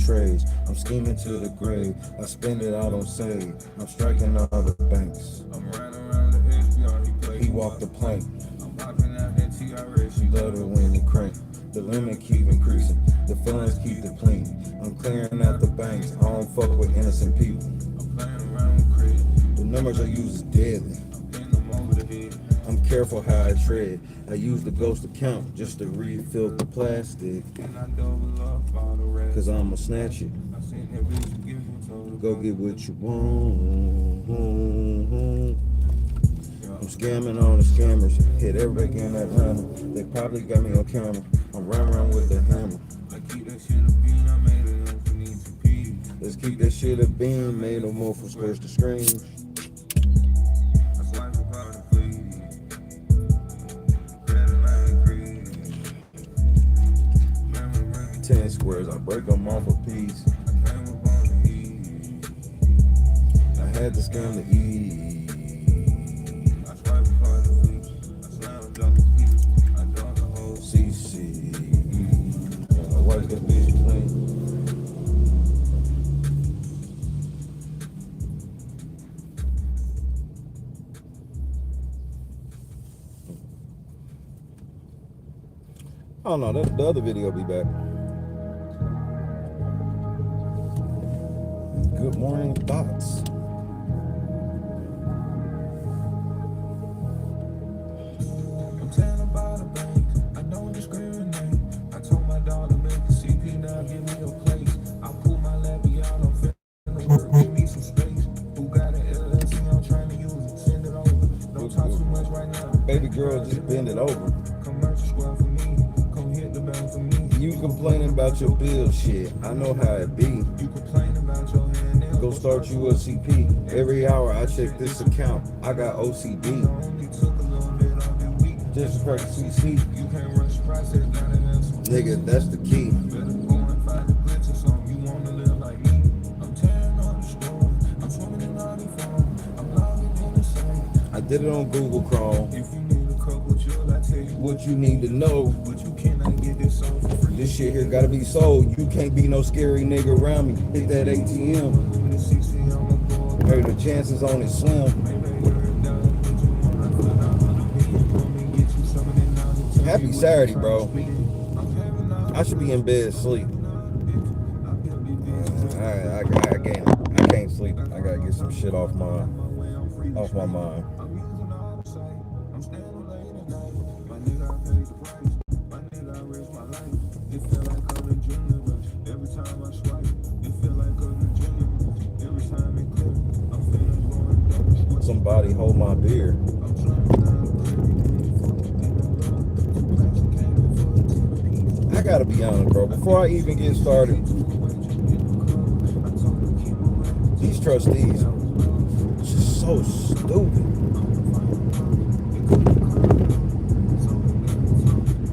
trades. I'm scheming to the grave. I spend it out on save. I'm striking all the banks. I'm riding around the HBR. He walked the plank. I'm popping out that TRS. She love it when you crank. The limit keep increasing. The feelings keep depleting. I'm clearing out the banks. I don't fuck with innocent people. I'm playing around with credit. The numbers I use is deadly. I'm pinning them over the head. I'm careful how I tread. I use the ghost account just to refill the plastic. And I double up all the rest. Cause I'ma snatch it. I seen that bitch give me told go get what you want. I'm scamming on the scammers. Hit everybody in Atlanta. They probably got me on camera. I'm running around with the hammer. I keep that shit a bean. I made it up for need to pee. Let's keep that shit a bean. Made no more from squares to screens. 10 squares, I break them off a piece. I had to scam the E. I swipe for the week. I slam a jump I dump the whole CC. And I wipe the bitch clean. Oh no, the other video will be back. Good morning, thoughts. I'm telling about a bank. I don't discriminate. I told my dog to make a CP now, give me a place. I pull my levy out, I'm finna work, give me some space. Who got an LLC? I'm trying to use it, send it over. Don't talk too much right now. Baby girl, just bend it over. Commercial square for me. Come hit the bank for me. You complaining about your bill shit. I know how it be. You complain about your hand. Go start you a CP. Every hour I check this account. I got OCD. Just crack CC. Nigga, that's the key. I did it on Google Chrome. What you need to know. But you cannot get this sold for free. This shit here gotta be sold. You can't be no scary nigga around me. Hit that ATM. Hey, the chances on it slim. Happy Saturday, bro. I should be in bed asleep. I can't sleep. I gotta get some shit off my mind. Somebody hold my beer. I gotta be honest, bro. Before I even get started, these trustees are just so stupid.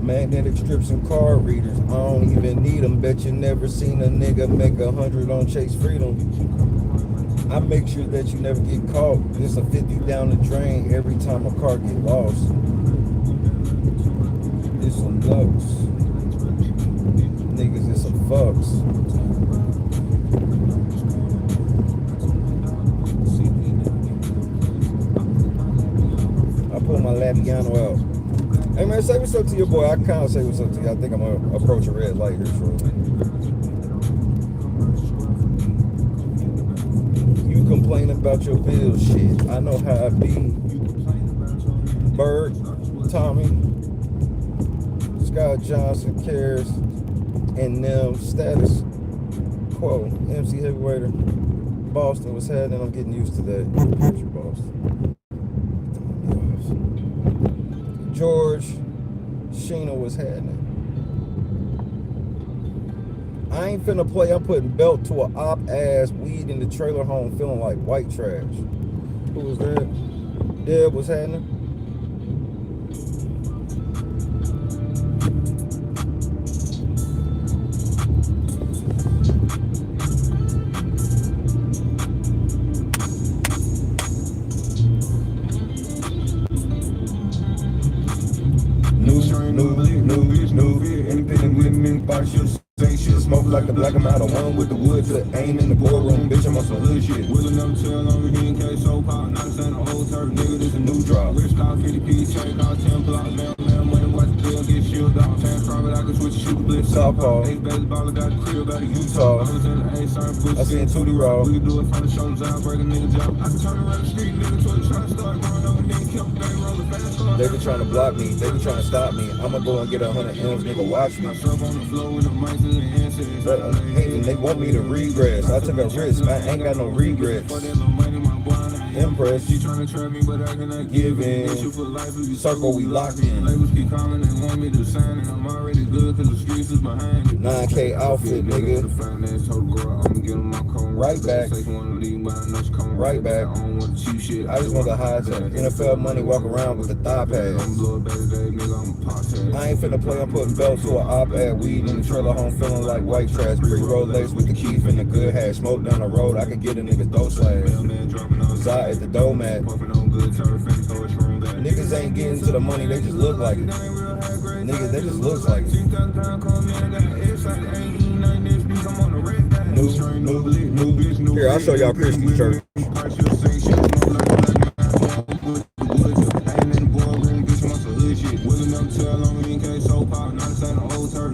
Magnetic strips and card readers, I don't even need them. Bet you never seen a nigga make 100 on Chase Freedom. I make sure that you never get caught. It's a 50 down the drain every time a car get lost. It's some ducks. Niggas, it's some fucks. I pull my Labiano out. Hey man, say what's up to your boy. I kind of say what's up to you. I think I'm gonna approach a red light here shortly. Complain about your bill shit. I know how I be. Bird, Tommy, Scott Johnson, Cares, and them status quo. MC Heavyweighter. Boston was happening. I'm getting used to that. Future Boston. George, Sheena was happening. I ain't finna play. I'm putting belt to a op ass, weed in the trailer home, feeling like white trash. Who was that? Deb was happening. New independent women, box your smoke like the black amount of one rolling with the woods, ain't in the boardroom, bitch, I'm on some hood shit. Will never tell on me, he ain't case so pop, not saying the old turf, nigga, this a new drop. Rich call 50p, check call 10 block, man, money, watch the bill, get shielded off. Fast private, I can switch the shoot, blitz, softball. Ace baseball, got the crib, got a Utah. I seen Tootie Raw. We can do it from the shoulders out, break a nigga job. I can turn around the street, nigga, to the trying to start going on, nigga, kept the bang rolling fast. They been trying to block me, they been trying to stop me. I'ma go and get 100 M's, nigga, watch me. Myself on the floor with the mics in the handsets. And they want me to regress. I took a risk, I ain't got no regrets. Impressed, she trying to trap me, but I cannot give in. Circle, we locked in. Labels keep calling, they want me to sign, and I'm already good, cause the streets is behind it. 9K outfit, nigga. Right back. Right back. I just want the high tech. NFL money, walk around with the thigh pads. I ain't finna play, I'm putting belts to an op-ed. Weed in the trailer home feeling like white trash. Pre-roll lace with the keef and the good hash. Smoke down the road, I could get a nigga throw slash. Zai at the domat. Niggas ain't getting to the money, they just look like it. Niggas, they just look like it. New. Here, I'll show y'all Christie's church.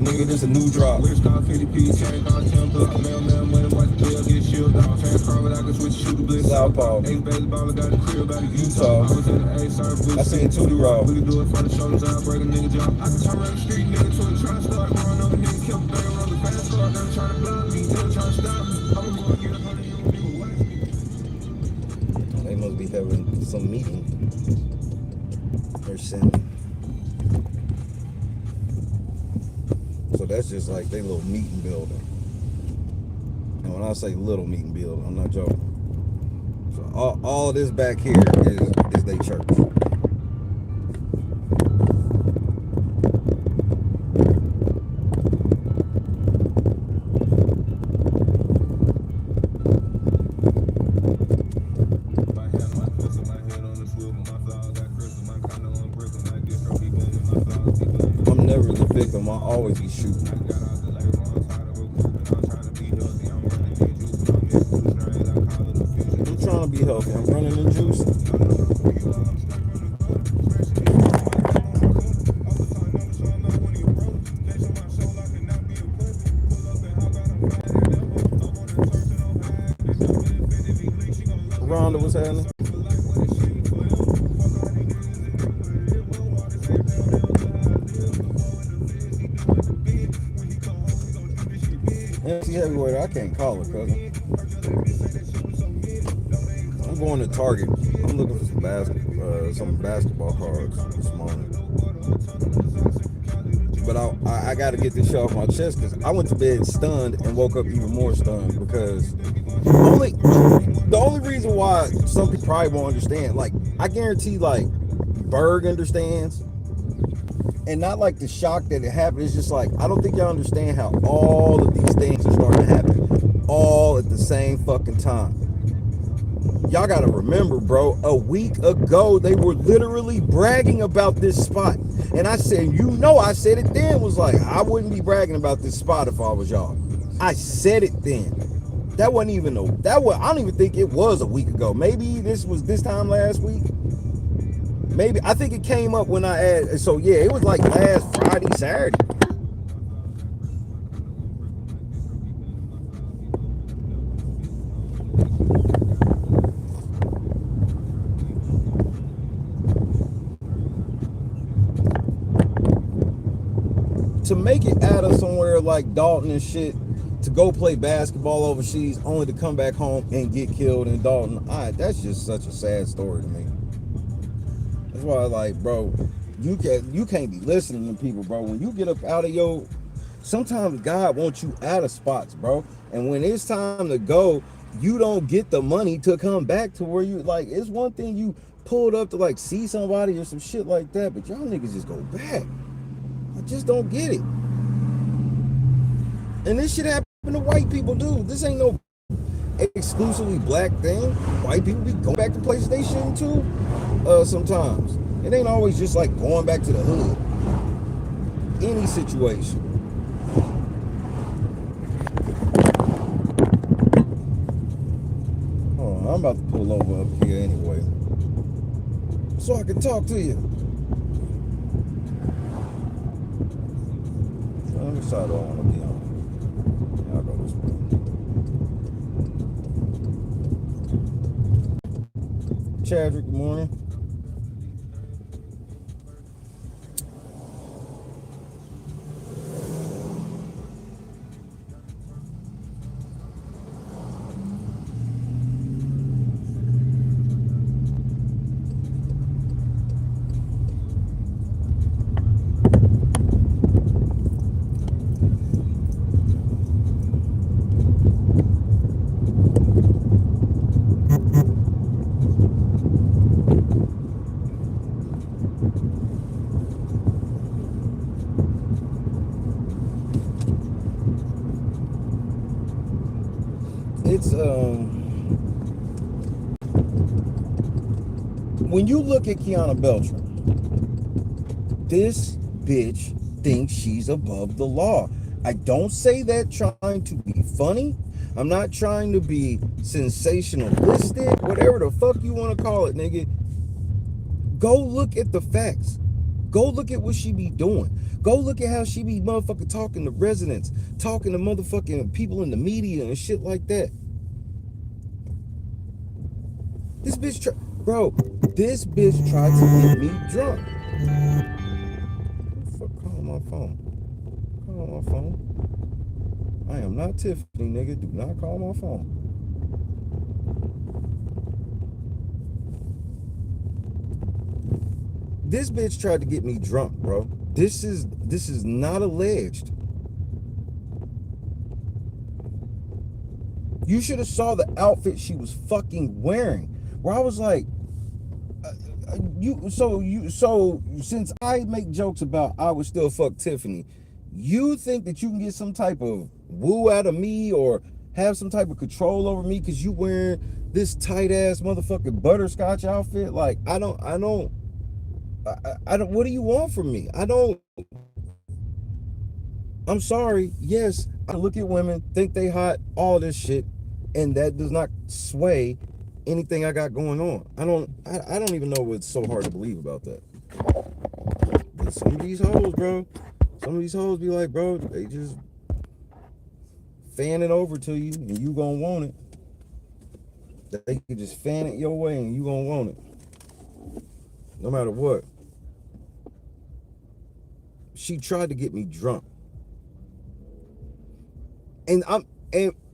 Nigga, this a new drop. Southpaw. Utah. I seen Tootie Raw. We can do it from the shoulders out, break a nigga job. I can turn around the street, nigga, to it, trying to start growing up, nigga, kept the bang rolling fast, start them trying to block me, still trying to stop me. I'm gonna get 100 young nigga watch me. They must be having some meeting or something. So that's just like they little meeting building. And when I say little meeting building, I'm not joking. So all this back here is they church. I'm never the victim, I'll always be shooting. I'm trying to be healthy, I'm running the juice. Rhonda, what's happening? MC Heavyweight, I can't call her, cousin. I'm going to Target. I'm looking for some basketball cards this morning. But I got to get this shit off my chest because I went to bed stunned and woke up even more stunned because the only reason why some people probably won't understand, like, I guarantee, like, Berg understands. And not like the shock that it happened. It's just like, I don't think y'all understand how all of these things are starting to happen all at the same fucking time. Y'all gotta remember, bro, a week ago, they were literally bragging about this spot. And I said, you know, I said it then, was like, I wouldn't be bragging about this spot if I was y'all. I said it then. That wasn't even, I don't even think it was a week ago. Maybe this was this time last week. Maybe, I think it came up when I added, so yeah, it was like last Friday, Saturday. To make it out of somewhere like Dalton and shit, to go play basketball overseas, only to come back home and get killed in Dalton, that's just such a sad story to me. That's why, like, bro, you can't be listening to people, bro. When you get up out of your, sometimes God wants you out of spots, bro. And when it's time to go, you don't get the money to come back to where you, like, it's one thing you pulled up to, like, see somebody or some shit like that, but y'all niggas just go back. I just don't get it. And this shit happen to white people, dude. This ain't no exclusively black thing. White people be going back to places they shouldn't too. Sometimes it ain't always just like going back to the hood. Any situation. I'm about to pull over up here anyway, so I can talk to you. Let me side I want to be on. I'll go this way. Chadrick, good morning. It's when you look at Kianna Belcher, this bitch thinks she's above the law. I don't say that trying to be funny. I'm not trying to be sensationalistic, whatever the fuck you want to call it, nigga. Go look at the facts. Go look at what she be doing. Go look at how she be motherfucking talking to residents, talking to motherfucking people in the media and shit like that. This bitch, bro, this bitch tried to get me drunk. Who the fuck calling my phone? Call my phone. I am not Tiffany, nigga. Do not call my phone. This bitch tried to get me drunk, bro. This is not alleged. You should have saw the outfit she was fucking wearing. Where I was like, so since I make jokes about I would still fuck Tiffany, you think that you can get some type of woo out of me or have some type of control over me because you wearing this tight ass motherfucking butterscotch outfit? Like, I don't, what do you want from me? I'm sorry. Yes, I look at women, think they hot, all this shit, and that does not sway anything I got going on. I don't even know what's so hard to believe about that. But some of these hoes, bro, be like, bro, they just fan it over to you and you gonna want it. They can just fan it your way and you gonna want it. No matter what. She tried to get me drunk. And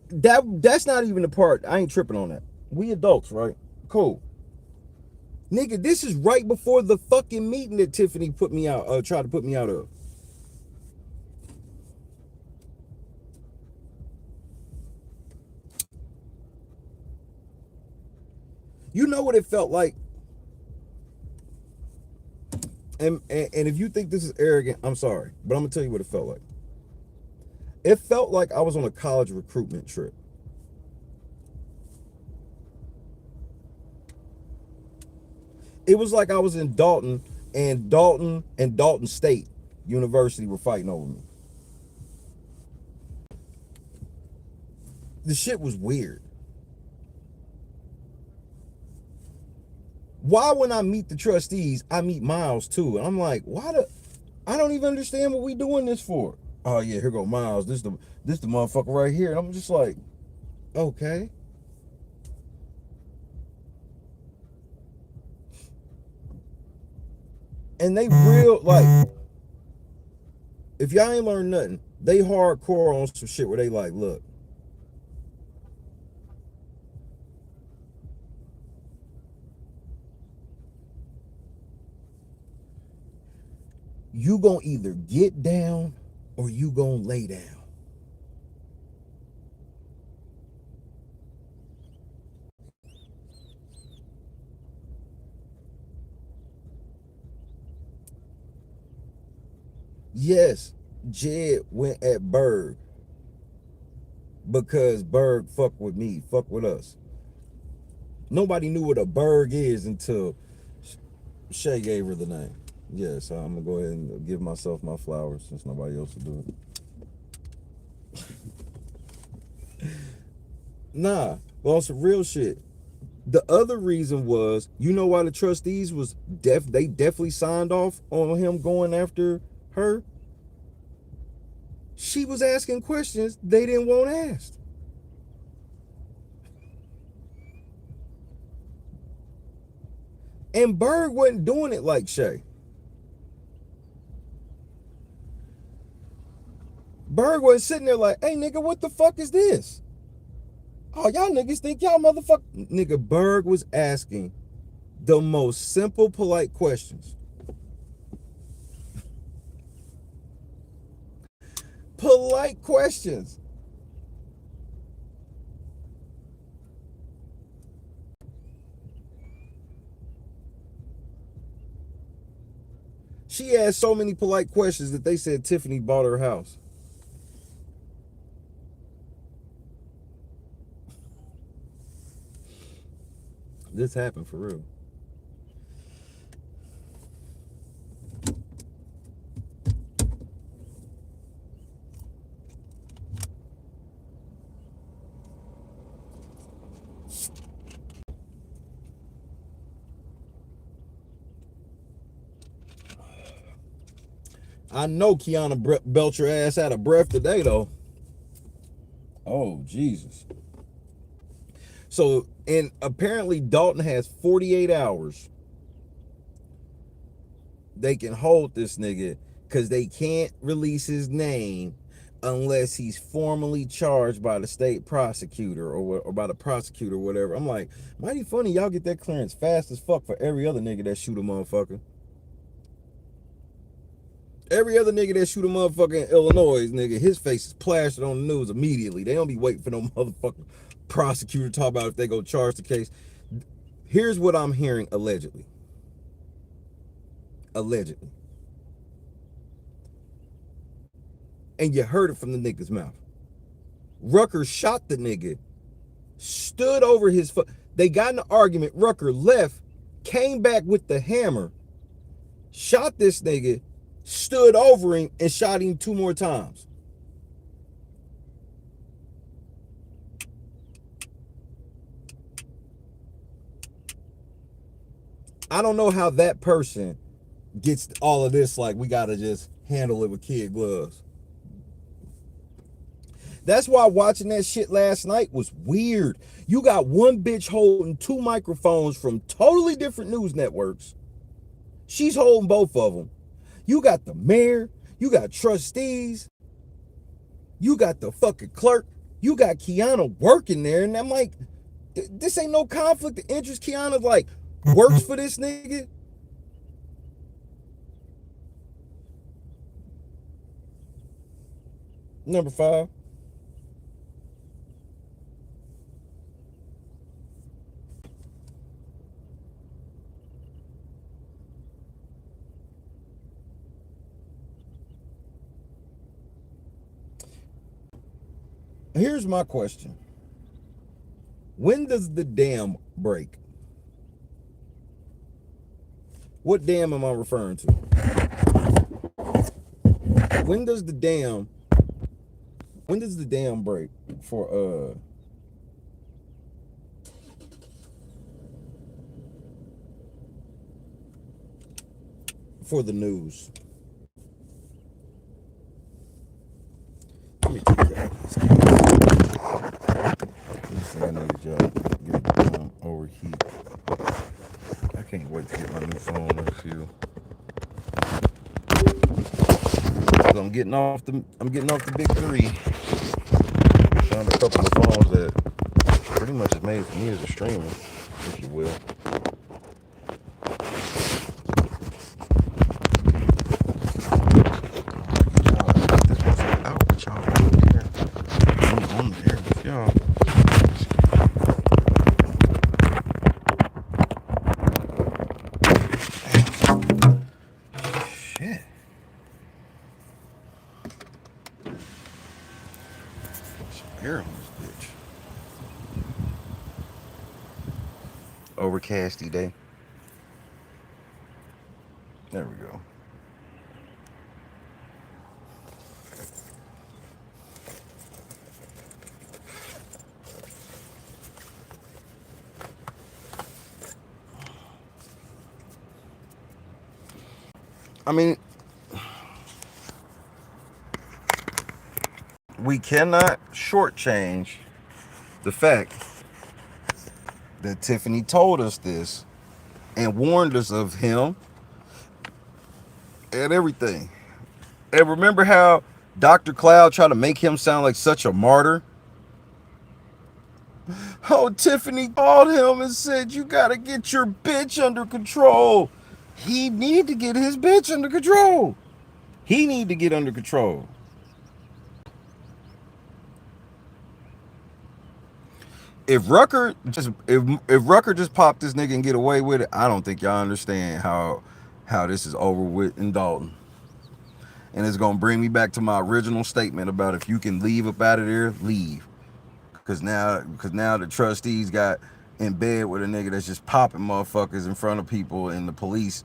that's not even the part. I ain't tripping on that. We adults, right? Cool. Nigga, this is right before the fucking meeting that Tiffany put me out, tried to put me out of. You know what it felt like? And if you think this is arrogant, I'm sorry. But I'm going to tell you what it felt like. It felt like I was on a college recruitment trip. It was like I was in Dalton and Dalton State University were fighting over me. The shit was weird. Why when I meet the trustees, I meet Miles too? And I'm like, I don't even understand what we doing this for. Oh yeah, here go Miles. This the motherfucker right here. And I'm just like, okay. And they real, like, if y'all ain't learned nothing, they hardcore on some shit where they like, look, you gonna either get down or you gonna lay down. Yes, Jed went at Berg because Berg fuck with me, fuck with us. Nobody knew what a Berg is until Shay gave her the name. Yes, I'm gonna go ahead and give myself my flowers since nobody else will do it. Nah, well, some real shit. The other reason was, you know why the trustees was they definitely signed off on him going after her? She was asking questions they didn't want asked. And Berg wasn't doing it like Shay. Berg was sitting there like, hey nigga, what the fuck is this? Oh, y'all niggas think y'all motherfucker. Nigga, Berg was asking the most simple, polite questions. Polite questions. She asked so many polite questions that they said Tiffany bought her house. This happened for real. I know Kianna Belcher ass out of breath today though. Oh, Jesus. So, and apparently Dalton has 48 hours. They can hold this nigga because they can't release his name unless he's formally charged by the state prosecutor or by the prosecutor or whatever. I'm like, mighty funny y'all get that clearance fast as fuck for every other nigga that shoot a motherfucker. Every other nigga that shoot a motherfucker in Illinois, nigga, his face is plastered on the news immediately. They don't be waiting for no motherfucking prosecutor to talk about if they go charge the case. Here's what I'm hearing allegedly. Allegedly. And you heard it from the nigga's mouth. Rucker shot the nigga, stood over his foot. They got in an argument. Rucker left, came back with the hammer, shot this nigga, stood over him, and shot him 2 more times. I don't know how that person gets all of this, like, we gotta just handle it with kid gloves. That's why watching that shit last night was weird. You got one bitch holding 2 microphones from totally different news networks. She's holding both of them. You got the mayor, you got trustees, you got the fucking clerk, you got Kianna working there, and I'm like, this ain't no conflict of interest. Kianna like works for this nigga. Number 5. Here's my question. When does the dam break? What dam am I referring to? When does the dam break for the news? Let me take that. This thing I need to get overheat. I can't wait to get my new phone next year. I'm getting off the big 3. Found a couple of phones that pretty much is made for me as a streamer, if you will. This one's out with y'all right here. I'm on there with y'all. Shit. Air on this bitch. Overcasty day. There we go. I mean, we cannot shortchange the fact that Tiffany told us this and warned us of him and everything. And remember how Dr. Cloud tried to make him sound like such a martyr? Oh, Tiffany called him and said, you gotta get your bitch under control. He need to get his bitch under control. He need to get under control. If Rucker just popped this nigga and get away with it, I don't think y'all understand how this is over with in Dalton. And it's gonna bring me back to my original statement about if you can leave up out of there, leave. Cause now the trustees got in bed with a nigga that's just popping motherfuckers in front of people, and the police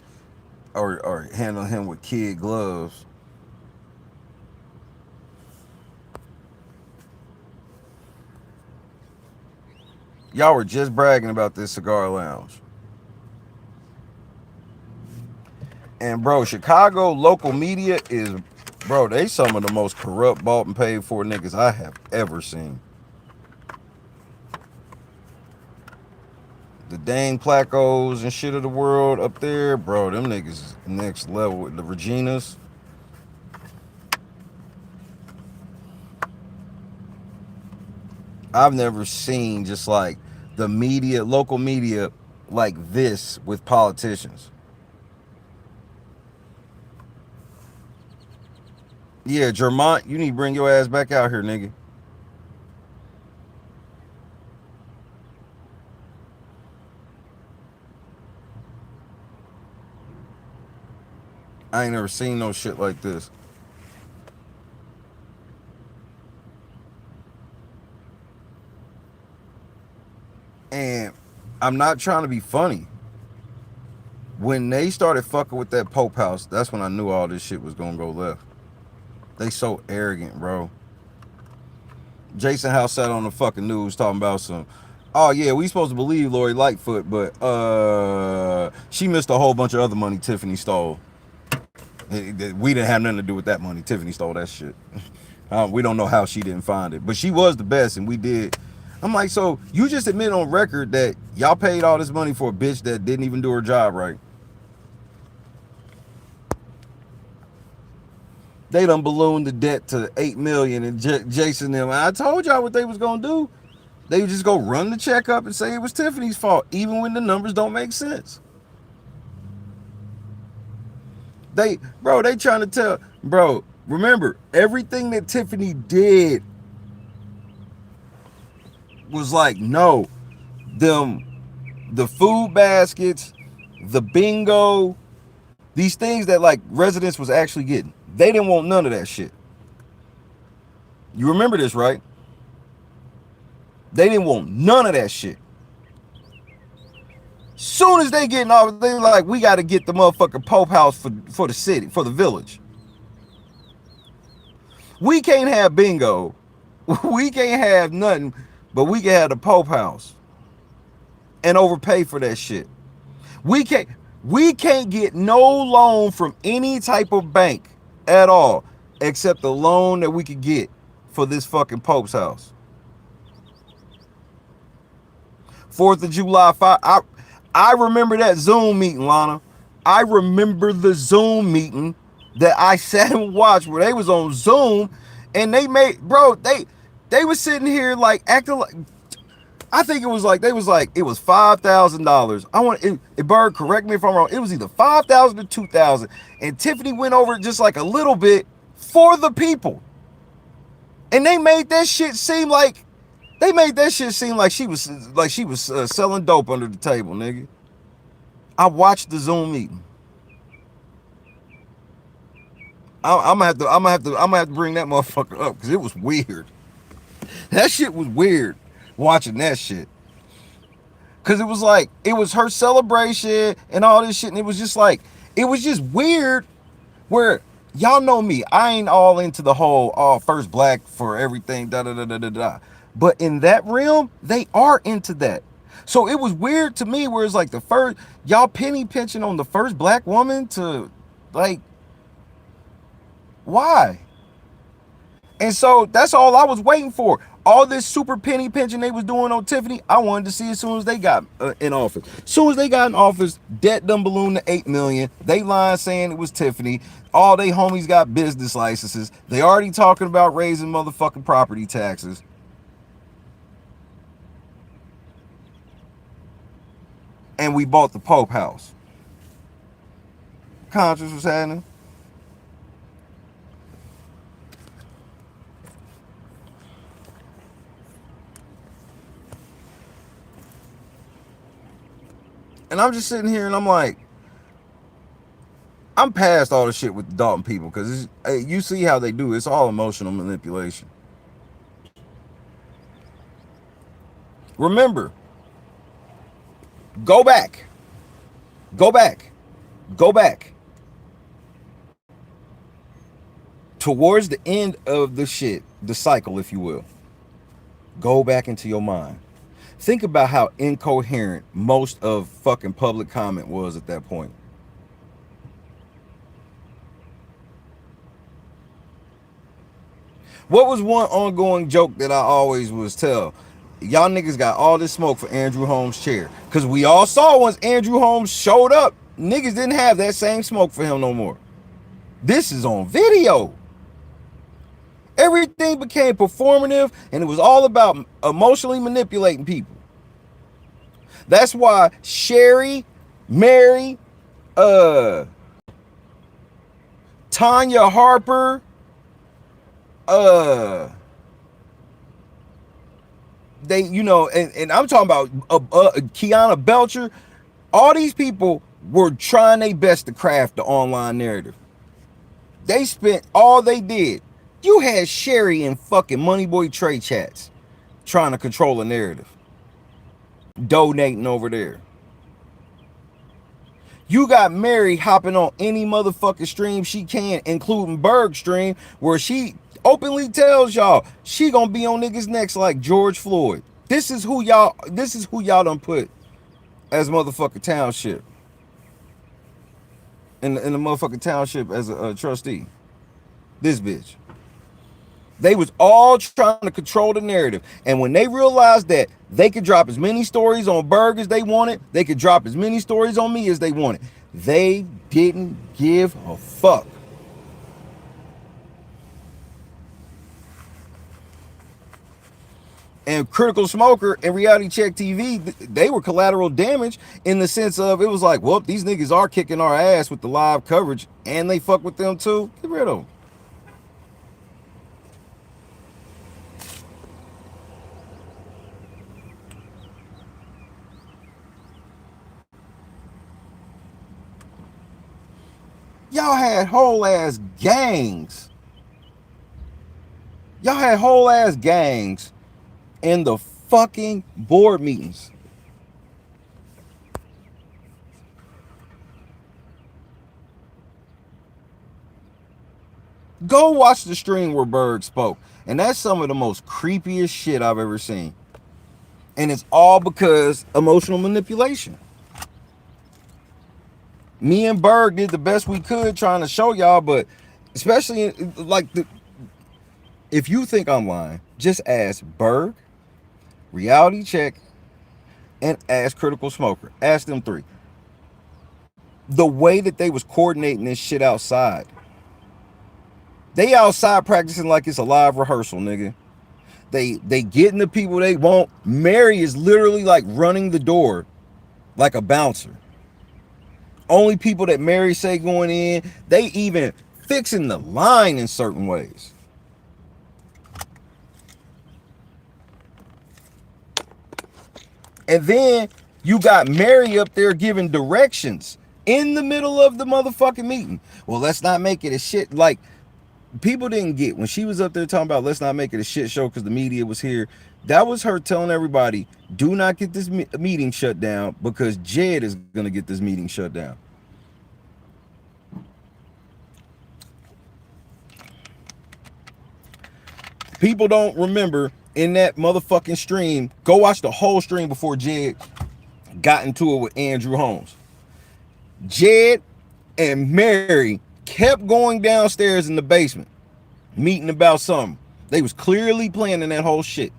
are handling him with kid gloves. Y'all were just bragging about this cigar lounge. And bro, Chicago local media is, bro, they some of the most corrupt, bought and paid for niggas I have ever seen. The dang Placos and shit of the world up there, bro, them niggas next level. With the Reginas. I've never seen just like the media, local media, like this with politicians. Yeah, Jermont, you need to bring your ass back out here, nigga. I ain't never seen no shit like this. And I'm not trying to be funny. When they started fucking with that Pope house, that's when I knew all this shit was gonna go left. They so arrogant, bro. Jason House sat on the fucking news talking about some, oh yeah, we supposed to believe Lori Lightfoot, but she missed a whole bunch of other money Tiffany stole. We didn't have nothing to do with that money. Tiffany stole that shit. We don't know how she didn't find it, but she was the best, and we did. I'm like, so you just admit on record that y'all paid all this money for a bitch that didn't even do her job right. They done ballooned the debt to $8 million, and Jason them. I told y'all what they was gonna do. They would just go run the check up and say it was Tiffany's fault, even when the numbers don't make sense. They trying to tell, bro, remember, everything that Tiffany did was like, no, the food baskets, the bingo, these things that like residents was actually getting. They didn't want none of that shit. You remember this, right? They didn't want none of that shit. Soon as they getting off, they like, we got to get the motherfucking Pope house for the city, for the village. We can't have bingo. We can't have nothing, but we can have the Pope house and overpay for that shit. We can't get no loan from any type of bank at all, except the loan that we could get for this fucking Pope's house. 4th of July, I remember that Zoom meeting, Lana. I remember the Zoom meeting that I sat and watched where they was on Zoom, and they made, bro, they was sitting here like acting like, I think it was like, they was like, it was $5,000. I want it, Bird, correct me if I'm wrong. It was either 5,000 or 2,000. And Tiffany went over just like a little bit for the people. And they made that shit seem like, she was selling dope under the table, nigga. I watched the Zoom meeting. I'm gonna have to bring that motherfucker up because it was weird. That shit was weird watching that shit. Cause it was like, it was her celebration and all this shit, and it was just like, it was just weird where, y'all know me, I ain't all into the whole first black for everything, da da da da da da. But in that realm, they are into that. So it was weird to me where it's like the first, y'all penny pinching on the first black woman to like Why? And so that's all I was waiting for. All this super penny pinching they was doing on Tiffany, I wanted to see as soon as they got in office. As soon as they got in office, debt done ballooned to 8 million. They lying saying it was Tiffany. All they homies got business licenses. They already talking about raising motherfucking property taxes. And we bought the Pope house. Conscious was happening. And I'm just sitting here and I'm like, I'm past all the shit with the Dalton people because you see how they do. It's all emotional manipulation. Remember, go back. Go back. Go back. Towards the end of the shit, the cycle, if you will. Go back into your mind. Think about how incoherent most of fucking public comment was at that point. What was one ongoing joke that I always was tell? Y'all niggas got all this smoke for Andrew Holmes' chair. Because we all saw once Andrew Holmes showed up, niggas didn't have that same smoke for him no more. This is on video. Everything became performative and it was all about emotionally manipulating people. That's why Sherry, Mary, Tanya Harper, they, you know, and I'm talking about Kianna Belcher. All these people were trying their best to craft the online narrative. They spent all they did. You had Sherry in fucking Moneyboy Trey chats trying to control a narrative, donating over there. You got Mary hopping on any motherfucking stream she can, including Berg's stream, where she openly tells y'all she gonna be on niggas next like George Floyd. This is who y'all done put as motherfucking township. In the motherfucking township as a trustee. This bitch. They was all trying to control the narrative. And when they realized that they could drop as many stories on Berg as they wanted, they could drop as many stories on me as they wanted, they didn't give a fuck. And Critical Smoker and Reality Check TV, they were collateral damage in the sense of it was like, well, these niggas are kicking our ass with the live coverage and they fuck with them too. Get rid of them. Y'all had whole ass gangs. Y'all had whole ass gangs in the fucking board meetings. Go watch the stream where Berg spoke. And that's some of the most creepiest shit I've ever seen. And it's all because emotional manipulation. Me and Berg did the best we could trying to show y'all, but especially like if you think I'm lying, just ask Berg, Reality Check, and ask Critical Smoker. Ask them three. The way that they was coordinating this shit outside. They outside practicing like it's a live rehearsal, nigga. They getting the people they want. Mary is literally like running the door like a bouncer. Only people that Mary say going in, they even fixing the line in certain ways. And then you got Mary up there giving directions in the middle of the motherfucking meeting. Well, let's not make it a shit. Like, people didn't get when she was up there talking about let's not make it a shit show because the media was here. That was her telling everybody, do not get this meeting shut down because Jed is going to get this meeting shut down. People don't remember in that motherfucking stream. Go watch the whole stream before Jed got into it with Andrew Holmes. Jed and Mary kept going downstairs in the basement, meeting about something. They was clearly planning that whole shit.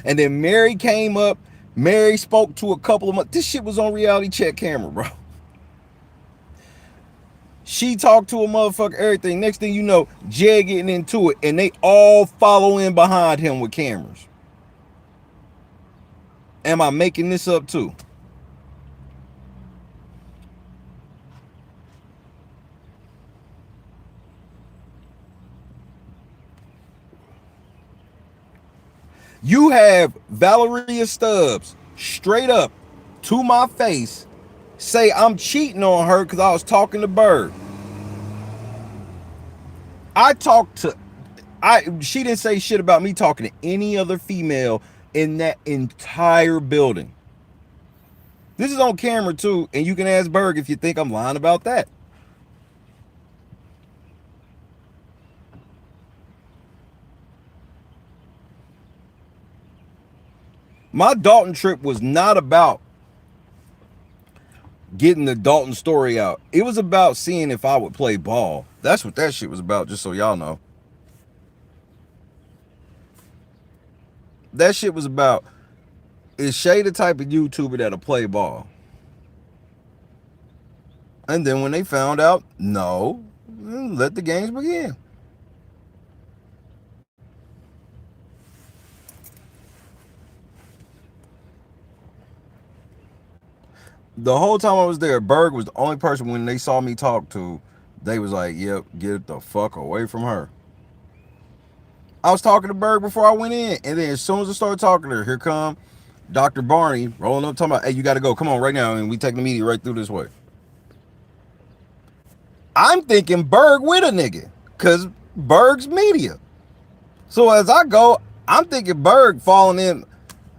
And then Mary came up. Mary spoke to a couple of this shit was on reality check camera, bro. She talked to a motherfucker, everything. Next thing you know, Jed getting into it, and they all follow in behind him with cameras. Am I making this up too? You have Valeria Stubbs straight up to my face say I'm cheating on her because I was talking to Bird. I talked to she didn't say shit about me talking to any other female in that entire building. This is on camera too, and you can ask Berg if you think I'm lying about that. My Dalton trip was not about getting the Dalton story out. It was about seeing if I would play ball. That's what that shit was about, just so y'all know. That shit was about, is Shay the type of YouTuber that'll play ball? And then when they found out, no, let the games begin. The whole time I was there, Berg was the only person when they saw me talk to, they was like, yep, get the fuck away from her. I was talking to Berg before I went in, and then as soon as I started talking to her, here come Dr. Barney rolling up talking about, hey, you got to go. Come on right now, and we take the media right through this way. I'm thinking Berg with a nigga, because Berg's media. So as I go, I'm thinking Berg falling in.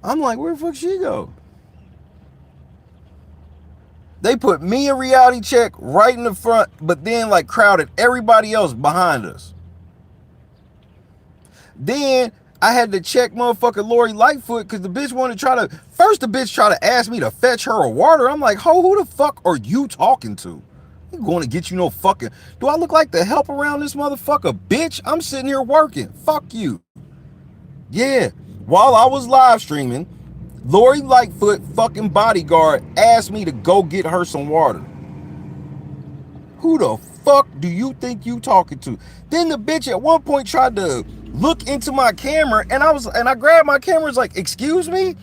I'm like, where the fuck she go? They put me a reality check right in the front, but then like crowded everybody else behind us. Then I had to check motherfucker Lori Lightfoot because the bitch wanted to try to, first the bitch tried to ask me to fetch her a water. I'm like, ho, who the fuck are you talking to? I'm going to get you no fucking, do I look like the help around this motherfucker? Bitch, I'm sitting here working. Fuck you. Yeah, while I was live streaming, Lori Lightfoot fucking bodyguard asked me to go get her some water. Who the fuck do you think you talking to? Then the bitch at one point tried to look into my camera, and I grabbed my camera, was like, excuse me?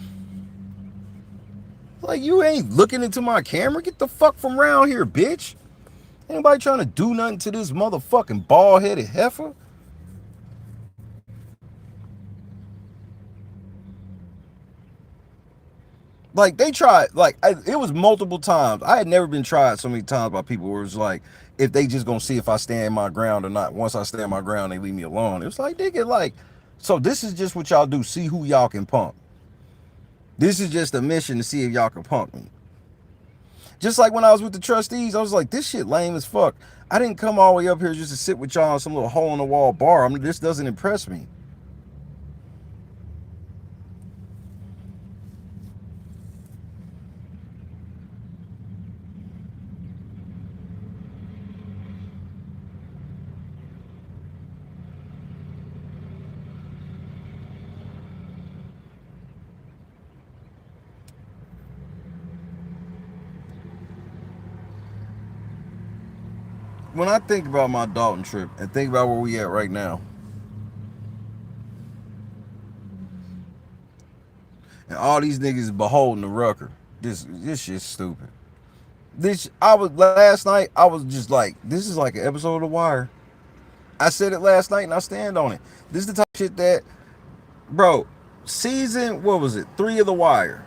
Like, you ain't looking into my camera? Get the fuck from around here, bitch. Anybody trying to do nothing to this motherfucking bald-headed heifer? Like, they tried, like, it was multiple times. I had never been tried so many times by people where it was like, if they just gonna see if I stand my ground or not. Once I stand my ground, they leave me alone. It was like, they get like, so this is just what y'all do. See who y'all can punk. This is just a mission to see if y'all can punk me. Just like when I was with the trustees, I was like, this shit lame as fuck. I didn't come all the way up here just to sit with y'all in some little hole in the wall bar. I mean, this doesn't impress me. When I think about my Dalton trip and think about where we at right now, and all these niggas beholding the Rucker, this shit's stupid. This I was last night. I was just like, this is like an episode of The Wire. I said it last night and I stand on it. This is the type of shit that, bro, season, what was it, 3 of The Wire.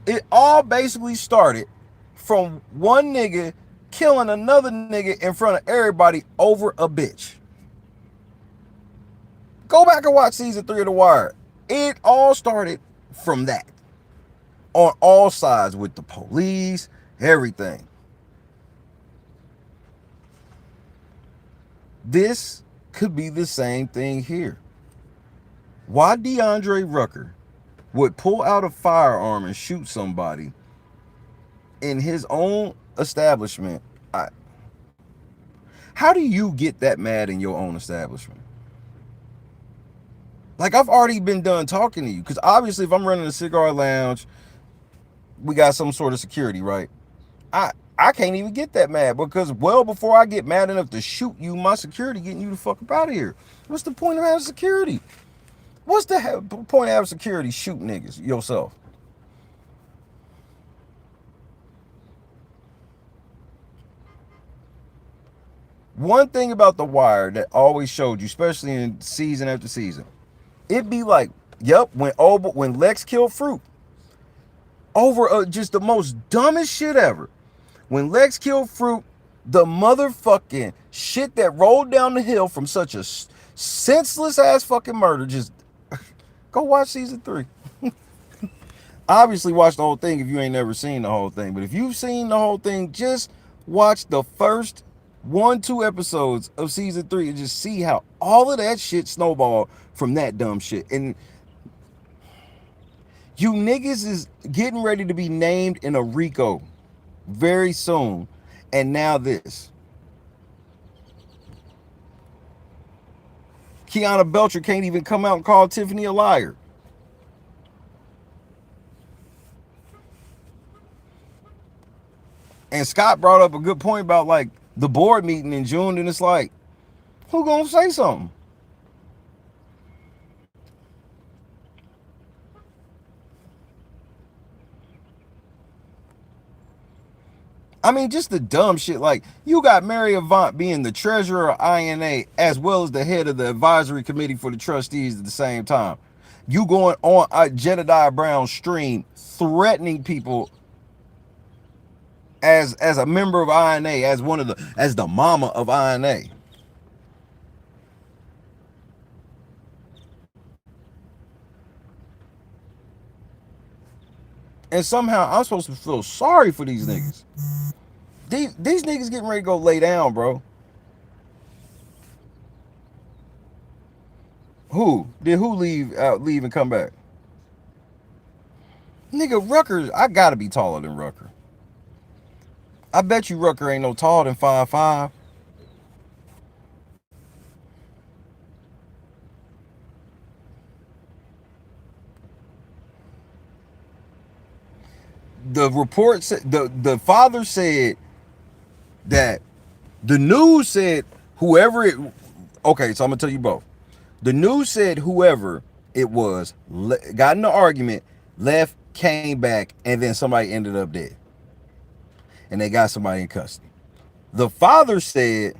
It all basically started from one nigga killing another nigga in front of everybody over a bitch. Go back and watch season 3 of The Wire. It all started from that. On all sides with the police, everything. This could be the same thing here. Why DeAndre Rucker would pull out a firearm and shoot somebody in his own establishment, how do you get that mad in your own establishment? Like, I've already been done talking to you, because obviously if I'm running a cigar lounge, we got some sort of security, right? I can't even get that mad, because well before I get mad enough to shoot you, my security getting you the fuck up out of here. What's the point of having security? What's the point of having security shooting niggas yourself? One thing about The Wire that always showed you, especially in season after season, it'd be like, yep, when Lex killed Fruit over just the most dumbest shit ever. When Lex killed Fruit, the motherfucking shit that rolled down the hill from such a senseless ass fucking murder, just go watch season 3. Obviously watch the whole thing if you ain't never seen the whole thing, but if you've seen the whole thing, just watch the first 1-2 episodes of season 3 and just see how all of that shit snowballed from that dumb shit. And you niggas is getting ready to be named in a RICO very soon, and now this. Kianna Belcher can't even come out and call Tiffany a liar. And Scott brought up a good point about like the board meeting in June, and it's like, who gonna say something? I mean, just the dumb shit. Like, you got Mary Avant being the treasurer of INA as well as the head of the advisory committee for the trustees at the same time. You going on Jedediah Brown's stream threatening people as a member of INA, as the mama of INA. And somehow I'm supposed to feel sorry for these niggas. These niggas getting ready to go lay down, bro. Who leave and come back? Nigga, Rucker, I gotta be taller than Rucker. I bet you Rucker ain't no taller than 5'5". The report said, the father said that the news said whoever it, okay, so I'm gonna tell you both. The news said whoever it was got in an argument, left, came back, and then somebody ended up dead. And they got somebody in custody. The father said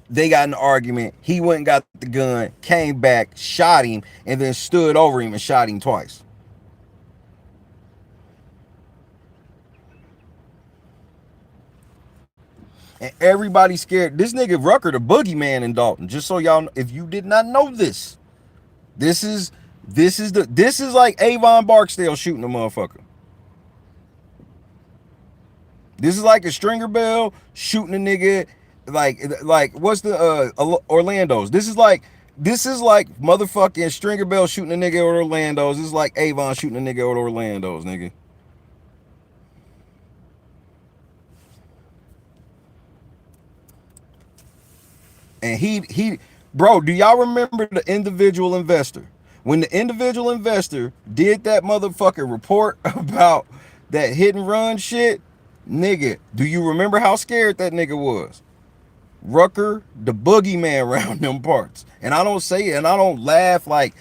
they got in an argument, he went and got the gun, came back, shot him, and then stood over him and shot him twice. And everybody's scared. This nigga Rucker, the boogeyman in Dalton. Just so y'all know, if you did not know this, this is like Avon Barksdale shooting a motherfucker. This is like a Stringer Bell shooting a nigga, like what's the Orlando's. This is like motherfucking Stringer Bell shooting a nigga at Orlando's. This is like Avon shooting a nigga at Orlando's, nigga. And he bro, do y'all remember the individual investor? When the individual investor did that motherfucking report about that hit and run shit, nigga, do you remember how scared that nigga was? Rucker, the boogeyman around them parts. And I don't say it, and I don't laugh like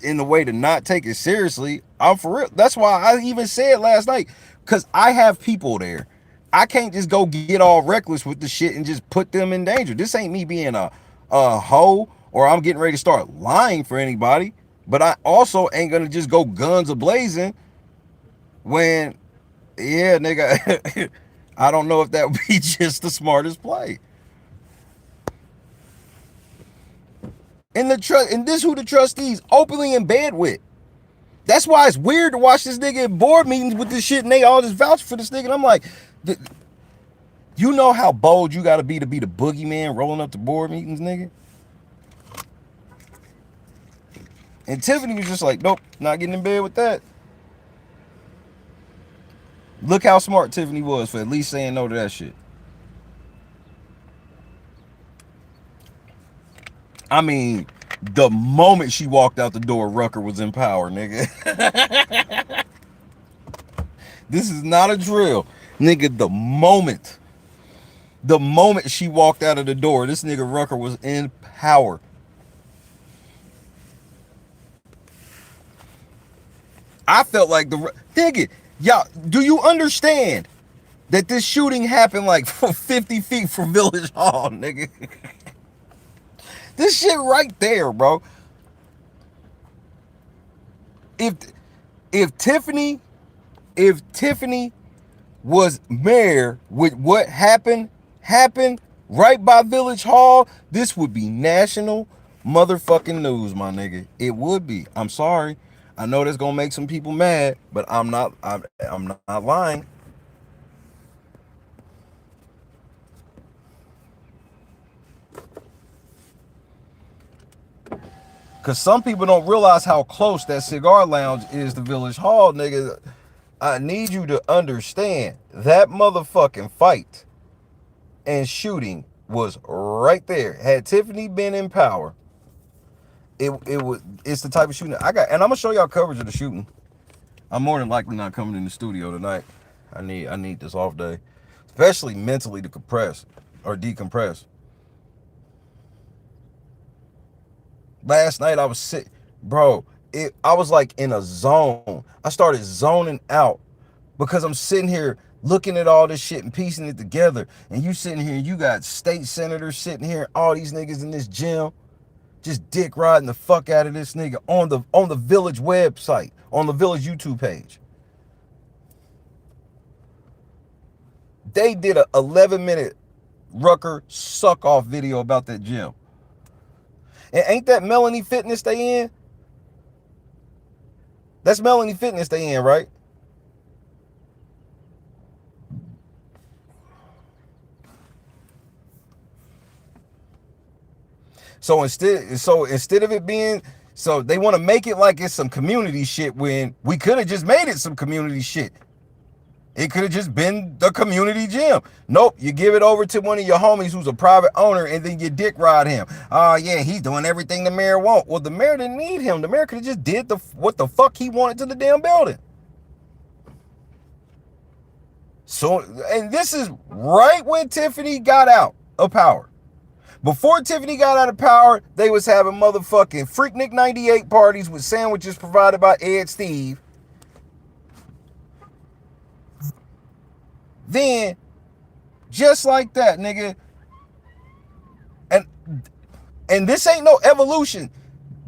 in the way to not take it seriously. I'm for real. That's why I even said last night, because I have people there. I can't just go get all reckless with the shit and just put them in danger. This ain't me being a hoe, or I'm getting ready to start lying for anybody. But I also ain't gonna just go guns a-blazing when, yeah, nigga, I don't know if that would be just the smartest play. And this who the trustees openly in bed with. That's why it's weird to watch this nigga at board meetings with this shit and they all just vouch for this nigga. And I'm like, you know how bold you gotta be the boogeyman rolling up to board meetings, nigga? And Tiffany was just like, nope, not getting in bed with that. Look how smart Tiffany was for at least saying no to that shit. I mean, the moment she walked out the door, Rucker was in power, nigga. This is not a drill. Nigga, the moment she walked out of the door, this nigga Rucker was in power. I felt like nigga, y'all, do you understand that this shooting happened like 50 feet from Village Hall, nigga? This shit right there, bro. If Tiffany was mayor with what happened right by Village Hall, this would be national motherfucking news, my nigga. It would be. I'm sorry. I know that's gonna make some people mad, but I'm not lying. Cause some people don't realize how close that cigar lounge is to Village Hall, nigga. I need you to understand that motherfucking fight and shooting was right there. Had Tiffany been in power, it's the type of shooting I got, and I'm gonna show y'all coverage of the shooting. I'm more than likely not coming in the studio tonight. I need this off day, especially mentally to compress or decompress. Last night I was sick, bro. I was like in a zone. I started zoning out because I'm sitting here looking at all this shit and piecing it together. And you sitting here, you got state senators sitting here, all these niggas in this gym, just dick riding the fuck out of this nigga on the Village website, on the Village YouTube page. They did a 11-minute Rucker suck off video about that gym. And ain't that Melanie Fitness they in? That's Melanie Fitness they in, right? So instead of it being, so they want to make it like it's some community shit when we could have just made it some community shit. It could have just been the community gym. Nope, you give it over to one of your homies who's a private owner and then you dick ride him. Oh yeah, he's doing everything the mayor wants. Well, the mayor didn't need him. The mayor could have just did what the fuck he wanted to the damn building. So, and this is right when Tiffany got out of power. Before Tiffany got out of power, they was having motherfucking Freaknik 98 parties with sandwiches provided by Ed Steve. Then, just like that, nigga, and this ain't no evolution.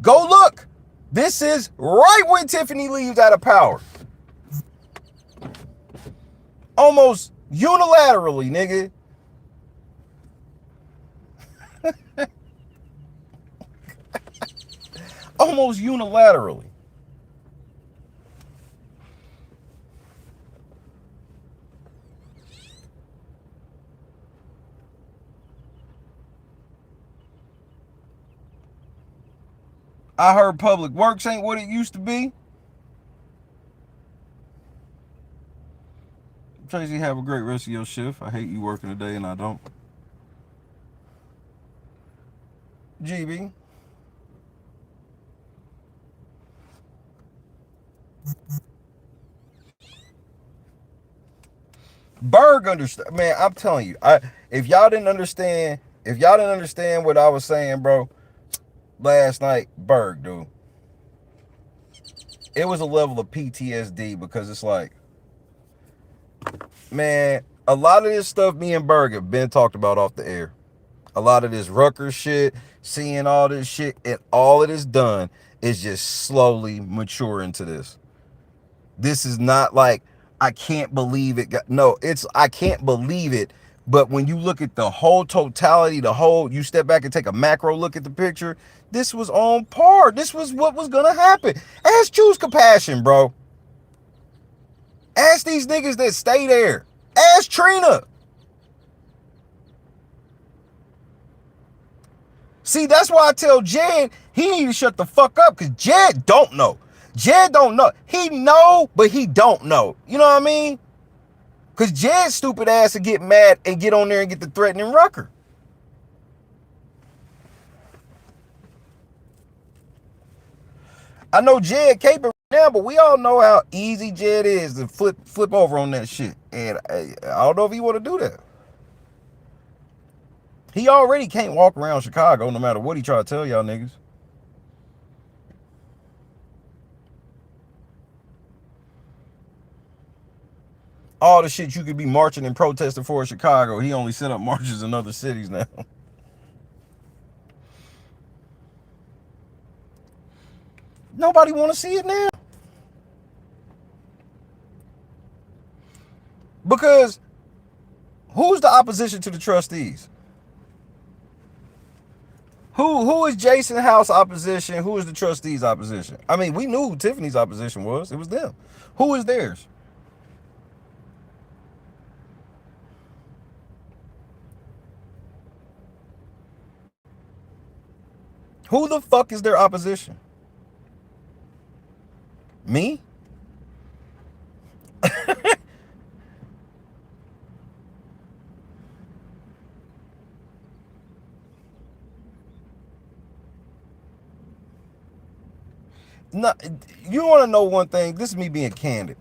Go look. This is right when Tiffany leaves out of power. Almost unilaterally, nigga. Almost unilaterally. I heard public works ain't what it used to be. Tracy, have a great rest of your shift. I hate you working today and I don't. GB. Berg understand, man. I'm telling you, if y'all didn't understand what I was saying, bro, last night, Berg, dude, it was a level of PTSD because it's like, man, a lot of this stuff me and Berg have been talked about off the air. A lot of this Rucker shit, seeing all this shit, and all it has done is just slowly mature into this. This is not like, I can't believe it. No, it's, I can't believe it. But when you look at the whole totality, you step back and take a macro look at the picture, this was on par. This was what was going to happen. Choose compassion, bro. Ask these niggas that stay there. Ask Trina. See, that's why I tell Jed he need to shut the fuck up, because Jed don't know. Jed don't know. He know, but he don't know. You know what I mean? Because Jed's stupid ass to get mad and get on there and get the threatening Rucker. I know Jed capable now, but we all know how easy Jed is to flip over on that shit. And I don't know if he want to do that. He already can't walk around Chicago no matter what he try to tell y'all niggas. All the shit you could be marching and protesting for in Chicago, he only set up marches in other cities now. Nobody want to see it now. Because who's the opposition to the trustees? Who is Jason House opposition? Who is the trustees opposition? I mean, we knew who Tiffany's opposition was. It was them. Who is theirs? Who the fuck is their opposition? Me? No, you want to know one thing? This is me being candid.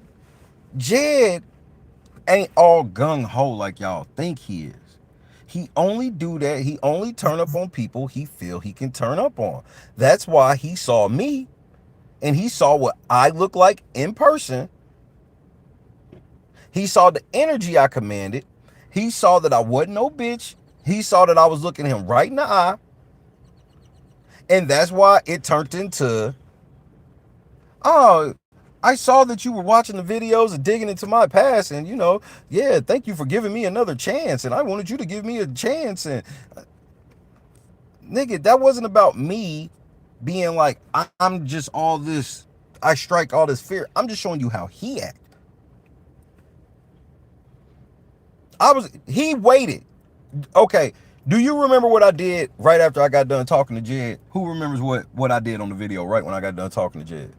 Jed ain't all gung-ho like y'all think he is. He only do that. He only turn up on people he feel he can turn up on. That's why he saw me and he saw what I look like in person. He saw the energy I commanded. He saw that I wasn't no bitch. He saw that I was looking him right in the eye. And that's why it turned into, oh, I saw that you were watching the videos and digging into my past, and you know, yeah, thank you for giving me another chance, and I wanted you to give me a chance. And nigga, that wasn't about me being like, I'm just all this, I strike all this fear. I'm just showing you how he act. He waited. Okay, do you remember what I did right after I got done talking to Jed? Who remembers what I did on the video right when I got done talking to Jed?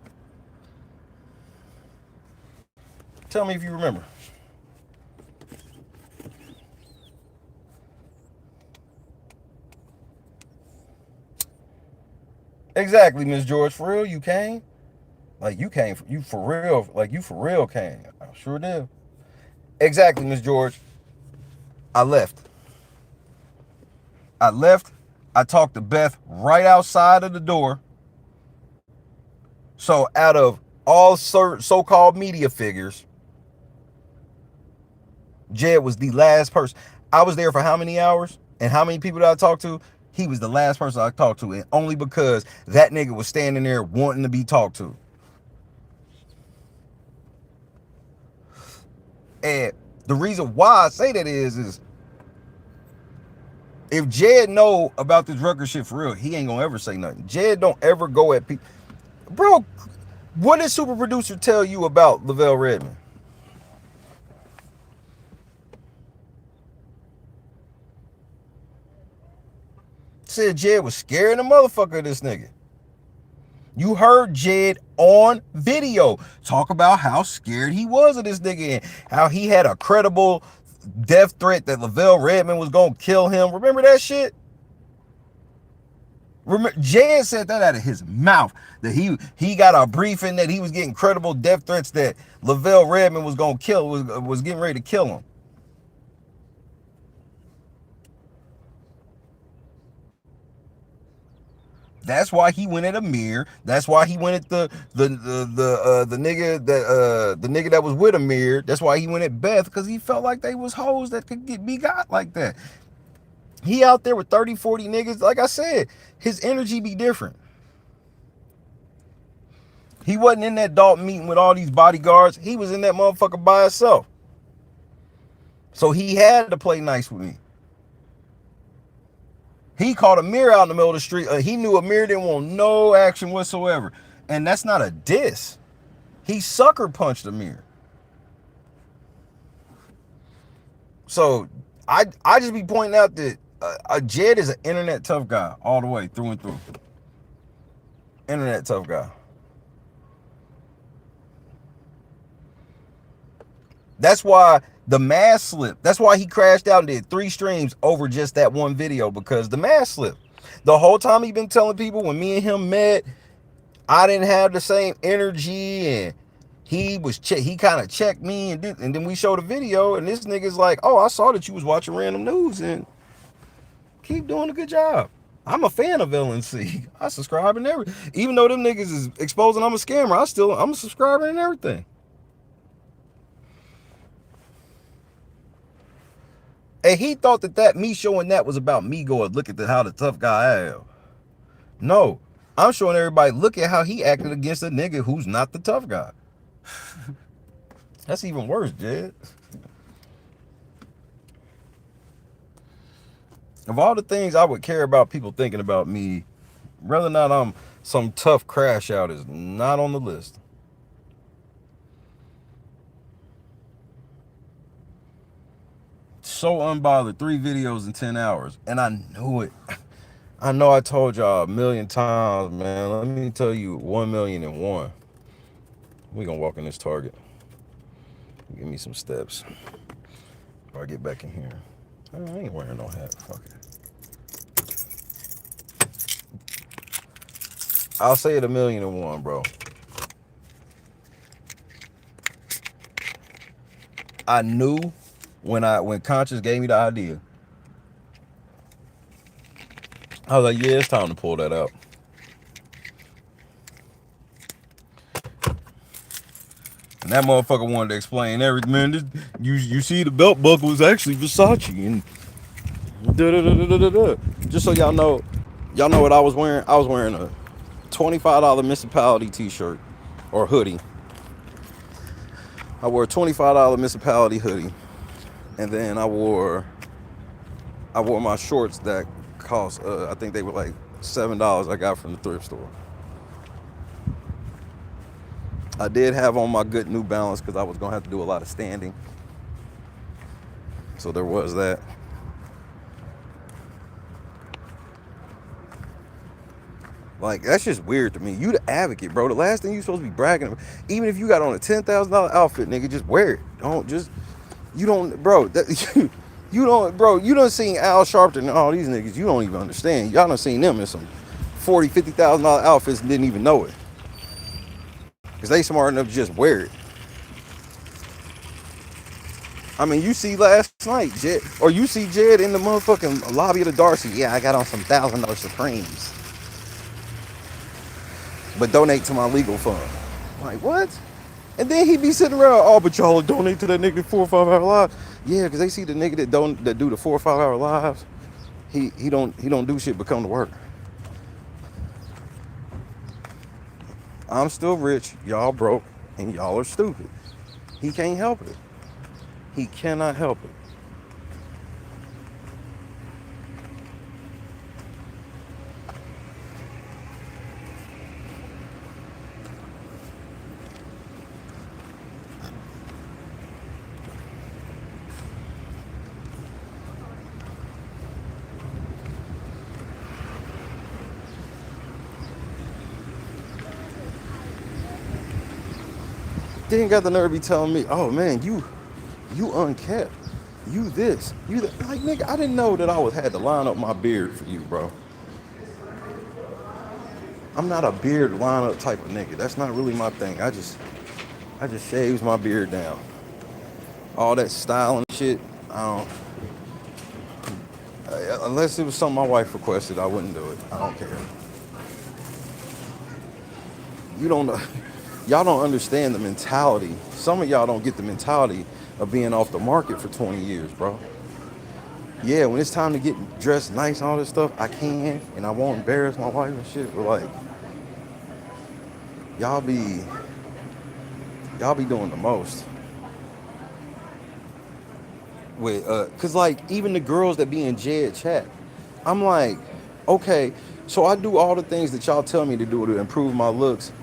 Tell me if you remember. Exactly, Miss George. For real, you came? Like you came, you for real, like you for real came. I sure did. Exactly, Miss George. I left. I talked to Beth right outside of the door. So out of all so-called media figures, Jed was the last person. I was there for how many hours? And how many people did I talk to? He was the last person I talked to. And only because that nigga was standing there wanting to be talked to. And the reason why I say that is if Jed know about this Rucker shit for real, he ain't gonna ever say nothing. Jed don't ever go at people. Bro, what did Super Producer tell you about Lavelle Redmond? Said Jed was scaring the motherfucker of this nigga. You heard Jed on video talk about how scared he was of this nigga and how he had a credible death threat that Lavelle Redmond was gonna kill him. Remember that shit? Jed said that out of his mouth, that he got a briefing that he was getting credible death threats that Lavelle Redmond was gonna kill, was getting ready to kill him. That's why he went at Amir. That's why he went at the nigga that was with Amir. That's why he went at Beth, because he felt like they was hoes that could be got like that. He out there with 30, 40 niggas. Like I said, his energy be different. He wasn't in that Dalton meeting with all these bodyguards. He was in that motherfucker by himself. So he had to play nice with me. He caught Amir out in the middle of the street. He knew Amir didn't want no action whatsoever. And that's not a diss. He sucker punched Amir. So I just be pointing out that Jed is an internet tough guy all the way through and through. Internet tough guy. That's why the mask slipped. That's why he crashed out and did 3 streams over just that one video, because the mask slipped. The whole time he been telling people when me and him met, I didn't have the same energy, and he kind of checked me, and then we showed a video, and this nigga's like, oh, I saw that you was watching random news, and keep doing a good job. I'm a fan of LNC. I subscribe and everything. Even though them niggas is exposing I'm a scammer, I'm a subscriber and everything. And he thought that me showing that was about me going, look at how the tough guy I am. No, I'm showing everybody, look at how he acted against a nigga who's not the tough guy. That's even worse, Jed. Of all the things I would care about people thinking about me, whether or not I'm some tough crash out is not on the list. So unbothered, 3 videos in 10 hours, and I knew it. I know I told y'all a million times, man. Let me tell you 1,000,001. We gonna walk in this Target. Give me some steps before I get back in here. I ain't wearing no hat. Fuck it. I'll say it 1,000,001, bro. I knew when Conscious gave me the idea, I was like, yeah, it's time to pull that out. And that motherfucker wanted to explain everything. Man, you see the belt buckle was actually Versace, and da-da-da-da-da-da. Just so y'all know what I was wearing. I was wearing a $25 Municipality t-shirt or hoodie. I wore a $25 Municipality hoodie, and then I wore my shorts that cost I think they were like $7 I got from the thrift store. I did have on my good New Balance because I was gonna have to do a lot of standing, so there was that. Like, that's just weird to me. You the advocate, bro. The last thing you supposed to be bragging about, even if you got on a $10,000 outfit, nigga, just wear it. You done seen Al Sharpton and all these niggas. You don't even understand. Y'all done seen them in some $40,000, $50,000 outfits and didn't even know it. Because they smart enough to just wear it. I mean, you see last night, Jed, or you see Jed in the motherfucking lobby of the Darcy. Yeah, I got on some $1,000 Supremes, but donate to my legal fund. Like, what? And then he be sitting around, oh, but y'all donate to that nigga 4 or 5 hour lives. Yeah, because they see the nigga that do the 4 or 5 hour lives. He don't do shit but come to work. I'm still rich, y'all broke, and y'all are stupid. He can't help it. He cannot help it. They ain't got the nerve to be telling me, oh man, you unkept. You this, you that. Like, nigga, I didn't know that I had to line up my beard for you, bro. I'm not a beard line up type of nigga. That's not really my thing. I just shaves my beard down. All that styling shit, I don't. Unless it was something my wife requested, I wouldn't do it. I don't care. You don't know. Y'all don't understand the mentality. Some of y'all don't get the mentality of being off the market for 20 years, bro. Yeah, when it's time to get dressed nice and all this stuff, I can, and I won't embarrass my wife and shit, but like, y'all be doing the most. With cause like even the girls that be in Jed chat, I'm like, okay, so I do all the things that y'all tell me to do to improve my looks.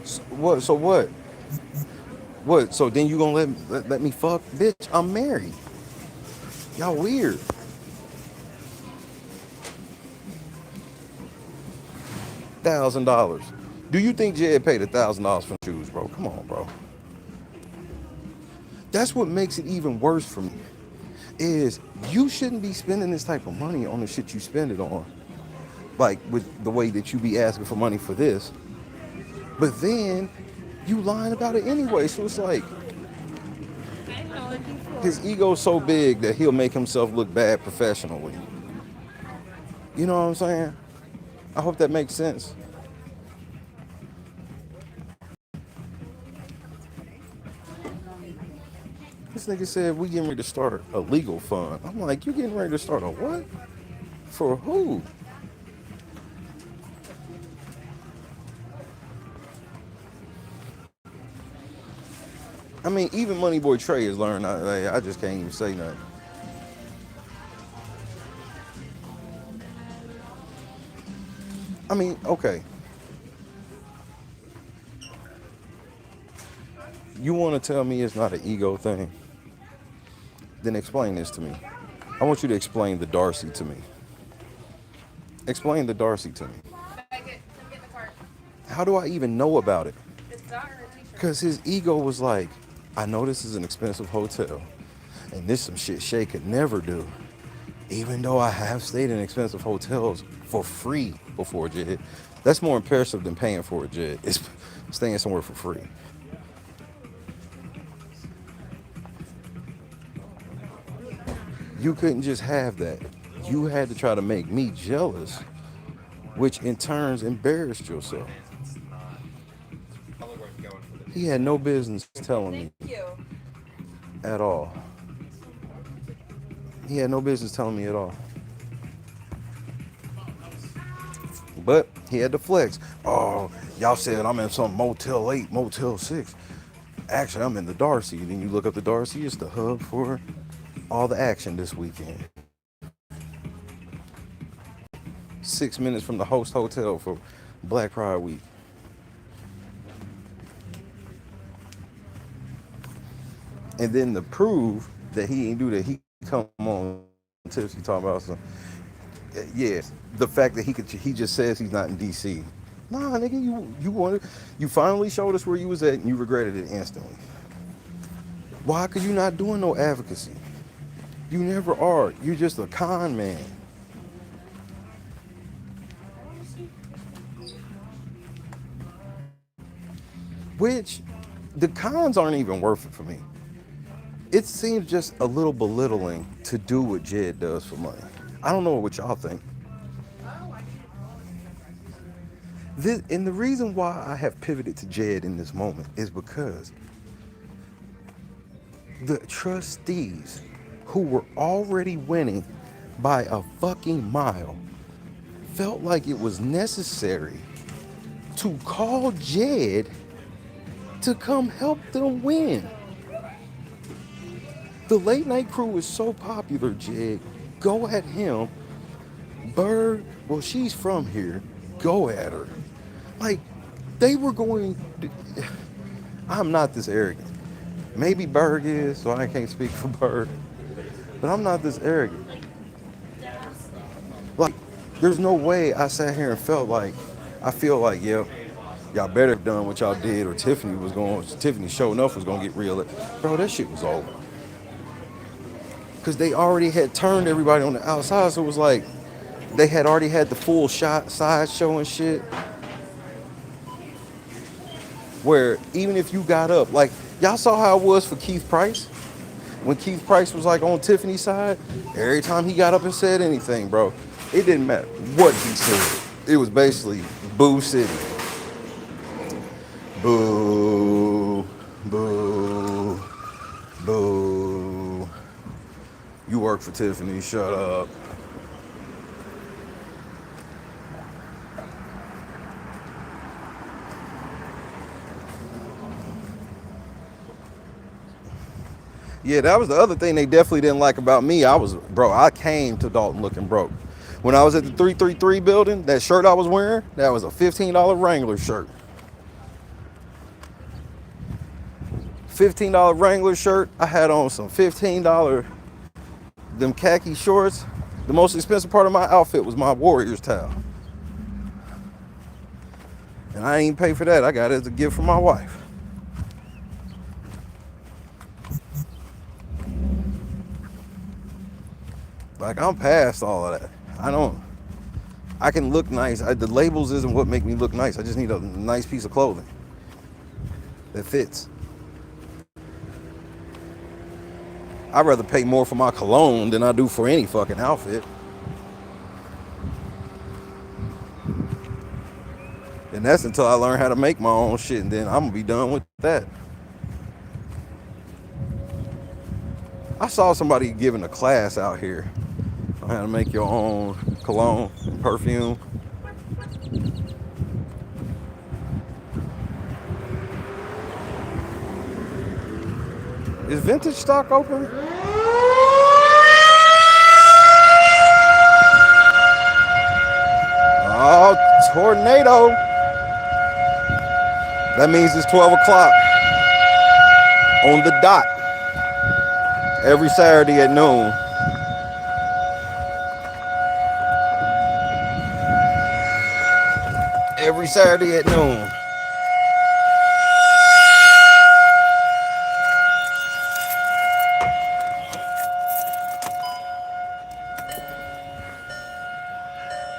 So what? What? So then you gonna let me fuck? Bitch, I'm married. Y'all weird. $1,000. Do you think Jed paid $1,000 for shoes, bro? Come on, bro. That's what makes it even worse for me. Is you shouldn't be spending this type of money on the shit you spend it on. Like with the way that you be asking for money for this. But then you lying about it anyway. So it's like his ego's so big that he'll make himself look bad professionally. You know what I'm saying? I hope that makes sense. This nigga said we getting ready to start a legal fund. I'm like, you getting ready to start a what? For who? I mean, even Money Boy Trey has learned. I just can't even say nothing. I mean, okay. You want to tell me it's not an ego thing? Then explain this to me. I want you to explain the Darcy to me. Explain the Darcy to me. How do I even know about it? Because his ego was like, I know this is an expensive hotel, and this is some shit Shay could never do. Even though I have stayed in expensive hotels for free before, Jed. That's more impressive than paying for it, Jed. It's staying somewhere for free. You couldn't just have that. You had to try to make me jealous, which in turn embarrassed yourself. He had no business telling me at all. He had no business telling me at all. But he had to flex. Oh, y'all said I'm in some Motel 8, Motel 6. Actually, I'm in the Darcy. Then you look up the Darcy, it's the hub for all the action this weekend. 6 minutes from the host hotel for Black Pride Week. And then to prove that he ain't do that, he come on Tipsy talking about some. Yeah, the fact that he just says he's not in DC. Nah, nigga, you finally showed us where you was at and you regretted it instantly. Why? Cause you're not doing no advocacy. You never are. You're just a con man. Which the cons aren't even worth it for me. It seems just a little belittling to do what Jed does for money. I don't know what y'all think. And the reason why I have pivoted to Jed in this moment is because the trustees who were already winning by a fucking mile felt like it was necessary to call Jed to come help them win. The late night crew is so popular, Jed. Go at him. Bird, well, she's from here. Go at her. Like, they were going. I'm not this arrogant. Maybe Berg is, so I can't speak for Berg. But I'm not this arrogant. Like, there's no way I sat here and felt like, I feel like, yeah, y'all better have done what y'all did, or Tiffany sure enough was going to get real. Bro, that shit was over. Because they already had turned everybody on the outside, so it was like they had already had the full shot side show and shit. Where even if you got up, like y'all saw how it was for Keith Price? When Keith Price was like on Tiffany's side, every time he got up and said anything, bro, it didn't matter what he said. It was basically Boo City. Boo, boo, boo. You work for Tiffany, shut up. Yeah, that was the other thing they definitely didn't like about me. I came to Dalton looking broke. When I was at the 333 building, that shirt I was wearing, that was a $15 Wrangler shirt. $15 Wrangler shirt. I had on some $15 them khaki shorts. The most expensive part of my outfit was my Warriors towel. And I ain't pay for that. I got it as a gift from my wife. Like, I'm past all of that. I can look nice. The labels isn't what make me look nice. I just need a nice piece of clothing that fits. I'd rather pay more for my cologne than I do for any fucking outfit. And that's until I learn how to make my own shit, and then I'm gonna be done with that. I saw somebody giving a class out here on how to make your own cologne and perfume. Is vintage stock open? Oh, tornado. That means it's 12 o'clock on the dot every Saturday at noon. Every Saturday at noon.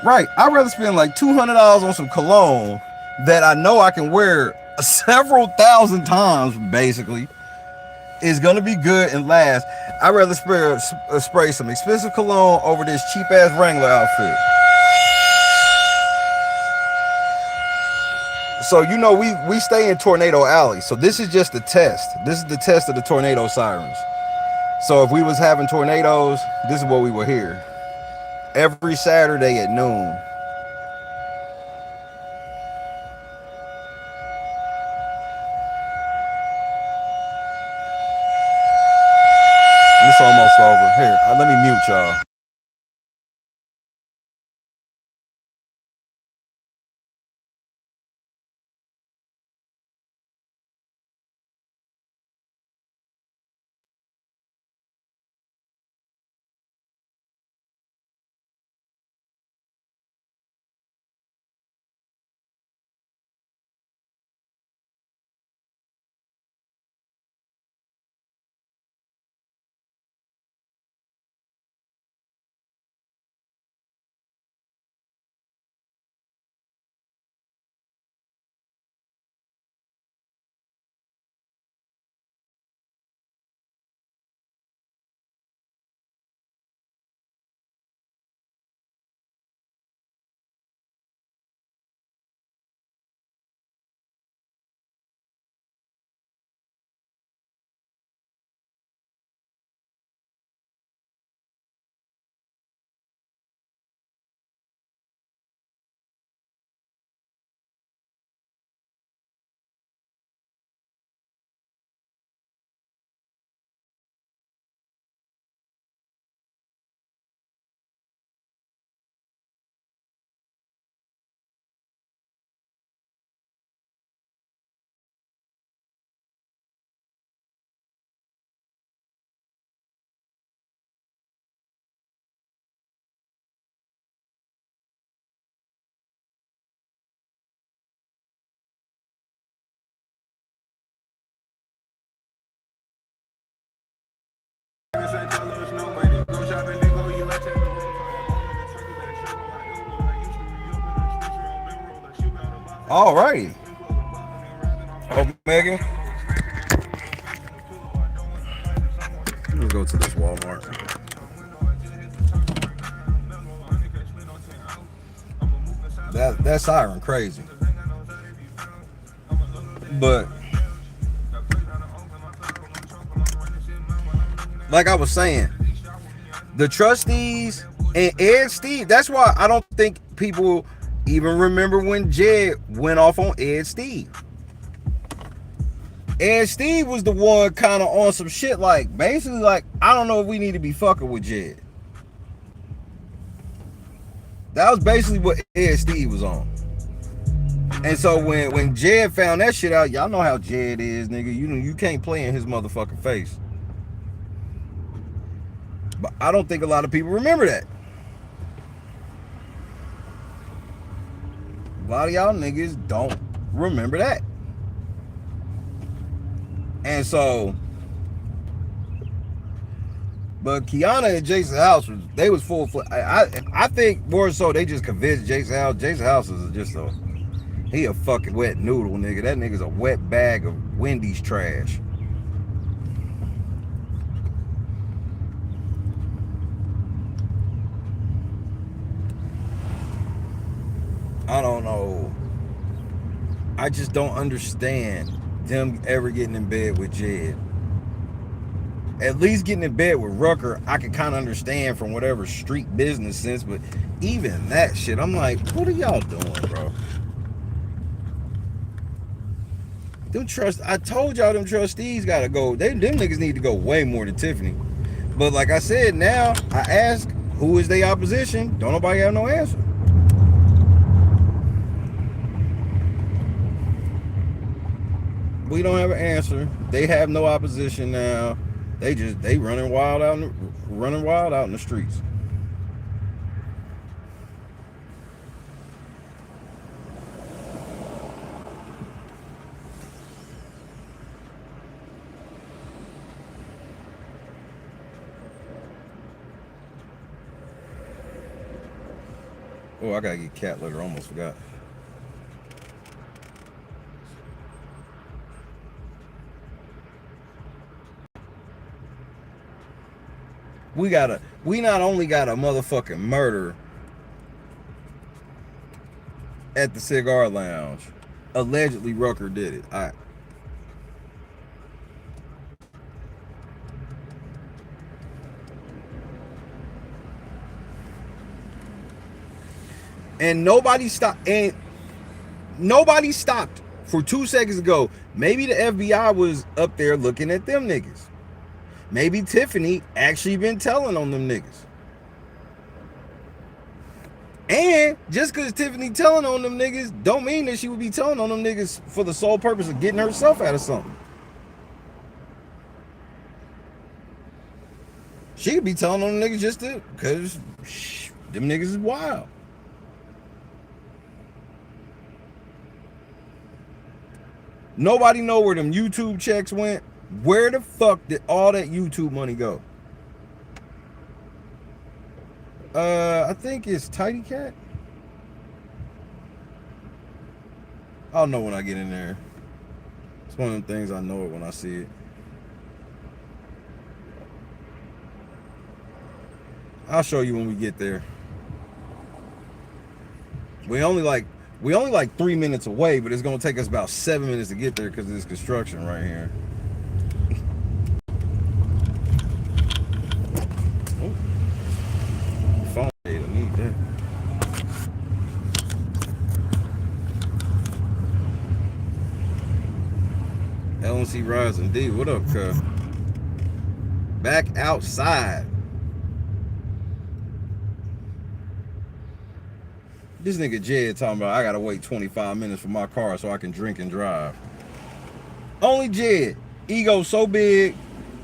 Right, I'd rather spend like $200 on some cologne that I know I can wear several thousand times, basically. It's gonna be good and last. I'd rather spray some expensive cologne over this cheap ass Wrangler outfit. So you know we stay in Tornado Alley. So this is just a test. This is the test of the tornado sirens. So if we was having tornadoes, this is what we would hear. Every Saturday at noon. It's almost over. Here, let me mute y'all. All righty. Oh, Megan. Let me go to this Walmart. That siren crazy. But like I was saying, the trustees and Ed Steve, that's why I don't think people even remember when Jed went off on Ed Steve. Ed Steve was the one kind of on some shit like, basically like, I don't know if we need to be fucking with Jed. That was basically what Ed Steve was on. And so when Jed found that shit out, y'all know how Jed is, nigga. You can't play in his motherfucking face. But I don't think a lot of people remember that. A lot of y'all niggas don't remember that. And so, but Kianna and Jason House was full. I think more so they just convinced Jason House. Jason House is just he a fucking wet noodle, nigga. That nigga's a wet bag of Wendy's trash. I don't know. I just don't understand them ever getting in bed with Jed. At least getting in bed with Rucker, I can kind of understand from whatever street business sense, but even that shit, I'm like, what are y'all doing, bro? I told y'all them trustees gotta go. Them niggas need to go way more than Tiffany. But like I said, now I ask, who is their opposition? Don't nobody have no answer. We don't have an answer. They have no opposition now. They running wild out in the streets. Oh, I gotta get cat litter. Almost forgot. We not only got a motherfucking murder at the cigar lounge. Allegedly Rucker did it. All right. And nobody stopped for 2 seconds ago. Maybe the FBI was up there looking at them niggas. Maybe Tiffany actually been telling on them niggas. And just because Tiffany telling on them niggas don't mean that she would be telling on them niggas for the sole purpose of getting herself out of something. She could be telling on them niggas just because them niggas is wild. Nobody know where them YouTube checks went. Where the fuck did all that YouTube money go? I think it's Tidy Cat. I'll know when I get in there. It's one of them things I know it when I see it. I'll show you when we get there. We only like 3 minutes away, but it's gonna take us about 7 minutes to get there because of this construction right here. Phone data, need that. LNC Rising D, what up, cuz? Back outside. This nigga Jed talking about I gotta wait 25 minutes for my car so I can drink and drive. Only Jed. Ego so big,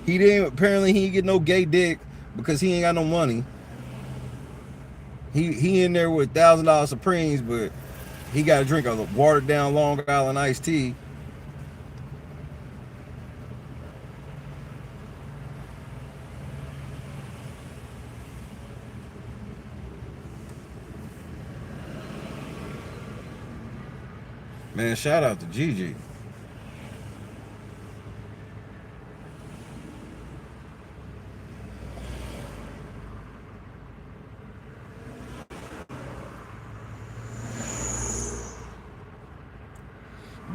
he didn't get no gay dick because he ain't got no money. He in there with $1,000 Supremes, but he gotta drink a watered down Long Island iced tea. Man, shout out to Gigi.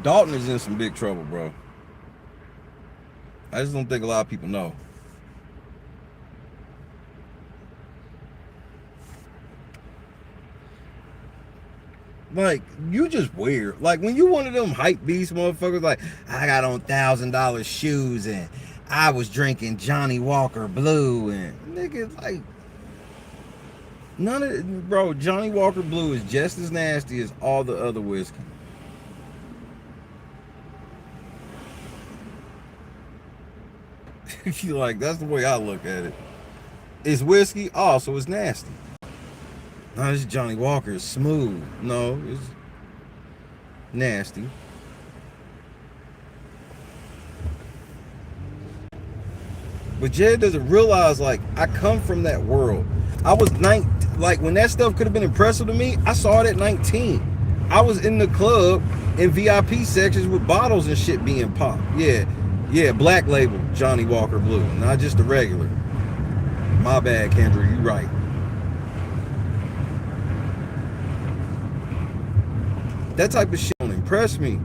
Dalton is in some big trouble, bro. I just don't think a lot of people know. Like, you just weird. Like, when you one of them hype beast motherfuckers, like, I got on $1,000 shoes and I was drinking Johnny Walker Blue and nigga, like, none of it, bro. Johnny Walker Blue is just as nasty as all the other whiskey. Like, that's the way I look at it. It's whiskey, oh, so it's nasty. No, this Johnny Walker is smooth. No, Nasty. But Jed doesn't realize, like, I come from that world. I was 19, like, when that stuff could have been impressive to me, I saw it at 19. I was in the club in VIP sections with bottles and shit being popped. Yeah, black label Johnny Walker Blue, not just the regular. My bad, Kendra, you right. That type of shit don't impress me.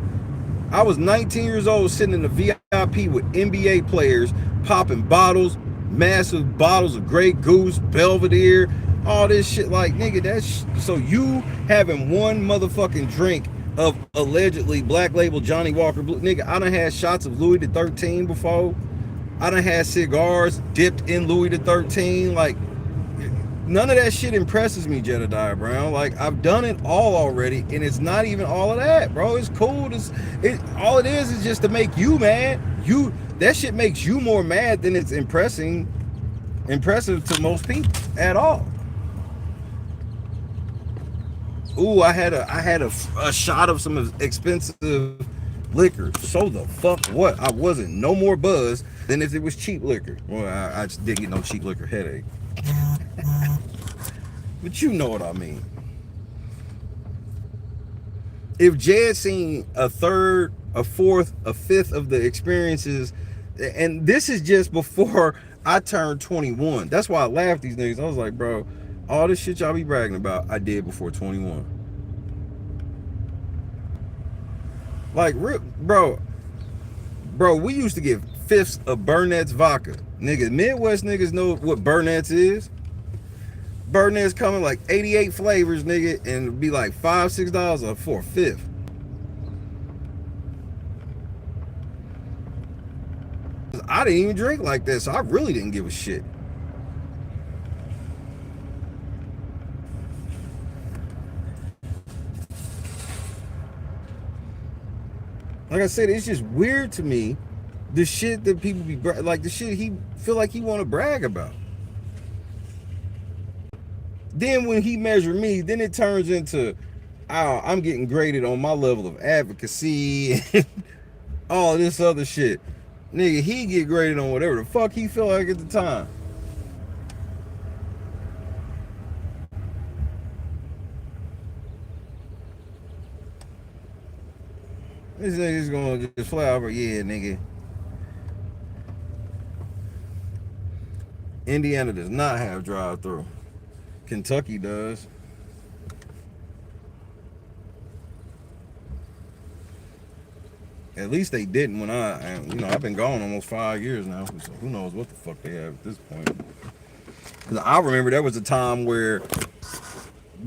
I was 19 years old sitting in the VIP with NBA players popping bottles, massive bottles of Grey Goose, Belvedere, all this shit. Like, nigga, that's so you having one motherfucking drink of allegedly black label Johnny Walker Blue. Nigga, I done had shots of Louis XIII before. I done had cigars dipped in Louis XIII. Like, none of that shit impresses me, Jedediah Brown. Like, I've done it all already, and it's not even all of that, bro. It's cool. All it is just to make you mad. That shit makes you more mad than it's impressive to most people at all. Ooh, I had a shot of some expensive liquor. So the fuck what? I wasn't no more buzzed than if it was cheap liquor. Well, I just didn't get no cheap liquor headache. But you know what I mean. If Jed seen a third, a fourth, a fifth of the experiences, and this is just before I turned 21. That's why I laughed at these niggas. I was like, bro, all this shit y'all be bragging about, I did before 21. Like, bro, we used to get fifths of Burnett's vodka. Niggas, Midwest niggas know what Burnett's is. Burnett's coming like 88 flavors, nigga, and it'd be like $5, $6 for a fifth. I didn't even drink like that, so I really didn't give a shit. Like I said, it's just weird to me, the shit that people be like, the shit he feel like he want to brag about. Then when he measure me, then it turns into, oh, I'm getting graded on my level of advocacy and all this other shit. Nigga, he get graded on whatever the fuck he feel like at the time. This nigga's gonna just fly over, yeah, nigga. Indiana does not have drive-through. Kentucky does. At least they didn't when I've been gone almost 5 years now, so who knows what the fuck they have at this point. Cause I remember there was a time where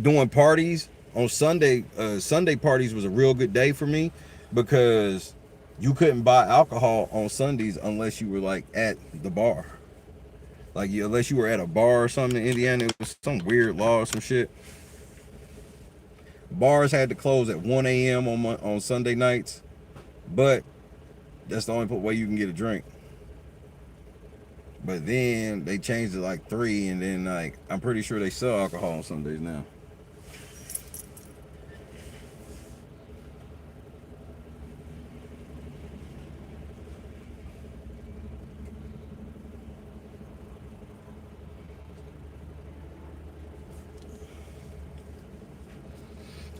doing parties on Sunday, Sunday parties was a real good day for me because you couldn't buy alcohol on Sundays unless you were like at the bar. Like, unless you were at a bar or something in Indiana, it was some weird law or some shit. Bars had to close at 1 a.m. on Sunday nights, but that's the only way you can get a drink. But then they changed it like 3, and then like I'm pretty sure they sell alcohol on Sundays now.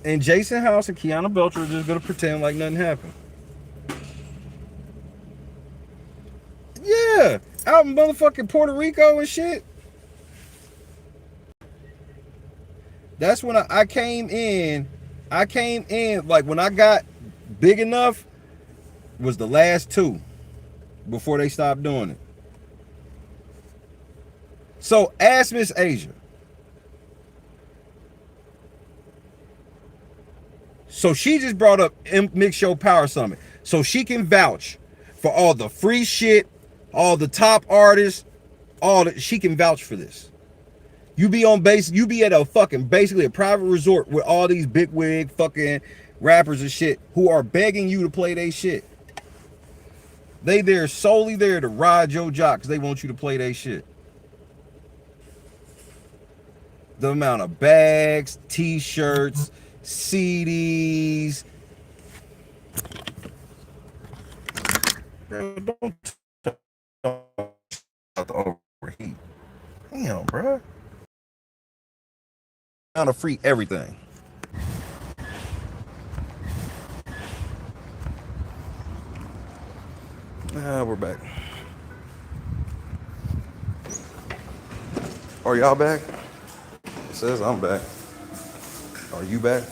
And Jason House and Kianna Belcher are just gonna pretend like nothing happened. Yeah, out in motherfucking Puerto Rico and shit. That's when I came in. I came in, like when I got big enough was the last 2 before they stopped doing it. So ask Miss Asia. So she just brought up Mix Show Power Summit. So she can vouch for all the free shit, all the top artists, she can vouch for this. You be at a fucking, basically a private resort with all these big wig fucking rappers and shit who are begging you to play their shit. They're solely there to ride your jock because they want you to play their shit. The amount of bags, t-shirts, CDs, Girl, don't overheat. Damn, bro. Trying to free everything. We're back. Are y'all back? It says I'm back. Are you back?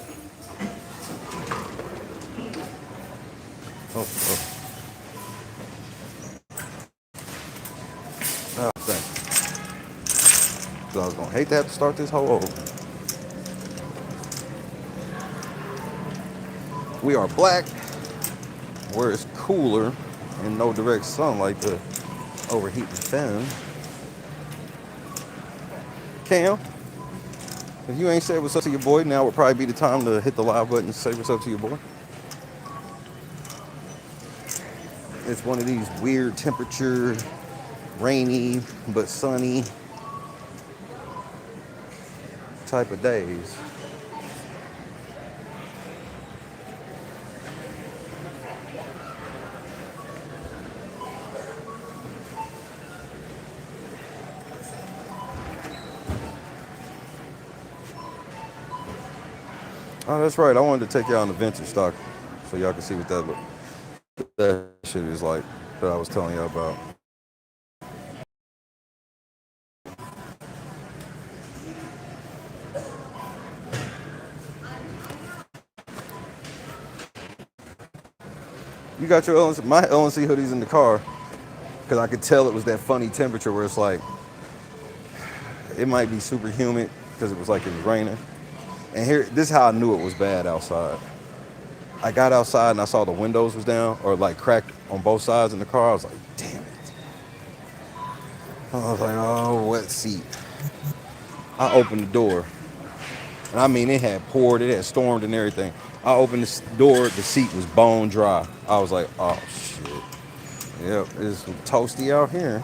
Oh, thank you. I was gonna hate to have to start this whole over. We are black, where it's cooler and no direct sunlight to overheat the fan. Cam, if you ain't said what's up to your boy, now would probably be the time to hit the live button and say what's up to your boy. It's one of these weird temperature, rainy but sunny type of days. Oh, that's right. I wanted to take y'all on the vintage stock so y'all can see what that shit is like that I was telling y'all about. You got your LNC, my LNC hoodies in the car because I could tell it was that funny temperature where it's like it might be super humid because it was like it was raining. And here, this is how I knew it was bad outside. I got outside and I saw the windows was down or like cracked on both sides in the car. I was like, damn it. I was like, oh, wet seat. I opened the door. And I mean, it had poured, it had stormed and everything. I opened the door, the seat was bone dry. I was like, oh, shit. Yep, it's toasty out here.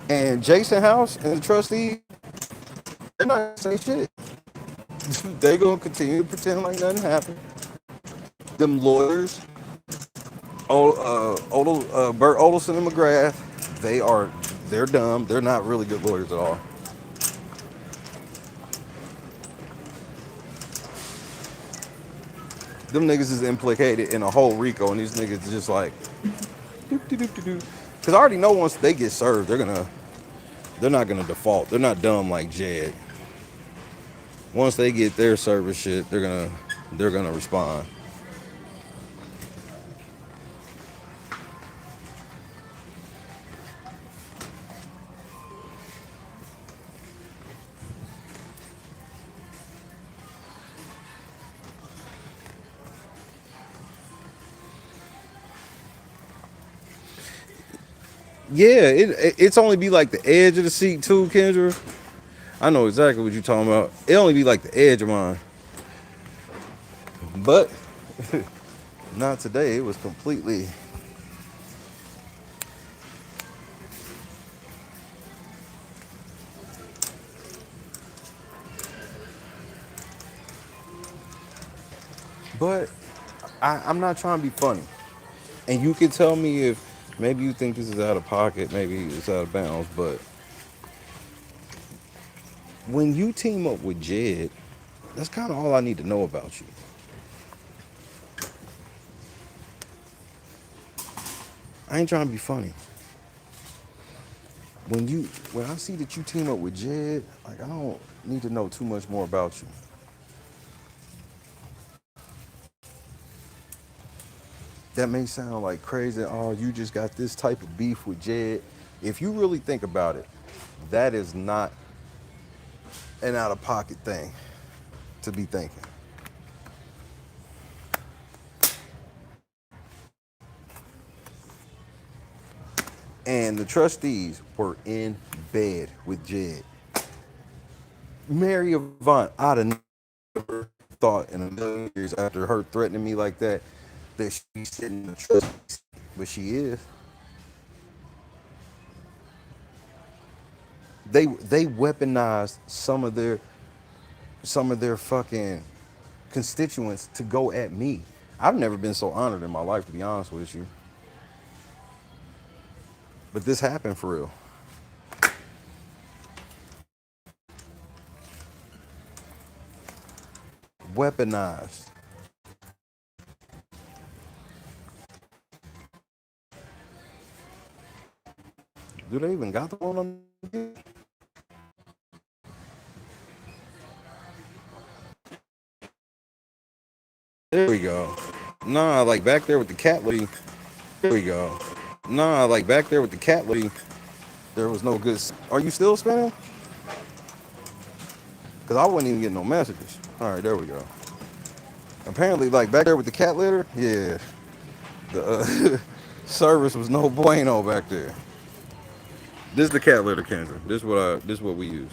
And Jason House and the trustee, they're not gonna say shit. They gonna continue to pretend like nothing happened. Them lawyers, Bert Olson and McGrath, they're dumb. They're not really good lawyers at all. Them niggas is implicated in a whole RICO, and these niggas just like, because I already know once they get served, they're not gonna default. They're not dumb like Jed. Once they get their service shit, they're gonna respond. Yeah, it's only be like the edge of the seat too, Kendra. I know exactly what you're talking about. It only be like the edge of mine. But not today. It was completely. But I'm not trying to be funny. And you can tell me if maybe you think this is out of pocket, maybe it's out of bounds, but when you team up with Jed, that's kind of all I need to know about you. I ain't trying to be funny. When I see that you team up with Jed, like I don't need to know too much more about you. That may sound like crazy. Oh, you just got this type of beef with Jed. If you really think about it, that is not an out-of-pocket thing to be thinking. And the trustees were in bed with Jed. Mary Avant, I'd have never thought in a million years after her threatening me like that that she's sitting in the trust, but she is. They weaponized some of their fucking constituents to go at me. I've never been so honored in my life, to be honest with you. But this happened for real. Weaponized. Do they even got the one on? There we go. Nah, like back there with the cat lady. There we go. Nah, like back there with the cat lady. There was no good. Are you still spinning? Because I wasn't even getting no messages. All right, there we go. Apparently, like back there with the cat litter, yeah, the service was no bueno back there. This is the cat litter, Kendra. This is what we use.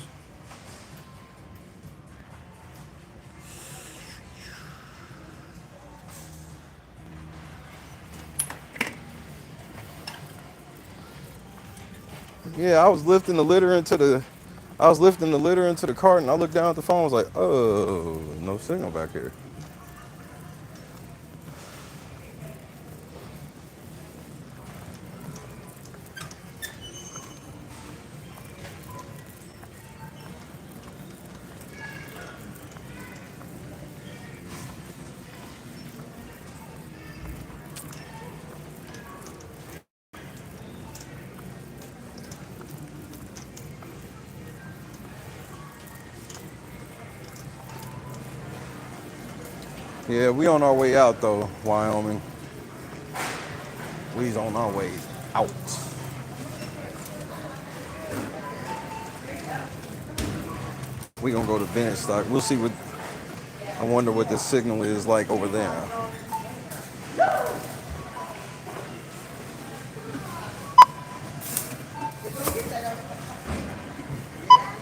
Yeah, I was lifting the litter into the cart, and I looked down at the phone. I was like, oh, no signal back here. Yeah, we on our way out though, Wyoming. We's on our way out. We gonna go to Bennett stock. We'll see what. I wonder what the signal is like over there.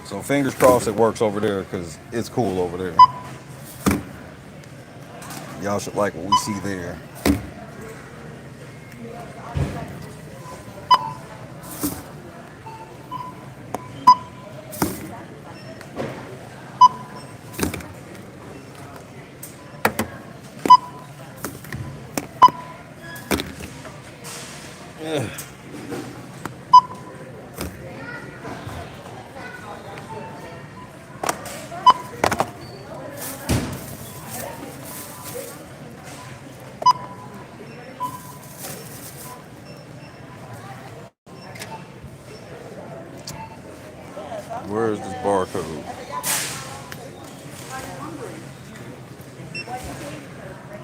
So fingers crossed it works over there because it's cool over there. Y'all should like what we see there. Where is this barcode?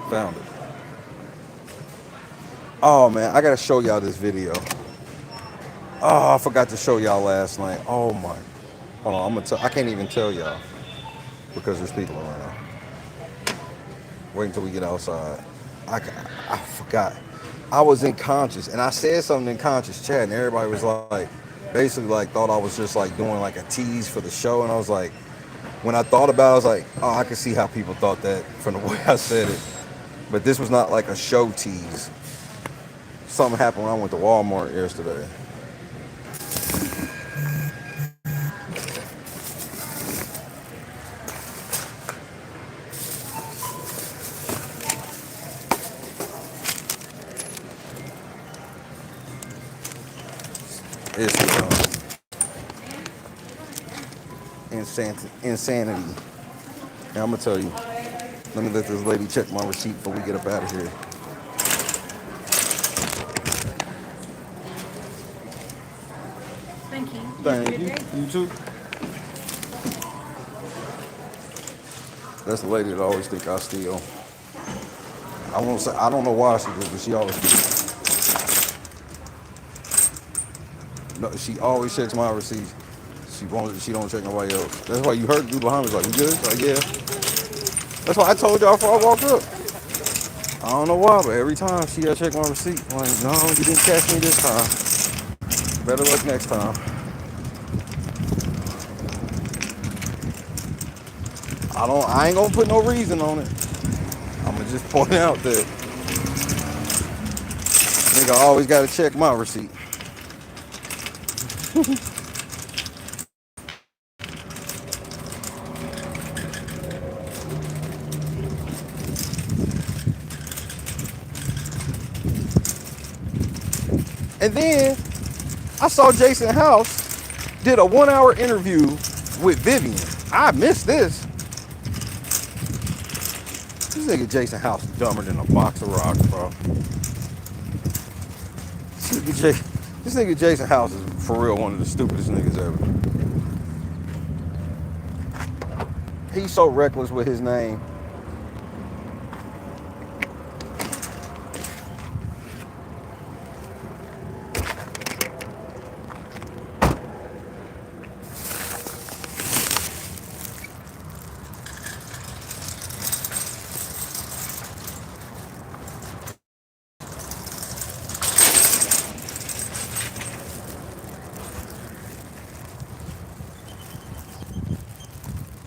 Found it. Oh man, I gotta show y'all this video. Oh, I forgot to show y'all last night. Oh my. Hold on, I can't even tell y'all because there's people around. Wait until we get outside. I forgot. I was in conscious and I said something in conscious chat and everybody was like, basically like thought I was just like doing like a tease for the show, and I was like, when I thought about it, I was like, oh, I can see how people thought that from the way I said it. But this was not like a show tease. Something happened when I went to Walmart yesterday. It's insanity. Now I'm gonna tell you. Let me let this lady check my receipt before we get up out of here. Thank you. Thank you. You too. That's the lady that always think I steal. I won't say. I don't know why she does, but she always does. No, she always checks my receipts. She don't check nobody else. That's why you heard dude behind me was like, "You good?" Like, yeah. That's why I told y'all before I walked up. I don't know why, but every time she gotta check my receipt. I'm like, no, you didn't catch me this time. Better luck next time. I ain't gonna put no reason on it. I'm gonna just point out that nigga always gotta check my receipt. And then I saw Jason House did a 1-hour interview with Vivian. I missed this. This nigga Jason House is dumber than a box of rocks, bro. This nigga Jason House is for real one of the stupidest niggas ever. He's so reckless with his name.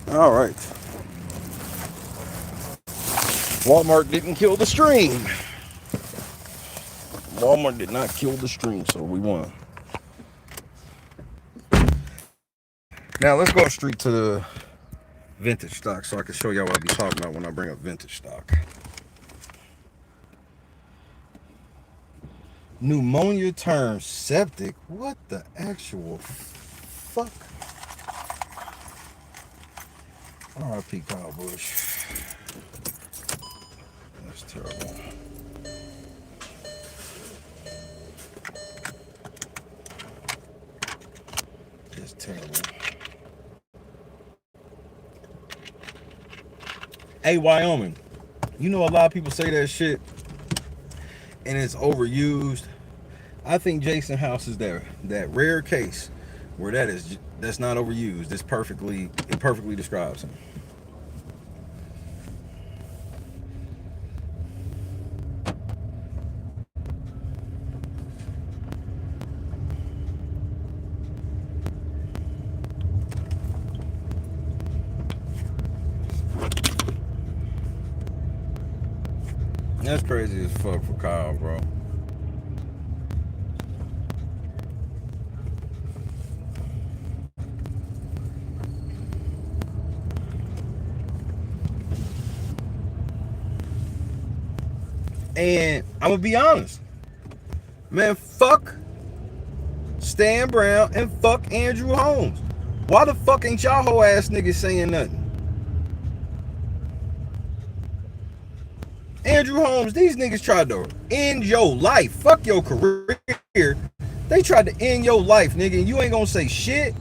All right. Walmart didn't kill the stream. Walmart did not kill the stream, so we won. Now let's go straight to the vintage stock so I can show y'all what I be talking about when I bring up vintage stock. Pneumonia turns septic. What the actual fuck? R.I.P. Kyle Busch. That's terrible. That's terrible. Hey, Wyoming. You know a lot of people say that shit and it's overused. I think Jason House is that rare case where that's not overused. It perfectly describes him. That's crazy as fuck for Kyle, bro. And I'm gonna be honest, man, fuck Stan Brown and fuck Andrew Holmes. Why the fuck ain't y'all hoe ass niggas saying nothing? Andrew Holmes, these niggas tried to end your life. Fuck your career. They tried to end your life, nigga, and you ain't gonna say shit.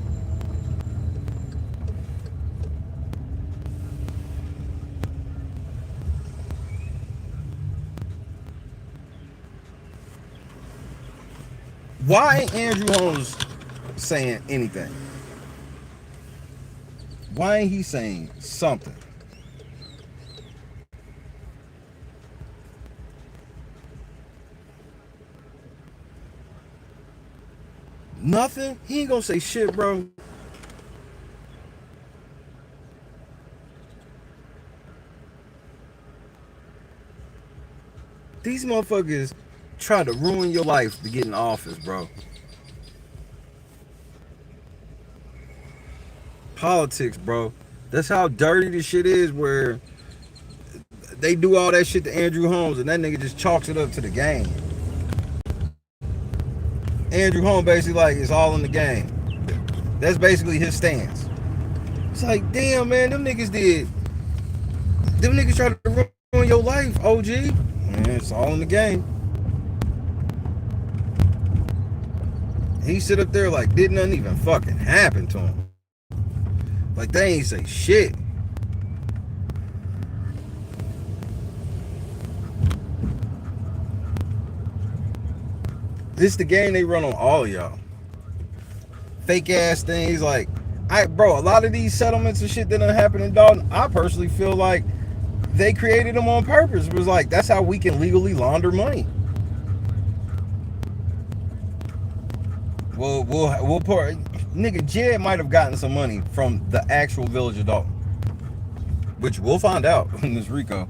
Why ain't Andrew Holmes saying anything? Why ain't he saying something? Nothing? He ain't gonna say shit, bro. These motherfuckers try to ruin your life to get in office, bro. Politics, bro. That's how dirty this shit is, where they do all that shit to Andrew Holmes and that nigga just chalks it up to the game. Andrew Holmes basically like, it's all in the game. That's basically his stance. It's like, damn, man, them niggas try to ruin your life, OG. Man, it's all in the game. He sit up there like did nothing even fucking happen to him. Like they ain't say shit. This the game they run on all of y'all. Fake ass things like, bro, a lot of these settlements and shit that done happen in Dalton, I personally feel like they created them on purpose. It was like, that's how we can legally launder money. We'll pour, nigga, Jed might have gotten some money from the actual village of Dalton, which we'll find out in this RICO.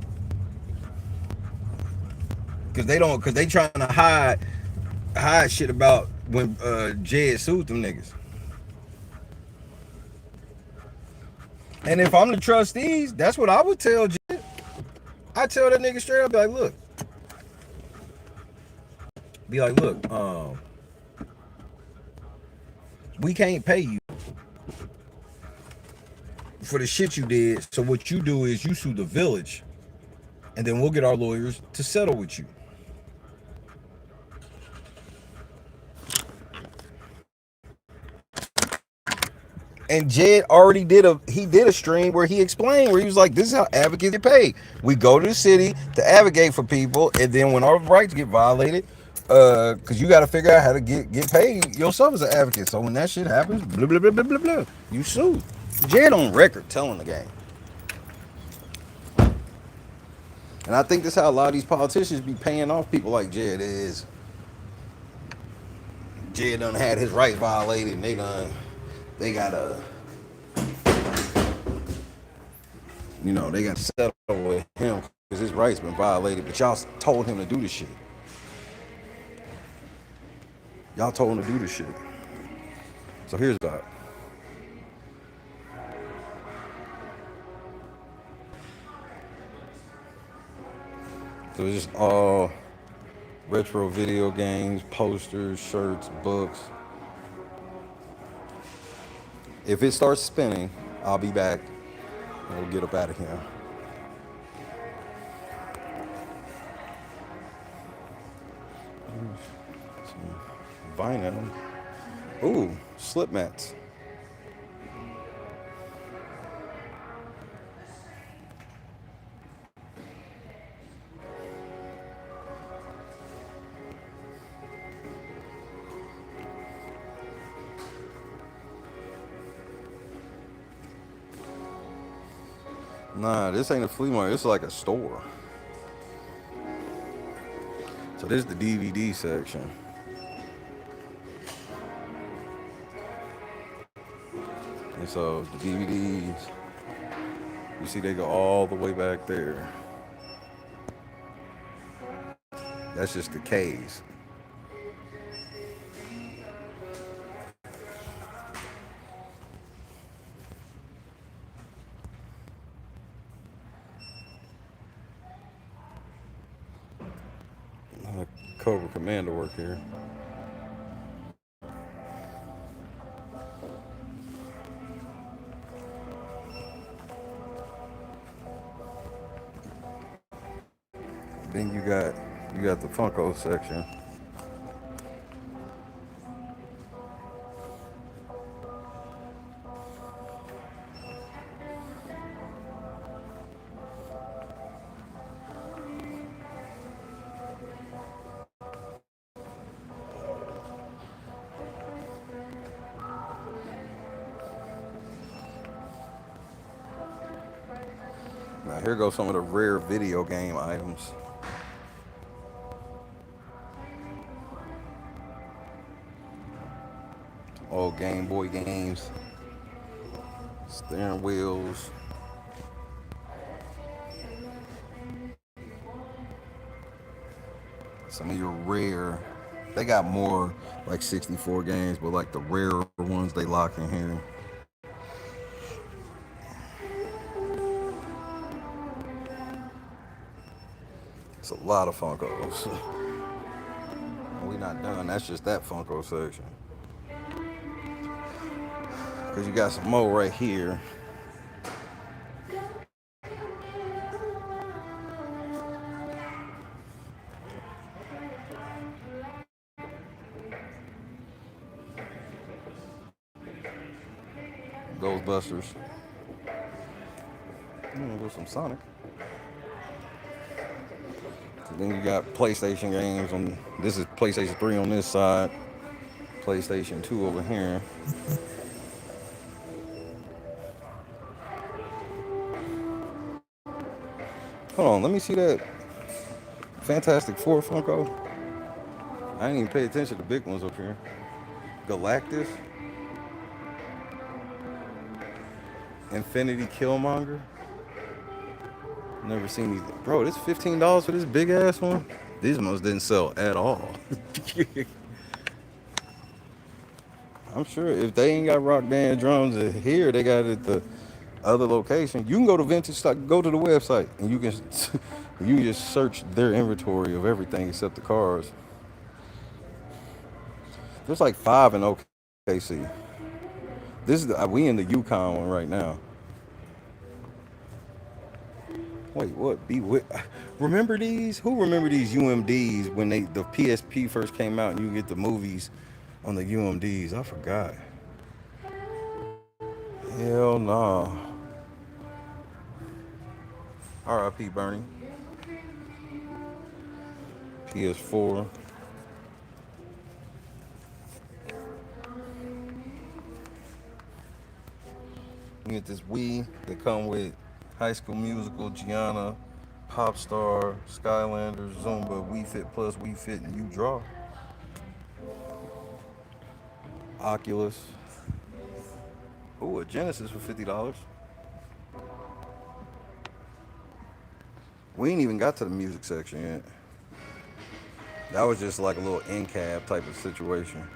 Cause they trying to hide hide shit about when Jed sued them niggas. And if I'm the trustees, that's what I would tell Jed. I tell that nigga straight up, be like, look, we can't pay you for the shit you did. So what you do is you sue the village, and then we'll get our lawyers to settle with you. And Jed already did a stream where he explained, where he was like, this is how advocates get paid. We go to the city to advocate for people, and then when our rights get violated, because you got to figure out how to get paid yourself as an advocate. So when that shit happens, blah blah blah blah blah blah, you sue. Jed on record telling the game. And I think that's how a lot of these politicians be paying off people like Jed is. Jed done had his rights violated, and they gotta, they got to settle with him because his rights been violated. But y'all told him to do this shit. Y'all told him to do this shit. So here's that. So it's just all retro video games, posters, shirts, books. If it starts spinning, I'll be back and we'll get up out of here. Vinyl. Ooh, slip mats. Nah, this ain't a flea market. This is like a store. So this is the DVD section. And so the DVDs, you see they go all the way back there. That's just the K's. Cobra Commander work here. Then you got the Funko section. Now here goes some of the rare video game items. Old Game Boy games, steering wheels. Some of your rare, they got more like 64 games, but like the rare ones they lock in here. It's a lot of Funkos. We not done. That's just that Funko section. Because you got some more right here. Ghostbusters. There's some Sonic. Then you got PlayStation games on. This is PlayStation 3 on this side. PlayStation 2 over here. Hold on, let me see that Fantastic Four Funko. I didn't even pay attention to the big ones up here. Galactus. Infinity Killmonger. Never seen these. Bro, this $15 for this big ass one. These ones didn't sell at all. I'm sure if they ain't got rock band drums here, they got it at the other location. You can go to vintage stock, go to the website, and you can you can just search their inventory of everything except the cars. There's like 5 in OKC. This is we in the Yukon one right now. Wait, what? Remember these? Who remember these UMDs when the PSP first came out and you get the movies on the UMDs? I forgot. Hell no. R.I.P. Bernie. PS4. You get this Wii that come with High School Musical, Kianna, Pop Star, Skylanders, Zumba, Wii Fit Plus, Wii Fit, and you draw. Oculus. Ooh, a Genesis for $50. We ain't even got to the music section yet. That was just like a little end cab type of situation.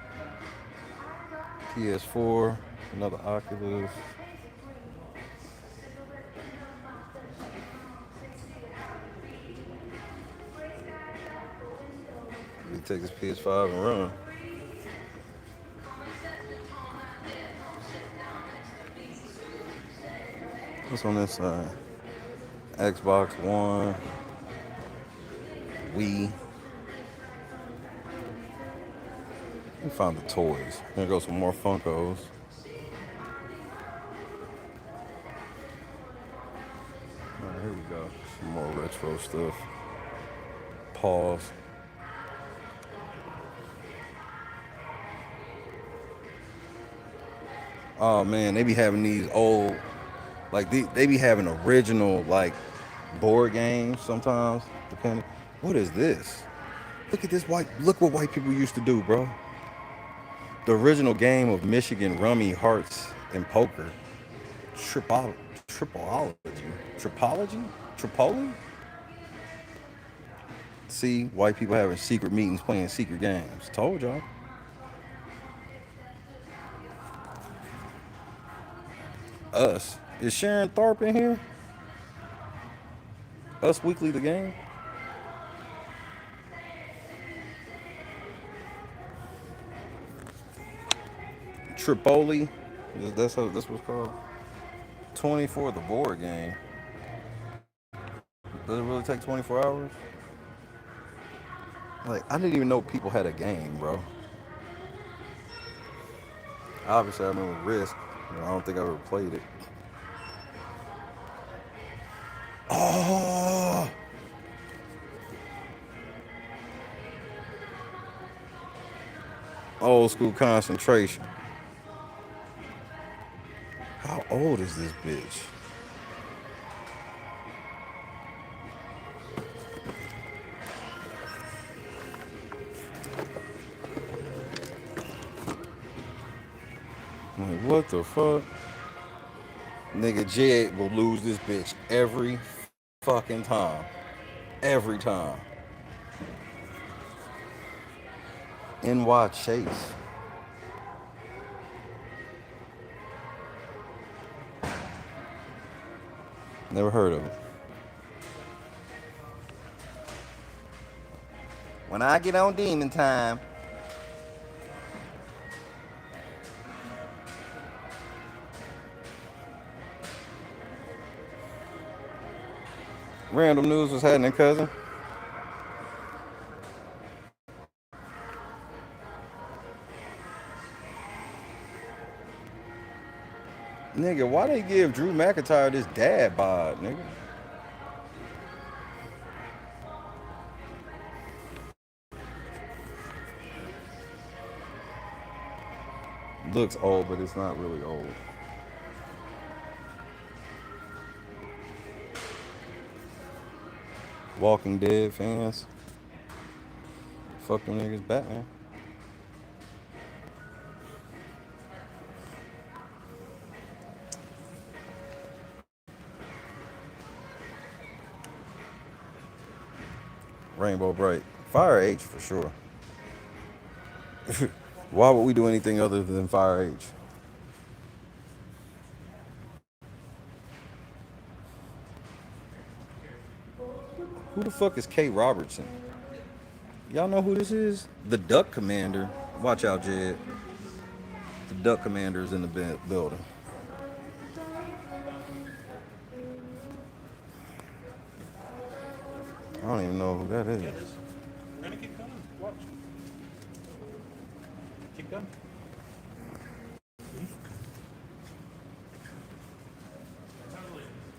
PS4, another Oculus. We take this PS5 and run. What's on this side? Xbox One, Wii. We found the toys. There goes some more Funkos. Alright, here we go. Some more retro stuff. Pause. Oh man, they be having these old, like they be having original like board games sometimes. Depending. What is this? Look at this look what white people used to do, bro. The original game of Michigan rummy, hearts, and poker. Tripology. Tripoli? See, white people having secret meetings playing secret games. Told y'all. Us. Is Sharon Tharp in here? Us Weekly the game? Tripoli. That's what's called. 24 the board game. Does it really take 24 hours? Like, I didn't even know people had a game, bro. Obviously, I remember Risk. I don't think I ever played it. Oh! Old school concentration. How old is this bitch? Like, what the fuck? Nigga, Jed will lose this bitch every fucking time. Every time. NY Chase. Never heard of it. When I get on demon time. Random news was happening, cousin. Nigga, why they give Drew McIntyre this dad bod, nigga? Looks old, but it's not really old. Walking Dead fans. Fuck them niggas Batman. Rainbow Bright. Fire H for sure. Why would we do anything other than Fire H? Who the fuck is K. Robertson? Y'all know who this is? The Duck Commander. Watch out, Jed. The Duck Commander is in the building. I don't even know who that is. We're gonna keep coming. Watch. Keep coming.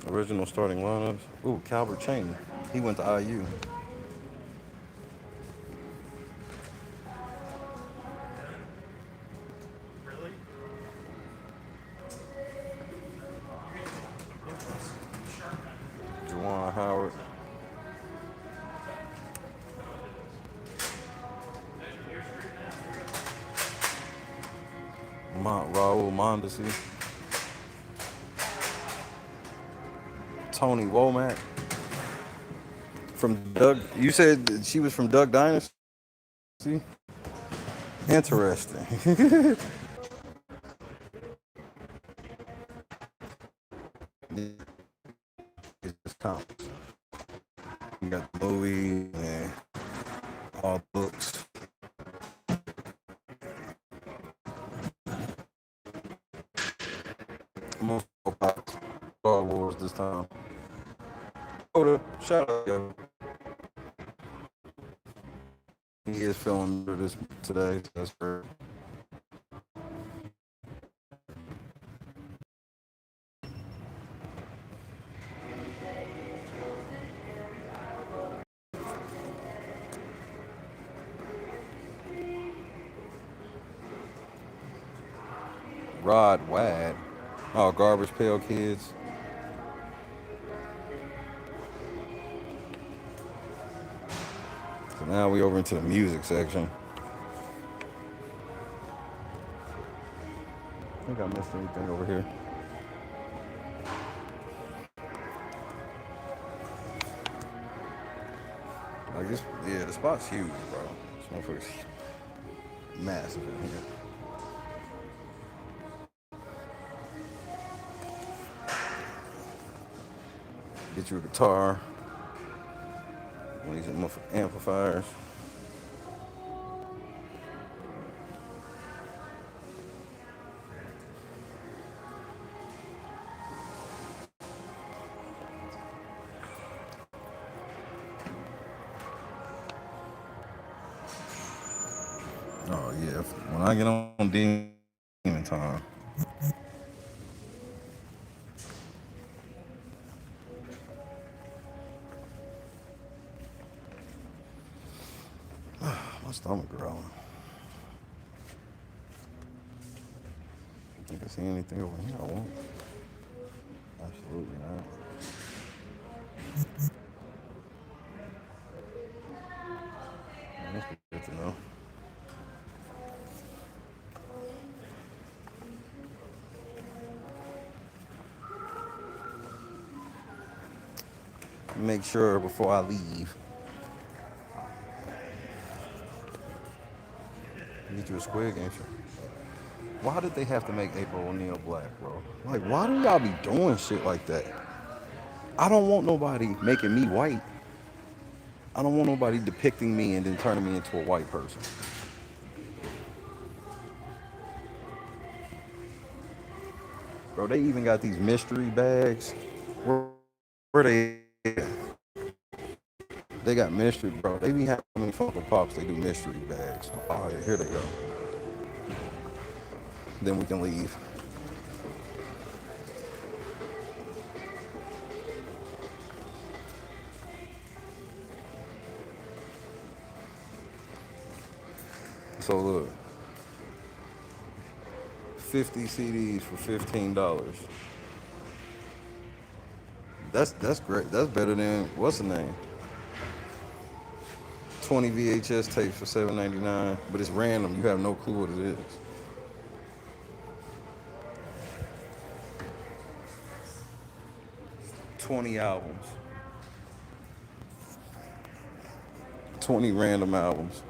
Original starting lineups. Ooh, Calvert Cheney. He went to IU. Really? Juwan Howard. Raul Mondesi. Tony Womack. From Doug. You said that she was from Doug Dynasty? Interesting. It just counts. You got the movie and all books. I'm gonna go back to Star Wars this time. Shout out, yo. He is filming this today. So that's great. Rod Wad. Oh, Garbage Pail Kids. So now we over into the music section. I think I missed anything over here. Like this, yeah, the spot's huge, bro. This motherfucker's massive in here. Get you a guitar. One of these amplifiers. Oh yeah, when I get on Demon Time. My stomach growling. Think I see anything over here? I won't. Absolutely not. That's good to know. Make sure before I leave. Get you a squid game shirt. Why did they have to make April O'Neil black, bro? Like, why do y'all be doing shit like that? I don't want nobody making me white. I don't want nobody depicting me and then turning me into a white person. Bro, they even got these mystery bags. Where they at? They got mystery, bro. They be having Funko Pops. They do mystery bags. Oh, yeah, here they go. Then we can leave. So look, 50 CDs for $15. That's great. That's better than what's the name? 20 VHS tapes for $7.99, but it's random. You have no clue what it is. $20 albums. 20 random albums.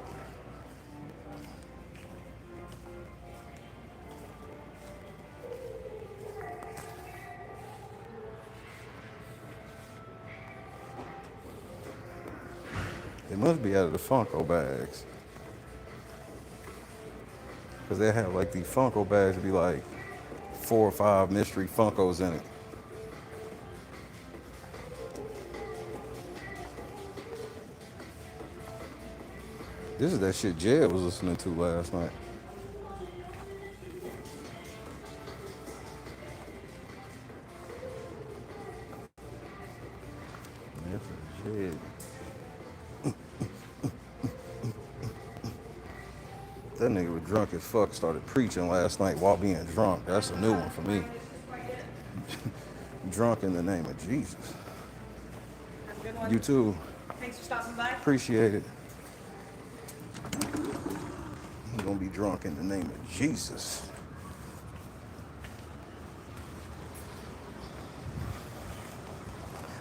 It must be out of the Funko bags. Because they have like these Funko bags to be like 4 or 5 mystery Funkos in it. This is that shit Jed was listening to last night. That's a Jed. That nigga was drunk as fuck, started preaching last night while being drunk. That's a new one for me. Drunk in the name of Jesus. Have a good one. You too. Thanks for stopping by. Appreciate it. You're gonna be drunk in the name of Jesus.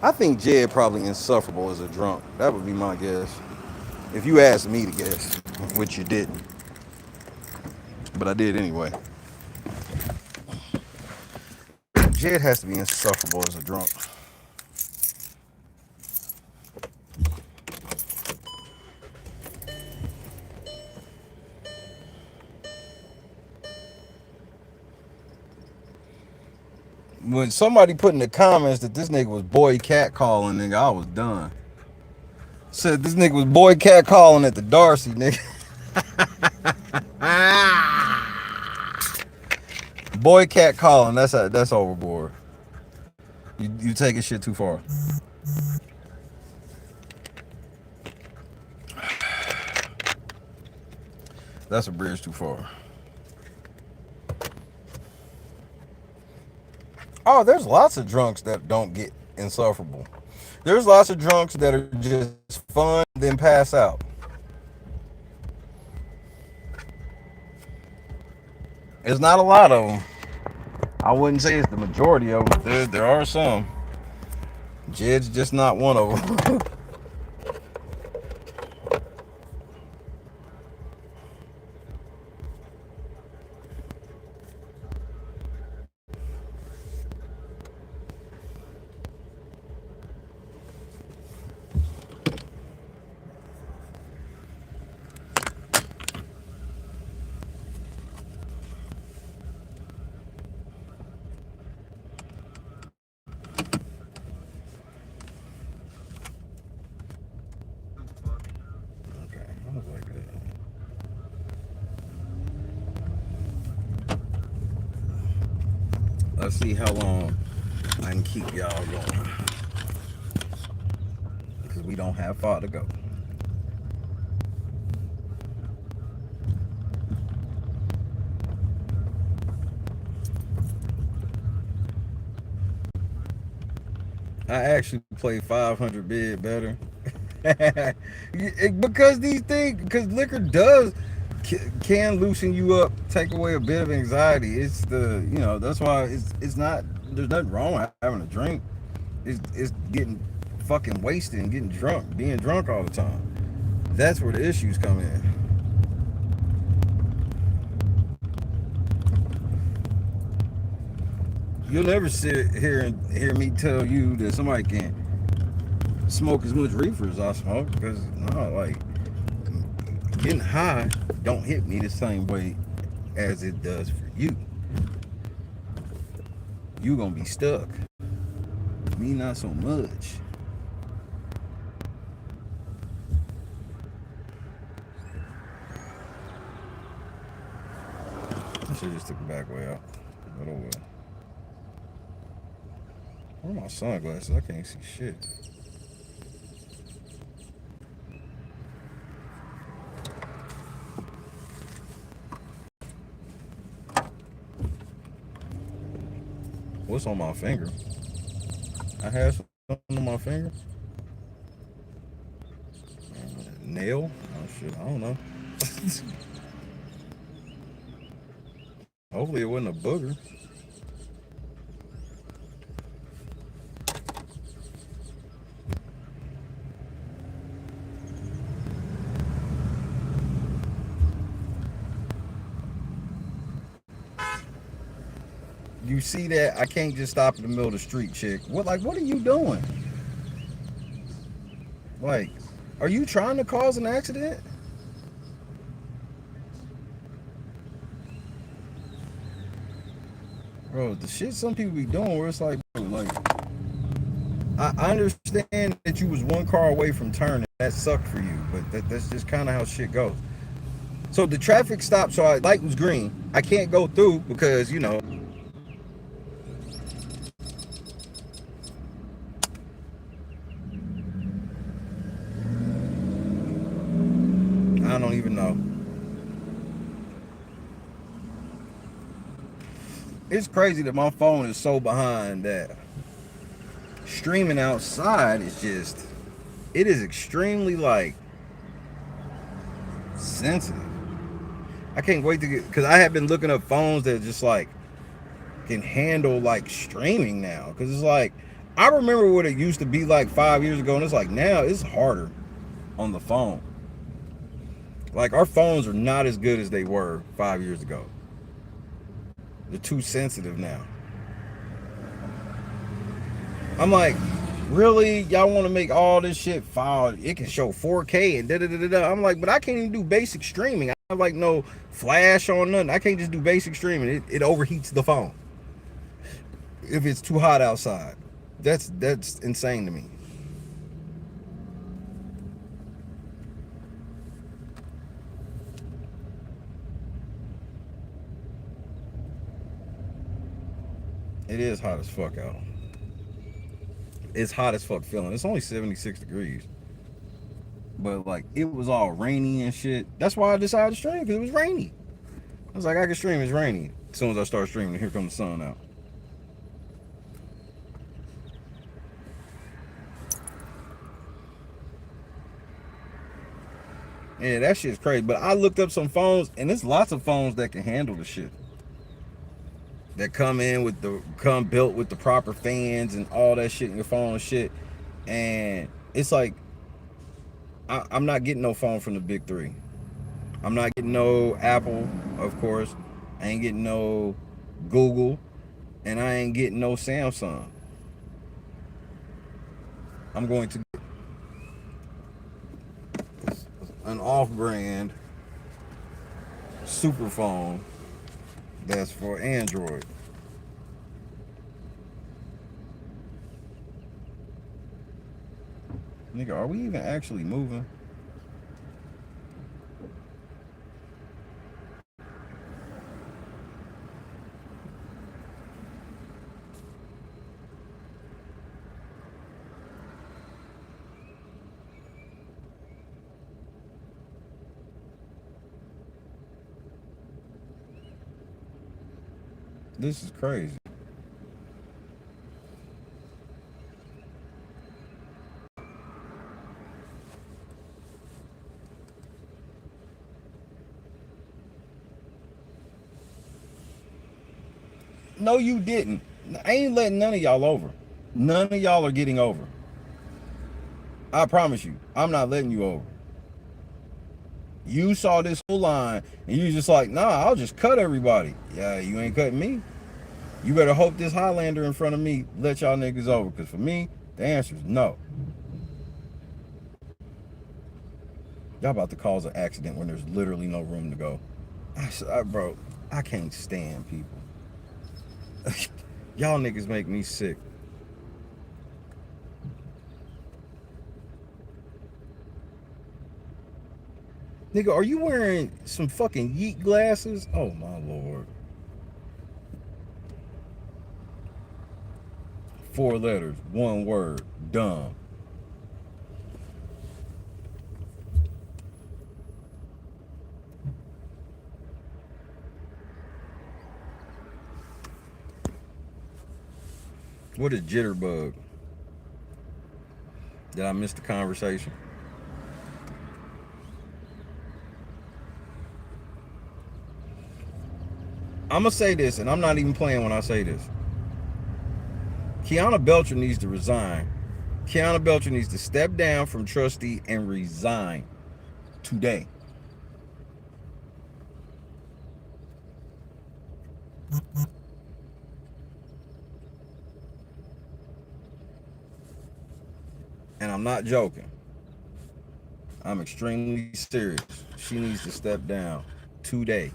I think Jed probably insufferable as a drunk. That would be my guess. If you asked me to guess, which you didn't. But I did anyway. Jed has to be insufferable as a drunk. When somebody put in the comments that this nigga was boy cat calling, nigga, I was done. Said this nigga was boy cat calling at the Darcy, nigga. Boy cat calling, that's overboard. You taking shit too far. That's a bridge too far. Oh, there's lots of drunks that don't get insufferable. There's lots of drunks that are just fun, then pass out. It's not a lot of them. I wouldn't say it's the majority of them. There are some. Jed's just not one of them. Let's see how long I can keep y'all going. Because we don't have far to go. I actually play 500 bid better. Because these things, because liquor can loosen you up, take away a bit of anxiety. It's the, that's why it's not, there's nothing wrong with having a drink. It's getting fucking wasted and getting drunk, being drunk all the time. That's where the issues come in. You'll never sit here and hear me tell you that somebody can't smoke as much reefer as I smoke, because getting high don't hit me the same way as it does for you. You gonna be stuck. Me not so much. I should just took the back way out. But oh well. Where are my sunglasses? I can't see shit. What's on my finger? I have something on my finger. Nail? Oh shit, I don't know. Hopefully it wasn't a booger. You see that? I can't just stop in the middle of the street, chick. What are you doing? Like, Are you trying to cause an accident? Bro, the shit some people be doing where it's like, bro, like, I understand that you was one car away from turning. That sucked for you, but that's just kind of how shit goes. So the traffic stopped, so light was green. I can't go through because, you know, I don't even know. It's crazy that my phone is so behind that streaming outside is just, it is extremely like sensitive. I can't wait to get, because I have been looking up phones that just like can handle like streaming now. Because it's like, I remember what it used to be like 5 years ago, and it's like now it's harder on the phone. Like our phones are not as good as they were 5 years ago. They're too sensitive now. I'm like, really? Y'all want to make all this shit file? It can show 4K and da-da-da-da. I'm like, but I can't even do basic streaming. I have like no flash on nothing. I can't just do basic streaming. It overheats the phone if it's too hot outside. That's insane to me. It is hot as fuck out. It's hot as fuck feeling. It's only 76 degrees. But like it was all rainy and shit. That's why I decided to stream, because it was rainy. I was like, I can stream, it's rainy. As soon as I start streaming, here comes the sun out. Yeah, that shit's crazy. But I looked up some phones, and there's lots of phones that can handle the shit. That come built with the proper fans and all that shit in your phone and shit. And it's like, I'm not getting no phone from the big three. I'm not getting no Apple, of course. I ain't getting no Google, and I ain't getting no Samsung. I'm going to get an off-brand super phone that's for Android. Nigga, are we even actually moving? This is crazy. No, you didn't. I ain't letting none of y'all over. None of y'all are getting over. I promise you, I'm not letting you over. You saw this whole line, and you just like, nah, I'll just cut everybody. Yeah, you ain't cutting me. You better hope this Highlander in front of me let y'all niggas over, because for me, the answer is no. Y'all about to cause an accident when there's literally no room to go. Bro, I can't stand people. Y'all niggas make me sick. Nigga, are you wearing some fucking yeet glasses? Oh my lord. 4 letters, 1 word, dumb. What is jitterbug? Did I miss the conversation? I'm gonna say this, and I'm not even playing when I say this. Kianna Belcher needs to resign. Kianna Belcher needs to step down from trustee and resign today. And I'm not joking. I'm extremely serious. She needs to step down today.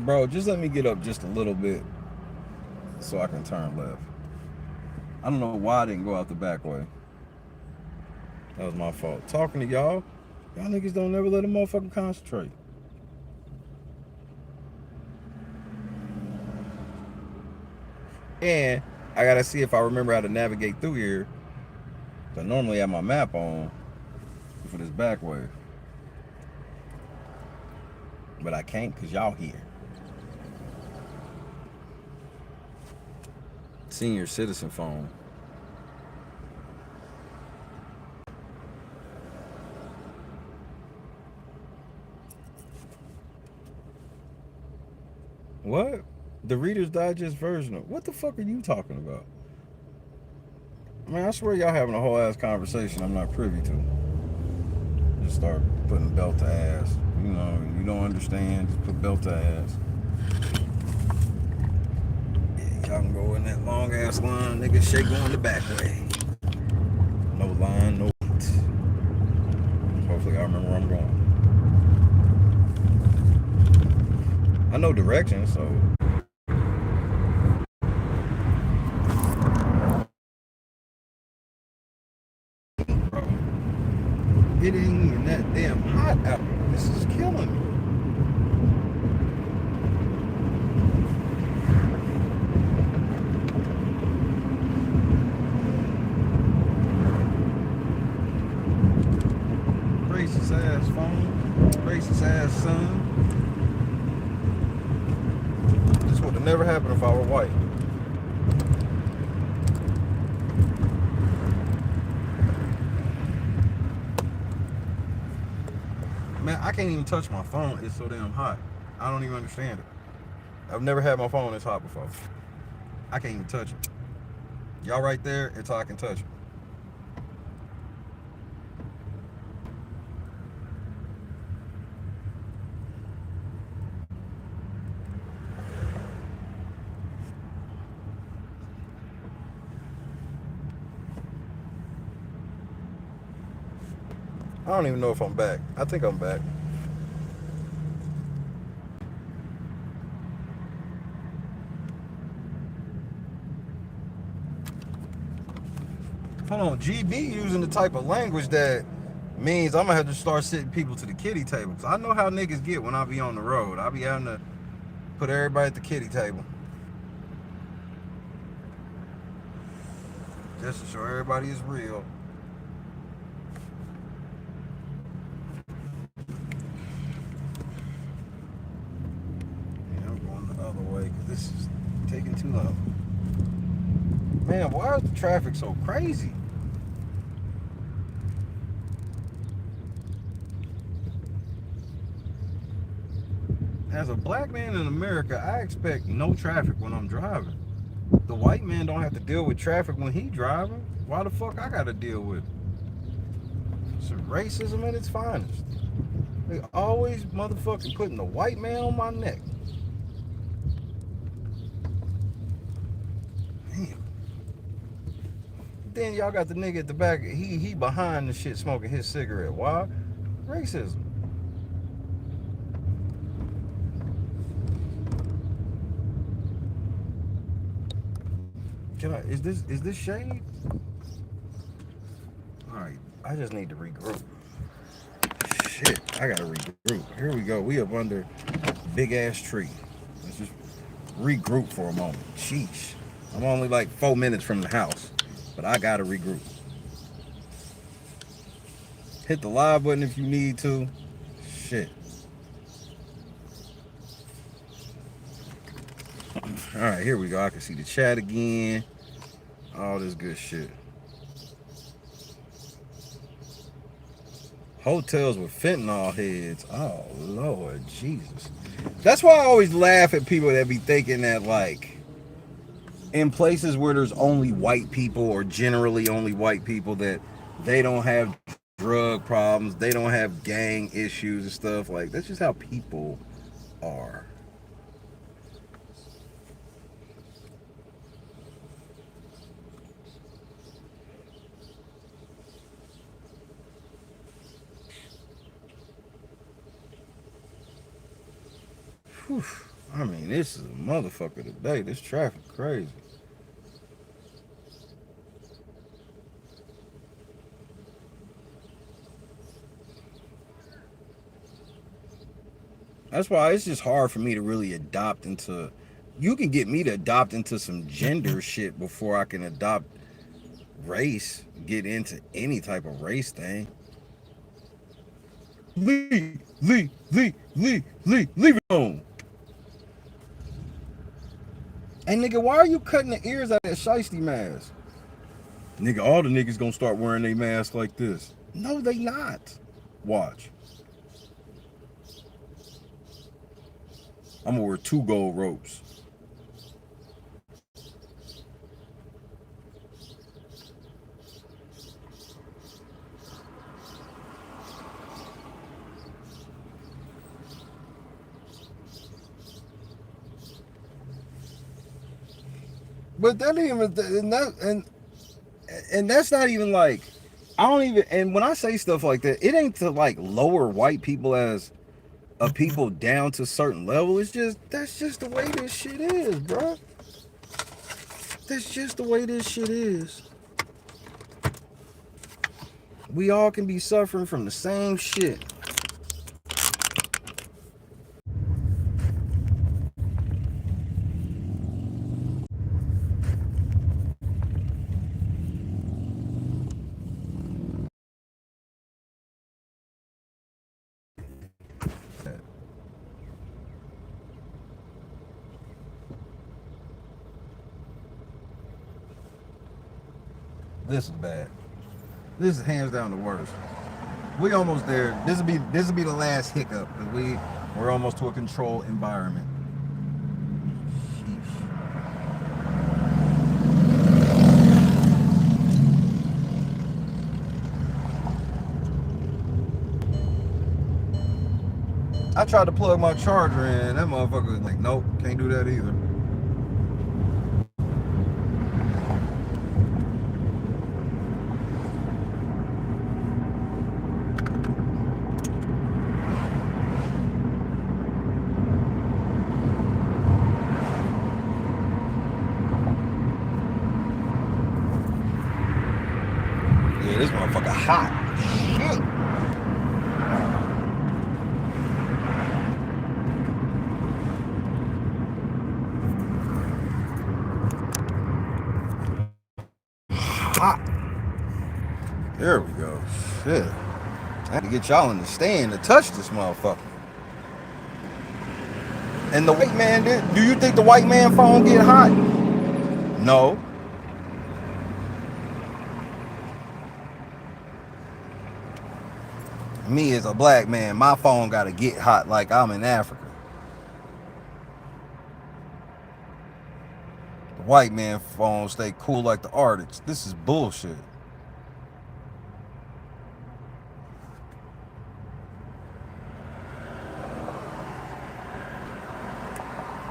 Bro, just let me get up just a little bit so I can turn left. I don't know why I didn't go out the back way. That was my fault. Talking to y'all niggas don't never let a motherfucker concentrate. And I gotta see if I remember how to navigate through here. I normally have my map on for this back way. But I can't because y'all here. Senior citizen phone. What? The Reader's Digest version of what the fuck are you talking about? Man, I swear y'all having a whole ass conversation I'm not privy to. Just start putting belt to ass. You know, you don't understand, just put belt to ass. Yeah, y'all can go in that long ass line, nigga, shake going the back way. No line, no wait. Hopefully I remember where I'm going. I know directions, so. Bro, it ain't even that damn hot out. This is killing me. Racist ass phone, racist ass son. This would have never happened if I were white. Man, I can't even touch my phone. It's so damn hot. I don't even understand it. I've never had my phone this hot before. I can't even touch it. Y'all right there, it's how I can touch it. I don't even know if I'm back. I think I'm back. Hold on, GB using the type of language that means I'm gonna have to start sitting people to the kiddie table. Cause I know how niggas get when I be on the road. I be having to put everybody at the kiddie table. Just to show everybody is real. This is taking too long. Man, why is the traffic so crazy? As a black man in America, I expect no traffic when I'm driving. The white man don't have to deal with traffic when he driving. Why the fuck I gotta deal with it? It's racism at its finest. They always motherfucking putting the white man on my neck. Then y'all got the nigga at the back, he behind the shit smoking his cigarette. Why? Racism. Is this shade? Alright, I just need to regroup. Shit, I gotta regroup. Here we go. We up under a big ass tree. Let's just regroup for a moment. Sheesh. I'm only like 4 minutes from the house. But I gotta regroup. Hit the live button if you need to. Shit. Alright, here we go. I can see the chat again. All this good shit. Hotels with fentanyl heads. Oh, Lord Jesus. That's why I always laugh at people that be thinking that, like, in places where there's only white people or generally only white people, that they don't have drug problems. They don't have gang issues and stuff. Like, that's just how people are. Whew. I mean, this is a motherfucker today. This traffic crazy. That's why it's just hard for me to really adopt into. You can get me to adopt into some gender shit before I can adopt race, get into any type of race thing. Leave it alone. Hey, nigga, why are you cutting the ears out of that shiesty mask? Nigga, all the niggas gonna start wearing their mask like this. No, they not. Watch. I'm gonna wear 2 gold ropes. But that ain't even, and that's not even like, I don't even, and when I say stuff like that, it ain't to like lower white people as a people down to a certain level. It's just, that's just the way this shit is, bro. That's just the way this shit is. We all can be suffering from the same shit. This is bad. This is hands down the worst. We almost there. This will be the last hiccup. We're almost to a controlled environment. Sheesh. I tried to plug my charger in. That motherfucker was like, nope, can't do that either. This motherfucker hot. Shit. Hot. There we go. Shit. I had to get y'all in the stand to touch this motherfucker. And the white man did. Do you think the white man phone get hot? No. Me as a black man, my phone gotta get hot like I'm in Africa. The white man phone stay cool like the Arctic. This is bullshit.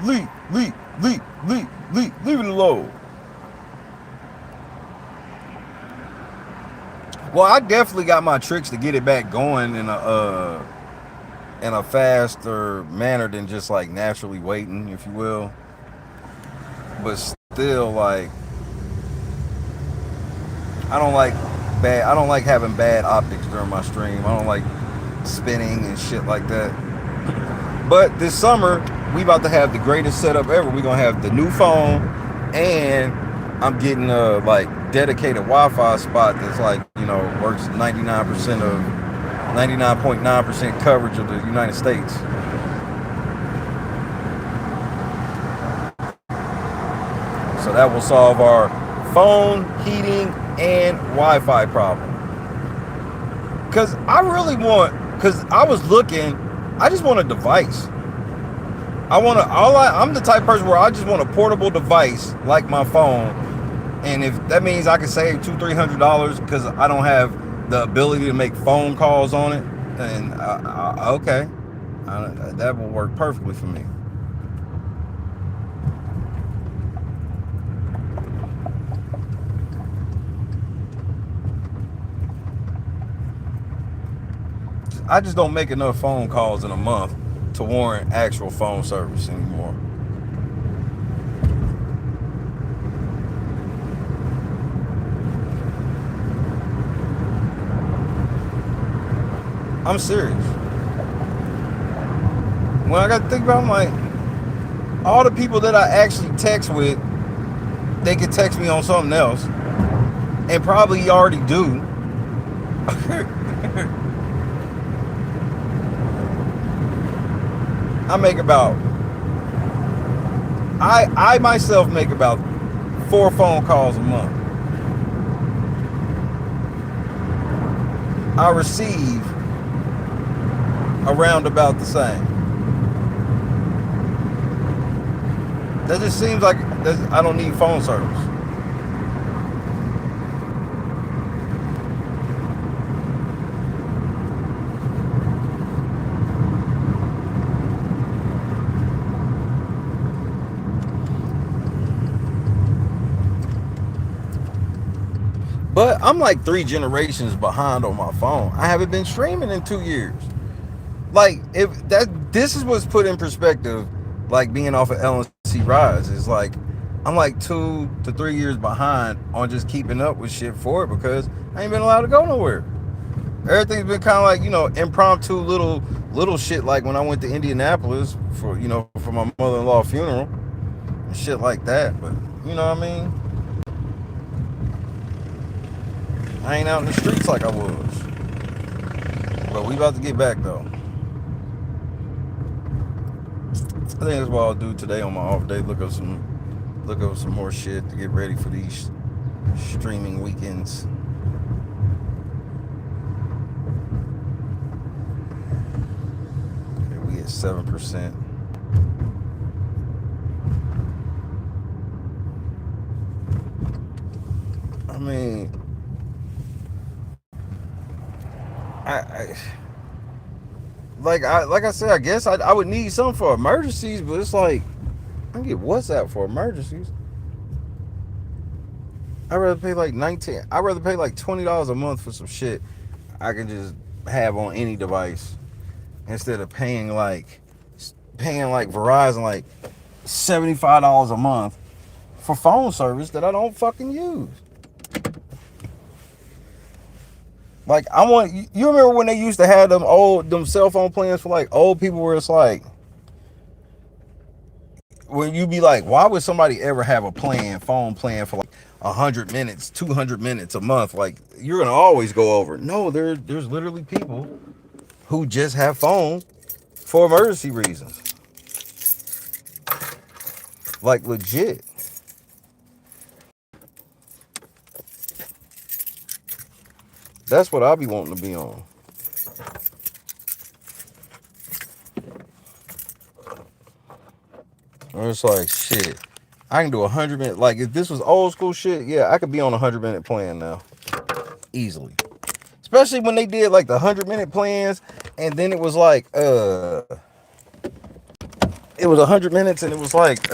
Leave it alone. Well, I definitely got my tricks to get it back going in a faster manner than just like naturally waiting, if you will. But still, like, I don't like having bad optics during my stream. I don't like spinning and shit like that. But this summer, we about to have the greatest setup ever. We're gonna have the new phone, and I'm getting a like dedicated Wi-Fi spot that's like, you know, works 99.9% coverage of the United States. So that will solve our phone, heating, and Wi-Fi problem. Cause I just want a device. I'm the type of person where I just want a portable device like my phone. And if that means I can save $200-300 because I don't have the ability to make phone calls on it, and okay, that will work perfectly for me. I just don't make enough phone calls in a month to warrant actual phone service anymore. I'm serious. When I got to think about it, I'm like, all the people that I actually text with, they could text me on something else, and probably already do. I make about, I myself make about 4 phone calls a month. I receive around about the same. That just seems like I don't need phone service. But I'm like 3 generations behind on my phone. I haven't been streaming in 2 years. Like, if this is what's put in perspective, like being off of LNC Rise is like, I'm like 2 to 3 years behind on just keeping up with shit for it because I ain't been allowed to go nowhere. Everything's been kind of like, you know, impromptu little shit, like when I went to Indianapolis for, you know, for my mother-in-law funeral and shit like that. But you know what I mean? I ain't out in the streets like I was. But we about to get back though. I think that's what I'll do today on my off day. Look up some more shit to get ready for these streaming weekends. Okay, we at 7%. I mean, like I said, I guess I would need something for emergencies, but it's like I can get WhatsApp for emergencies. I'd rather pay like $20 a month for some shit I can just have on any device instead of paying like Verizon like $75 a month for phone service that I don't fucking use. Like, you remember when they used to have them cell phone plans for like old people where it's like, when you be like, why would somebody ever have a phone plan for like 100 minutes, 200 minutes a month? Like, you're going to always go over. No, there's literally people who just have phone for emergency reasons. Like, legit. That's what I'll be wanting to be on. Or it's like, shit, I can do 100 minute. Like, if this was old school shit, yeah, I could be on a 100-minute plan now. Easily. Especially when they did like the 100-minute plans, and then it was like, it was 100 minutes, and it was like,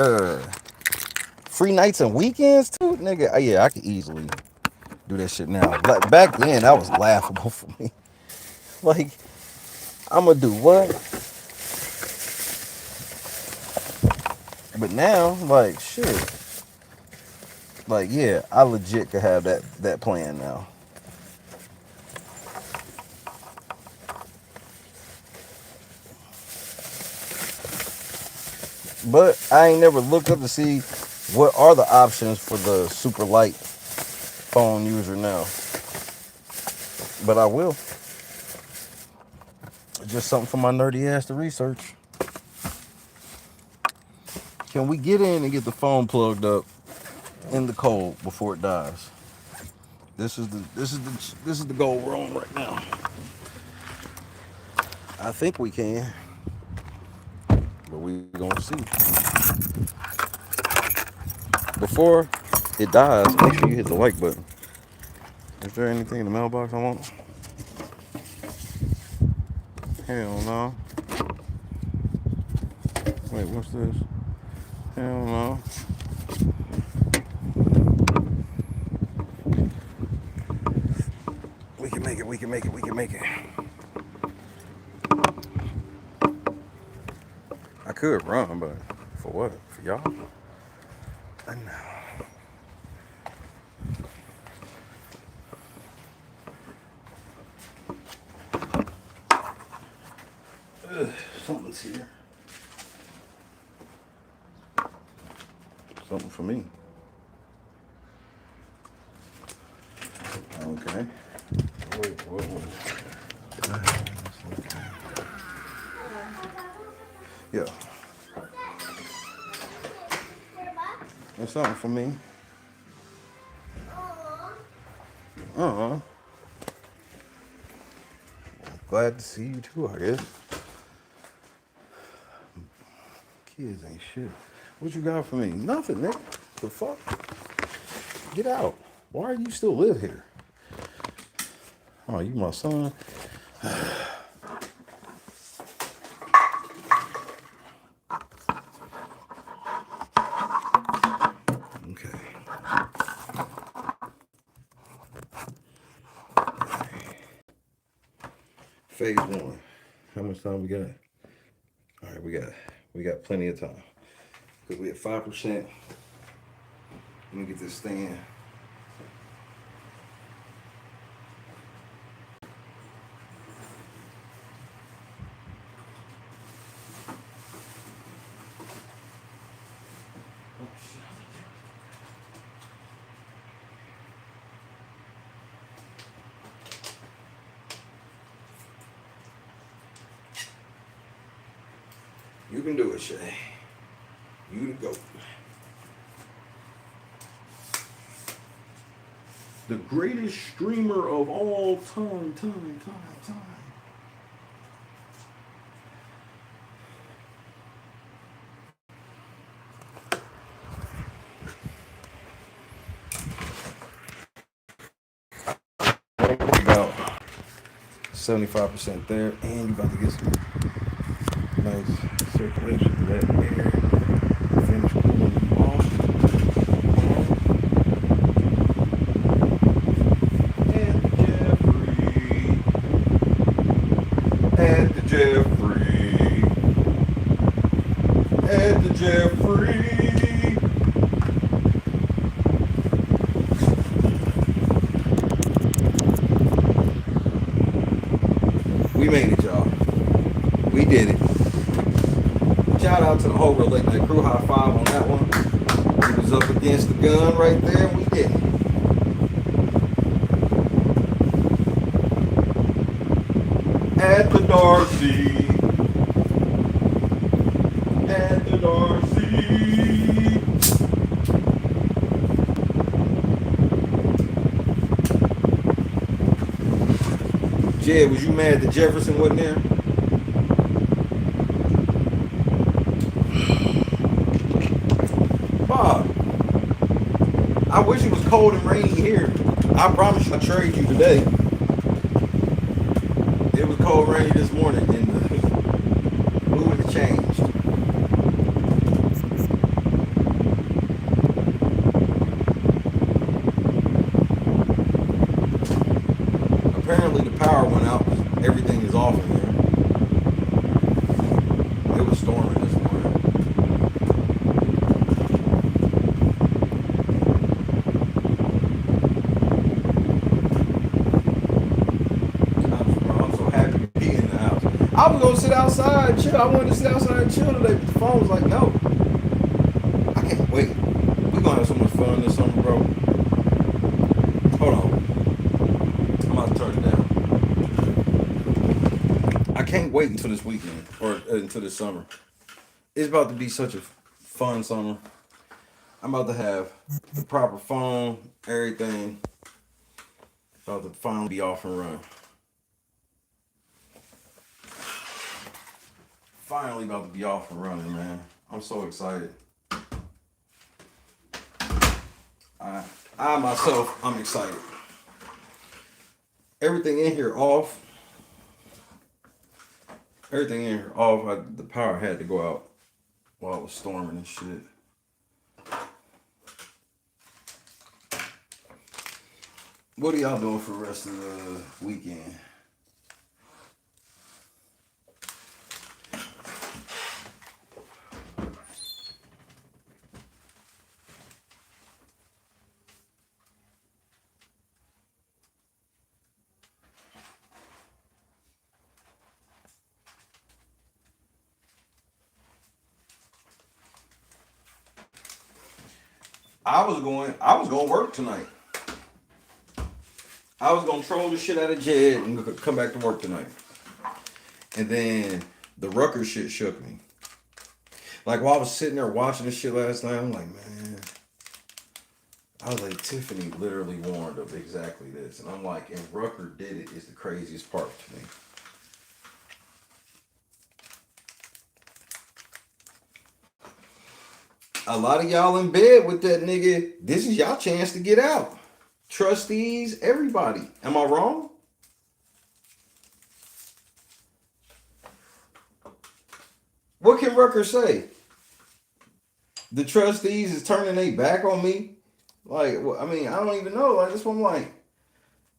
free nights and weekends too, nigga. Yeah, I could easily do that shit now. Like, back then, that was laughable for me. Like, I'm gonna do what? But now, like, shit. Like, yeah, I legit could have that plan now. But I ain't never looked up to see what are the options for the super light phone user now. But I will. Just something for my nerdy ass to research. Can we get in and get the phone plugged up in the cold before it dies? This is the goal we're on right now. I think we can, but we gonna see. Before it dies, make sure you hit the like button. Is there anything in the mailbox I want? Hell no. Wait, what's this? Hell no. We can make it, we can make it, we can make it. I could run, but for what? For y'all? I know. Something's here. Something for me. Okay. Wait, whoa. Yeah. That's something for me. Glad to see you too, I guess. Kids ain't shit. What you got for me? Nothing, Nick. The fuck? Get out. Why do you still live here? Oh, you my son? Okay. Phase one. How much time we got? All right, we got plenty of time. Because we at 5%. Let me get this stand. You can do it, Shay. You the GOAT. The greatest streamer of all time. About 75% there, and you about to get some nice circulation of that air. Finish cooling you off. And the Jeffrey. At the Jeffrey. We made it, y'all. We did it. Shout out to the whole Late Night Crew. High five on that one. We was up against the gun right there, and we did it. At the Darcy. At the Darcy. Jed, was you mad that Jefferson wasn't there? Bob, I wish it was cold and rainy here. I promise you I'll trade you today. It was cold and rainy this morning and the mood has changed. Apparently the power went out. Everything is off in here. It was storming this morning. I'm so happy to be in the house. I was gonna sit outside and chill. I wanted to sit outside and chill today, but the phone was like, no. I can't wait. We're gonna have so much fun this summer, bro. Hold on. I'm about to turn it down. I can't wait until this weekend or until this summer. It's about to be such a fun summer. I'm about to have the proper phone, everything. About to finally be off and run. Finally about to be off and running, man. I'm so excited. I myself, I'm excited. Everything in here off. Everything in here off. The power had to go out while it was storming and shit. What are y'all doing for the rest of the weekend? I was going to work tonight. I was gonna troll the shit out of Jed and come back to work tonight. And then the Rucker shit shook me. Like while I was sitting there watching this shit last night, I'm like, man. I was like, Tiffany literally warned of exactly this. And I'm like, and Rucker did it is the craziest part to me. A lot of y'all in bed with that nigga. This is y'all chance to get out. Trustees, everybody. Am I wrong? What can Rucker say? The trustees is turning their back on me. Like, I mean, I don't even know. Like, this one, like,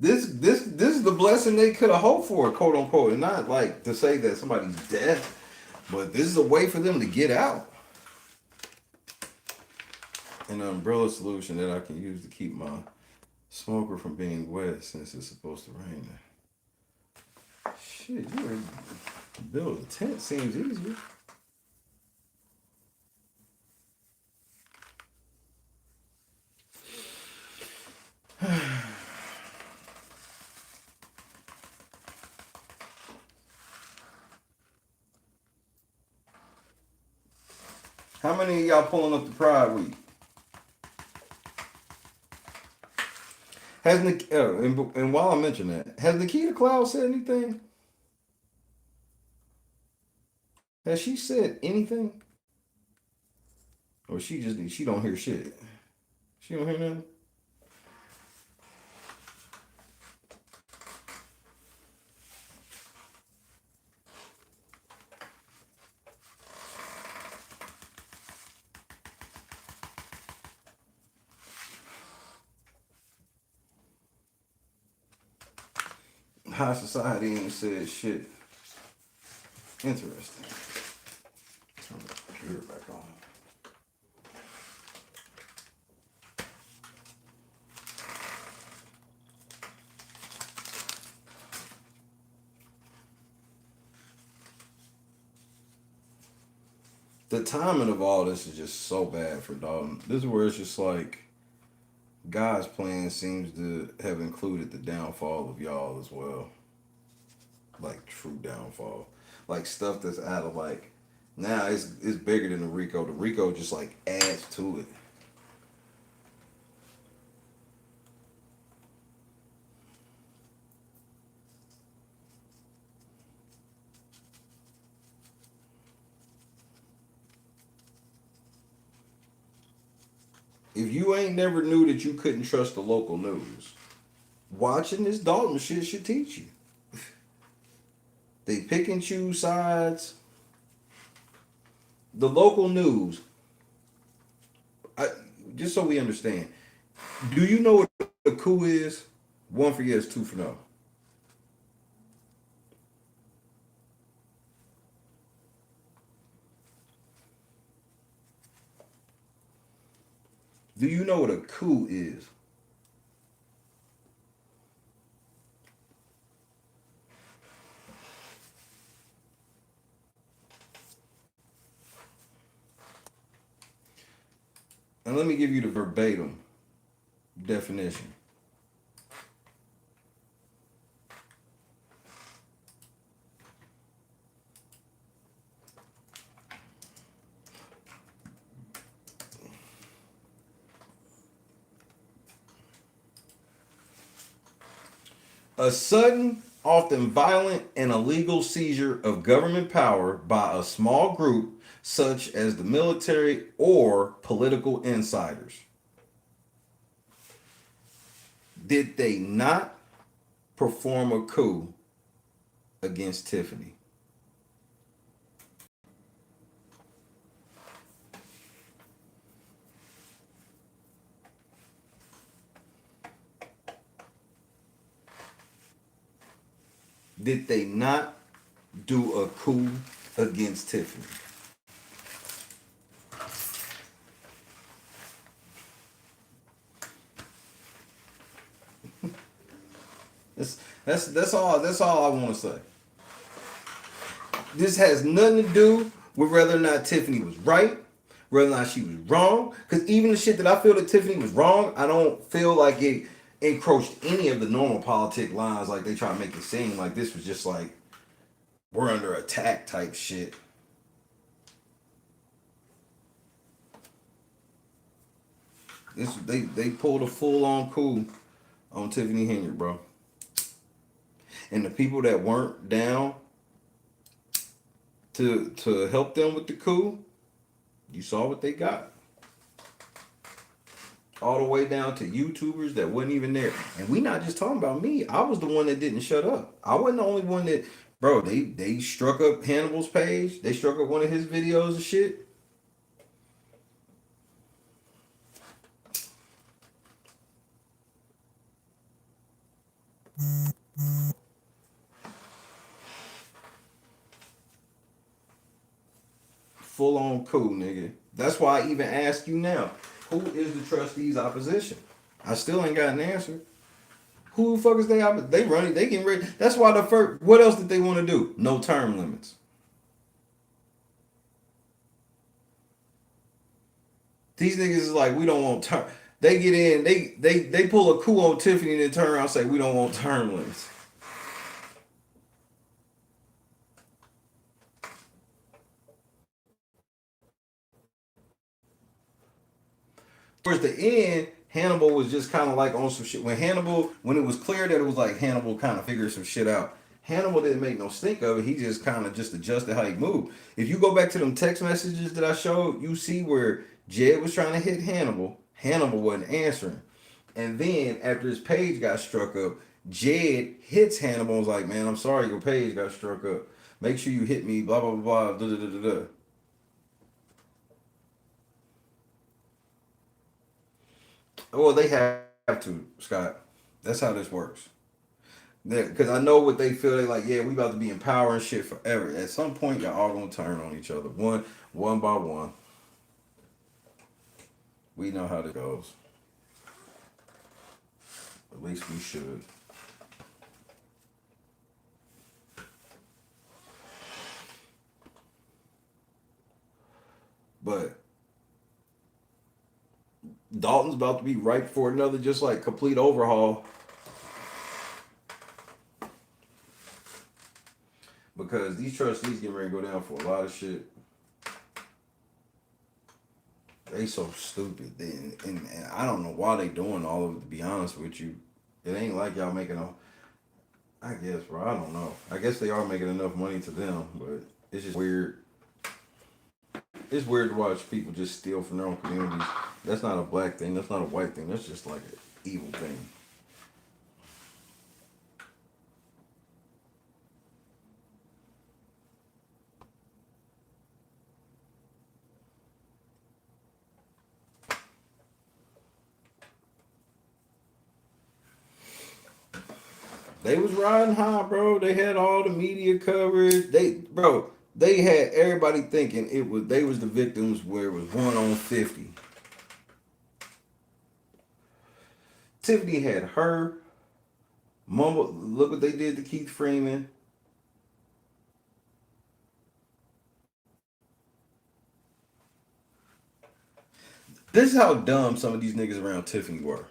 this is the blessing they could have hoped for, quote unquote, and not like to say that somebody's dead, but this is a way for them to get out. An umbrella solution that I can use to keep my smoker from being wet since it's supposed to rain. Shit, you ready to build a tent seems easier. How many of y'all pulling up the Pride Week? Has and while I mention that, has Nikita Cloud said anything? Has she said anything? Or she don't hear shit? She don't hear nothing? High society ain't said shit. Interesting. Turn the computer back on. The timing of all this is just so bad for Dalton. This is where it's just like God's plan seems to have included the downfall of y'all as well. Like true downfall. Like stuff that's out of like now it's bigger than the Rico. The Rico just like adds to it. If you ain't never knew that you couldn't trust the local news, watching this Dalton shit should teach you. They pick and choose sides. The local news, just so we understand, do you know what a coup is? 1 for yes, 2 for no. Do you know what a coup is? And let me give you the verbatim definition. A sudden, often violent, and illegal seizure of government power by a small group such as the military or political insiders. Did they not perform a coup against Tiffany? did they not do a coup against Tiffany? That's all I want to say. This has nothing to do with whether or not Tiffany was right, whether or not she was wrong. Because even the shit that I feel that Tiffany was wrong, I don't feel like it encroached any of the normal politic lines like they try to make it seem. Like this was just like we're under attack type shit. They pulled a full on coup on Tiffany Henry, bro. And the people that weren't down to help them with the coup, you saw what they got. All the way down to YouTubers that wasn't even there. And we not just talking about me. I was the one that didn't shut up. I wasn't the only one that, bro, they struck up Hannibal's page. They struck up one of his videos and shit. Full on coup, nigga. That's why I even ask you now, who is the trustees' opposition? I still ain't got an answer. Who the fuck is they? They running. They getting ready. That's why the first. What else did they want to do? No term limits. These niggas is like, we don't want term. They get in. They pull a coup on Tiffany and then turn around and say we don't want term limits. Towards the end, Hannibal was just kind of like on some shit. When it was clear that it was like Hannibal kind of figured some shit out, Hannibal didn't make no stink of it. He just kind of just adjusted how he moved. If you go back to them text messages that I showed, you see where Jed was trying to hit Hannibal. Hannibal wasn't answering. And then after his page got struck up, Jed hits Hannibal and was like, man, I'm sorry your page got struck up. Make sure you hit me, blah, blah, blah, blah, da, da, da, da. Well, they have to, Scott. That's how this works. Because I know what they feel. They like, yeah, we about to be in power and shit forever. At some point, y'all all gonna turn on each other, one by one. We know how this goes. At least we should. But Dalton's about to be ripe for another just like complete overhaul. Because these trustees getting ready to go down for a lot of shit. They so stupid. And I don't know why they doing all of it, to be honest with you. It ain't like y'all making a... I guess, bro. I don't know. I guess they are making enough money to them, but it's just weird. It's weird to watch people just steal from their own communities. That's not a black thing. That's not a white thing. That's just like an evil thing. They was riding high, bro. They had all the media coverage. They had everybody thinking they was the victims where it was 1 on 50. Tiffany had her. Mumble, look what they did to Keith Freeman. This is how dumb some of these niggas around Tiffany were.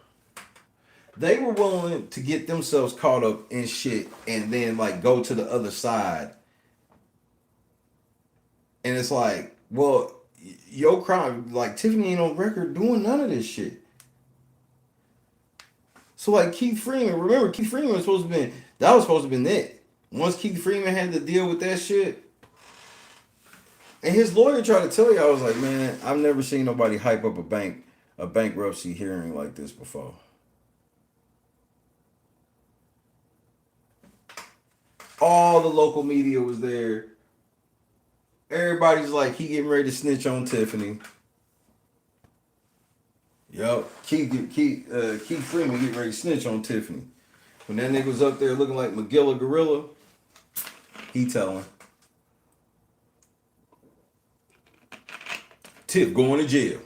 They were willing to get themselves caught up in shit and then like go to the other side. And it's like, well, your crime, like Tiffany ain't on record doing none of this shit. So like Keith Freeman, remember Keith Freeman was supposed to be, that was supposed to have been it. Once Keith Freeman had to deal with that shit, and his lawyer tried to tell you, I was like, man, I've never seen nobody hype up a bankruptcy hearing like this before. All the local media was there. Everybody's like, he getting ready to snitch on Tiffany. Yup, Keith Freeman getting ready to snitch on Tiffany. When that nigga was up there looking like Magilla Gorilla, He telling. Tip going to jail.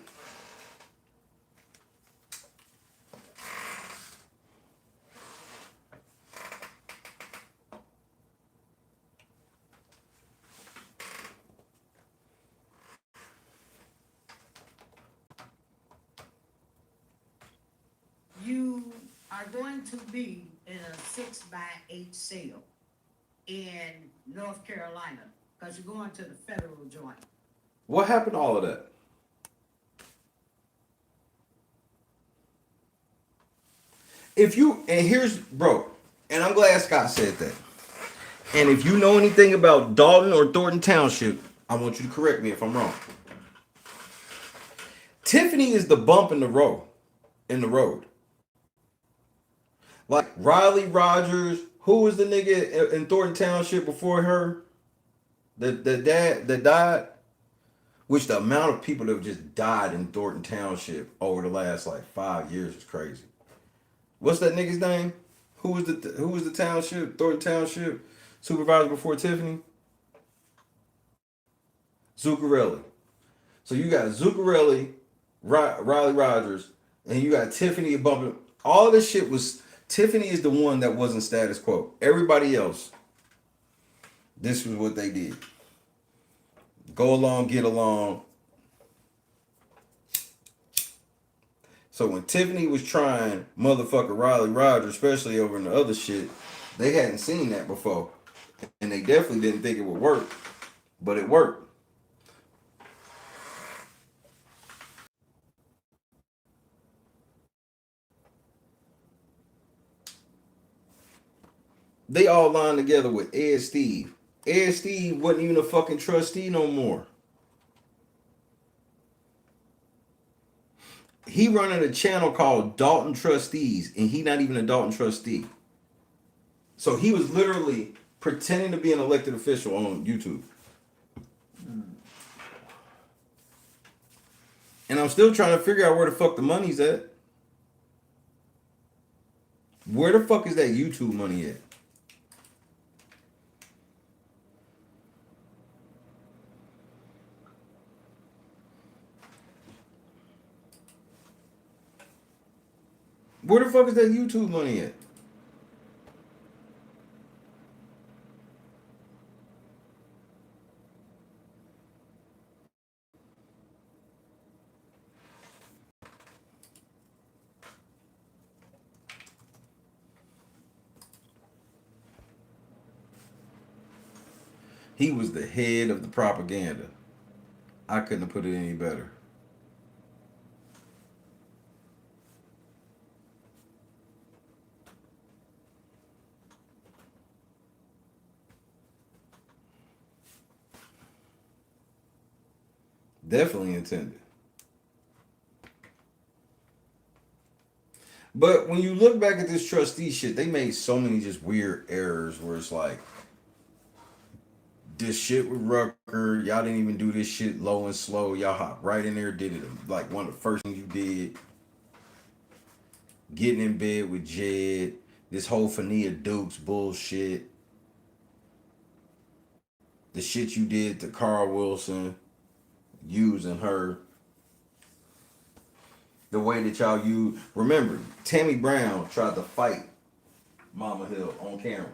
You are going to be in a 6x8 cell in North Carolina because you're going to the federal joint. What happened to all of that? If you, and here's, bro, and I'm glad Scott said that. And if you know anything about Dalton or Thornton Township, I want you to correct me if I'm wrong. Tiffany is the bump in the road. Like Riley Rogers, who was the nigga in Thornton Township before her? The dad that died? Which the amount of people that have just died in Thornton Township over the last like 5 years is crazy. What's that nigga's name? Who was the township, Thornton Township supervisor before Tiffany? Zuccarelli. So you got Zuccarelli, Riley Rogers, and you got Tiffany bumping. All this shit was, Tiffany is the one that wasn't status quo. Everybody else, this was what they did. Go along, get along. So when Tiffany was trying motherfucker Riley Rogers, especially over in the other shit, they hadn't seen that before. And they definitely didn't think it would work. But it worked. They all lined together with Ed Steve. Ed Steve wasn't even a fucking trustee no more. He running a channel called Dolton Trustees, and he not even a Dolton trustee. So he was literally pretending to be an elected official on YouTube. And I'm still trying to figure out where the fuck the money's at. Where the fuck is that YouTube money at? Where the fuck is that YouTube money at? He was the head of the propaganda. I couldn't have put it any better. Definitely intended. But when you look back at this trustee shit, they made so many just weird errors where it's like, this shit with Rucker, y'all didn't even do this shit low and slow. Y'all hopped right in there, did it like one of the first things you did. Getting in bed with Jed, this whole Fania Dukes bullshit. The shit you did to Carl Wilson, using her. The way that y'all use. Remember, Tammy Brown tried to fight Mama Hill on camera.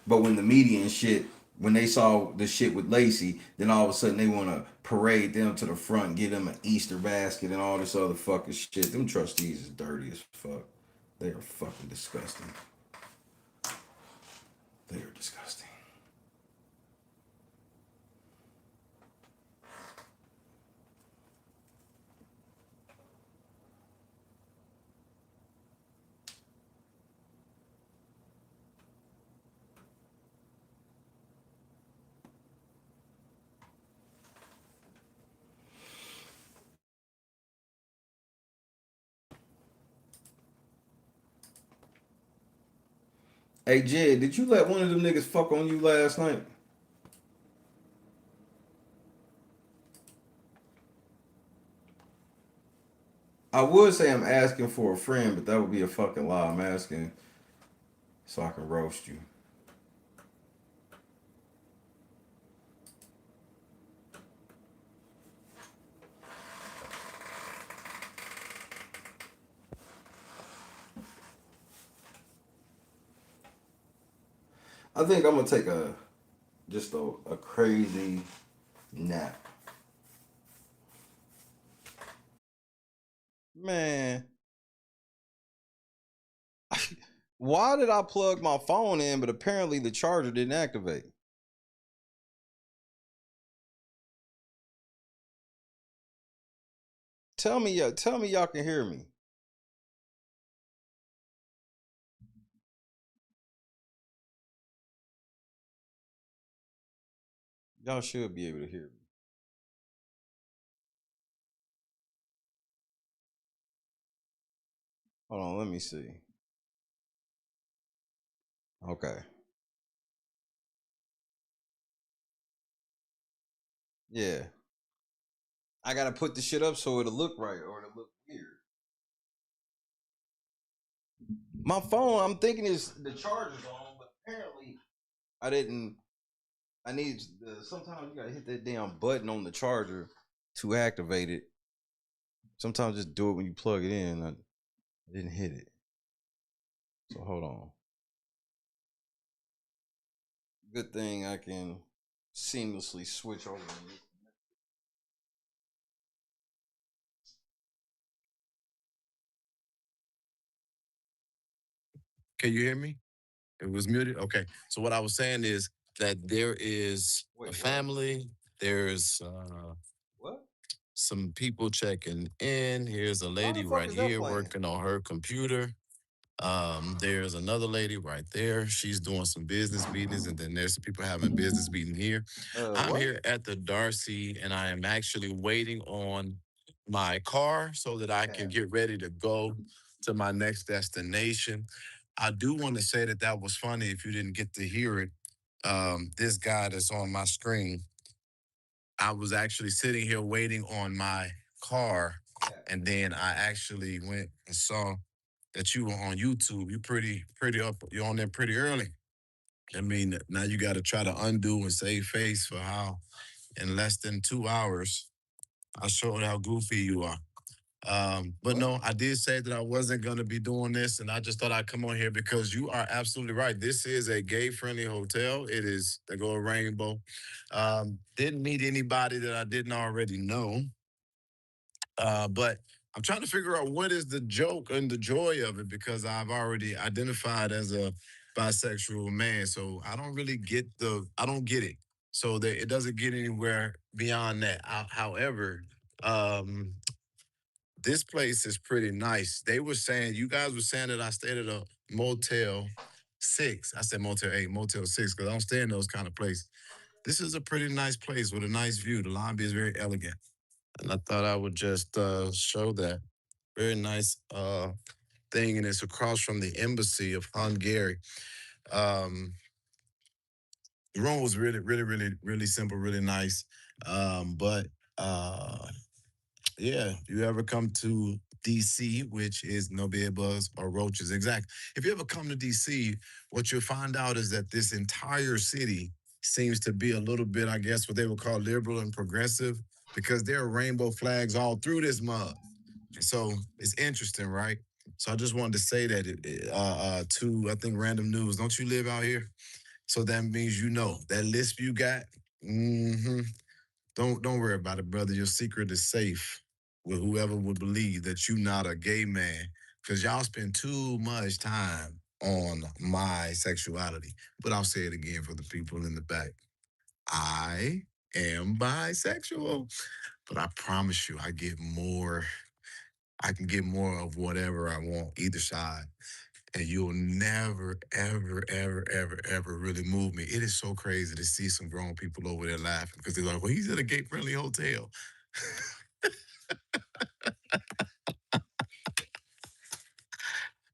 But when the media and shit, when they saw the shit with Lacey, then all of a sudden they want to parade them to the front, give them an Easter basket and all this other fucking shit. Them trustees is dirty as fuck. They are fucking disgusting. They are disgusting. Hey, Jed, did you let one of them niggas fuck on you last night? I would say I'm asking for a friend, but that would be a fucking lie. I'm asking so I can roast you. I think I'm gonna take just a crazy nap. Man, why did I plug my phone in, but apparently the charger didn't activate? Tell me y'all can hear me. Y'all should be able to hear me. Hold on, let me see. Okay. Yeah. I gotta put the shit up so it'll look right or it'll look weird. My phone, I'm thinking is the charger's on, but apparently I didn't. I need sometimes you gotta hit that damn button on the charger to activate it. Sometimes just do it when you plug it in. I didn't hit it. So hold on. Good thing I can seamlessly switch over. Can you hear me? It was muted. Okay. So what I was saying is that there is Wait, a what? family. There's What? some people checking in. Here's a Why lady the fuck right is that here playing? working on her computer. There's another lady right there. She's doing some business meetings, and then there's some people having business meeting here. I'm What? here at the Darcy, and I am actually waiting on my car so that I can get ready to go to my next destination. I do want to say that that was funny if you didn't get to hear it. This guy that's on my screen, I was actually sitting here waiting on my car, and then I actually went and saw that you were on YouTube. You pretty up. You're on there pretty early. I mean, now you got to try to undo and save face for how in less than 2 hours I showed how goofy you are. But no, I did say that I wasn't going to be doing this, and I just thought I'd come on here because you are absolutely right. This is a gay-friendly hotel. It is. They go a rainbow. Didn't meet anybody that I didn't already know. But I'm trying to figure out what is the joke and the joy of it because I've already identified as a bisexual man. So I don't really get I don't get it. So that it doesn't get anywhere beyond that. However, um, this place is pretty nice. They were saying, you guys were saying that I stayed at a Motel 6. I said Motel 8, Motel 6, because I don't stay in those kind of places. This is a pretty nice place with a nice view. The lobby is very elegant. And I thought I would just show that. Very nice thing. And it's across from the embassy of Hungary. Um, the room was really simple, really nice. But yeah, you ever come to DC, which is no bed bugs or roaches. Exactly. If you ever come to DC, what you'll find out is that this entire city seems to be a little bit, I guess, what they would call liberal and progressive because there are rainbow flags all through this mug. So it's interesting, right? So I just wanted to say that to, I think, Random News. Don't you live out here? So that means you know that lisp you got. Mm-hmm. Don't worry about it, brother. Your secret is safe with whoever would believe that you're not a gay man, because y'all spend too much time on my sexuality. But I'll say it again for the people in the back. I am bisexual, but I promise you, I can get more of whatever I want, either side. And you'll never, ever really move me. It is so crazy to see some grown people over there laughing because they're like, well, he's at a gay friendly hotel.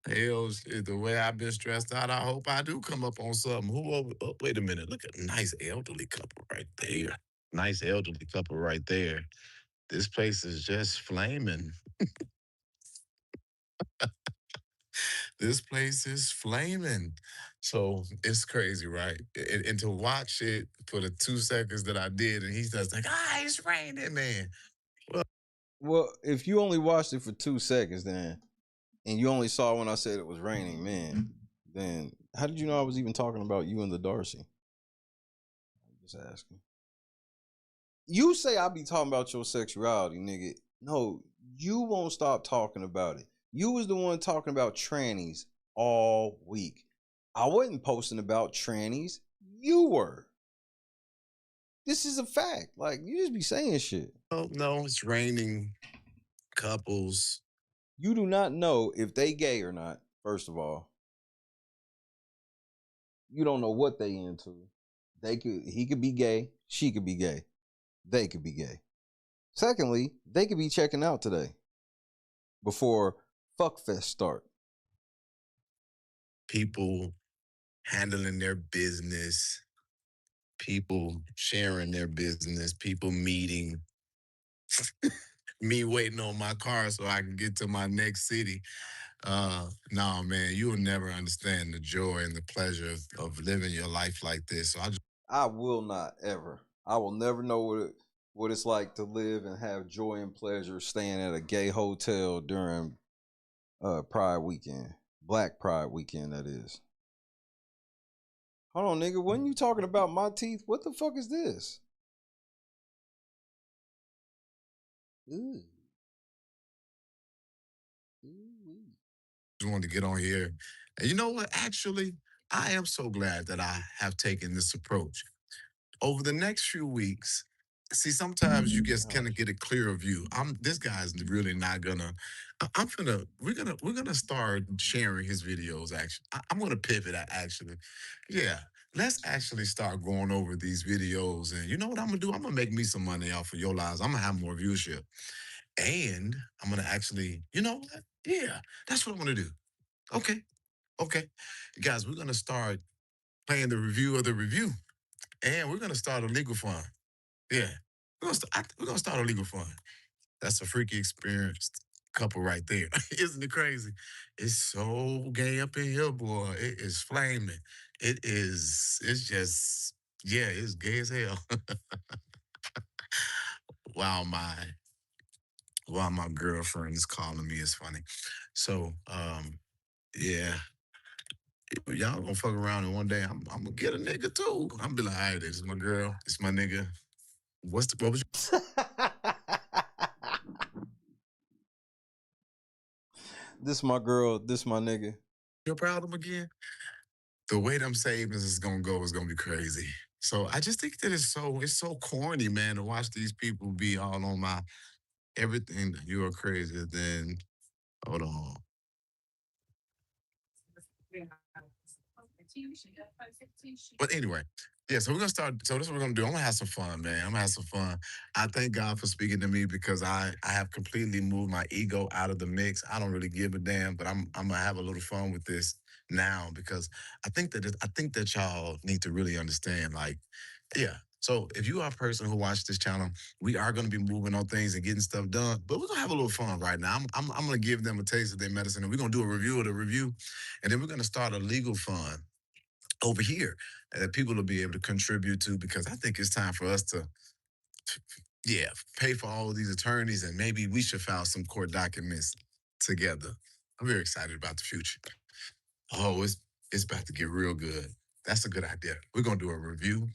Hell, shit, the way I've been stressed out, I hope I do come up on something. Oh, wait a minute. Look at a nice elderly couple right there. Nice elderly couple right there. This place is just flaming. This place is flaming. So it's crazy, right? And to watch it for the 2 seconds that I did, and he's just like, it's raining, man. Well, if you only watched it for 2 seconds, then and you only saw when I said it was raining, man, Then how did you know I was even talking about you and the Darcy? I'm just asking. You say I be talking about your sexuality, nigga. No, you won't stop talking about it. You was the one talking about trannies all week. I wasn't posting about trannies. You were. This is a fact. Like, you just be saying shit. Oh, no, it's raining couples. You do not know if they gay or not, first of all. You don't know what they into. He could be gay, she could be gay. They could be gay. Secondly, they could be checking out today before Fuckfest start. People handling their business, people sharing their business, people meeting, me waiting on my car so I can get to my next city. No, man, you will never understand the joy and the pleasure of living your life like this. So I will not ever. I will never know what it's like to live and have joy and pleasure staying at a gay hotel during Pride weekend. Black Pride weekend, that is. Hold on, nigga. When you talking about my teeth? What the fuck is this? Ooh. just wanted to get on here. And you know what? Actually, I am so glad that I have taken this approach. Over the next few weeks, see, sometimes you just kind of get a clearer view. This guy's really not gonna. We're gonna start sharing his videos. Actually, I'm gonna pivot. Actually, yeah. Let's actually start going over these videos, and you know what I'm gonna do? I'm gonna make me some money off of your lives. I'm gonna have more viewership, and I'm gonna actually, you know what? Yeah, that's what I'm gonna do. Okay, okay, guys, we're gonna start playing the review of the review, and we're gonna start a legal fund. Yeah, we're gonna start a legal fund. That's a freaky experienced couple right there. Isn't it crazy? It's so gay up in here, boy. It is flaming. It is. It's just. Yeah, it's gay as hell. wow, my while my girlfriend is calling me is funny. So, yeah, y'all gonna fuck around and one day I'm gonna get a nigga too. I'm be like, all right, this is my girl, this is my nigga. What was This my girl, this my nigga. your problem again? The way them savings is gonna go is gonna be crazy. So I just think that it's so corny, man, to watch these people be all on my everything. You are crazy. Then hold on. But anyway, yeah, so we're gonna start. So this is what we're gonna do. I'm gonna have some fun, man. I'm gonna have some fun. I thank God for speaking to me because I have completely moved my ego out of the mix. I don't really give a damn, but I'm gonna have a little fun with this now because I think that y'all need to really understand, like, yeah. So if you are a person who watched this channel, we are going to be moving on things and getting stuff done, but we're going to have a little fun right now. I'm going to give them a taste of their medicine, and we're going to do a review of the review, and then we're going to start a legal fund over here that people will be able to contribute to because I think it's time for us to, yeah, pay for all of these attorneys, and maybe we should file some court documents together. I'm very excited about the future. Oh, it's about to get real good. That's a good idea. We're going to do a review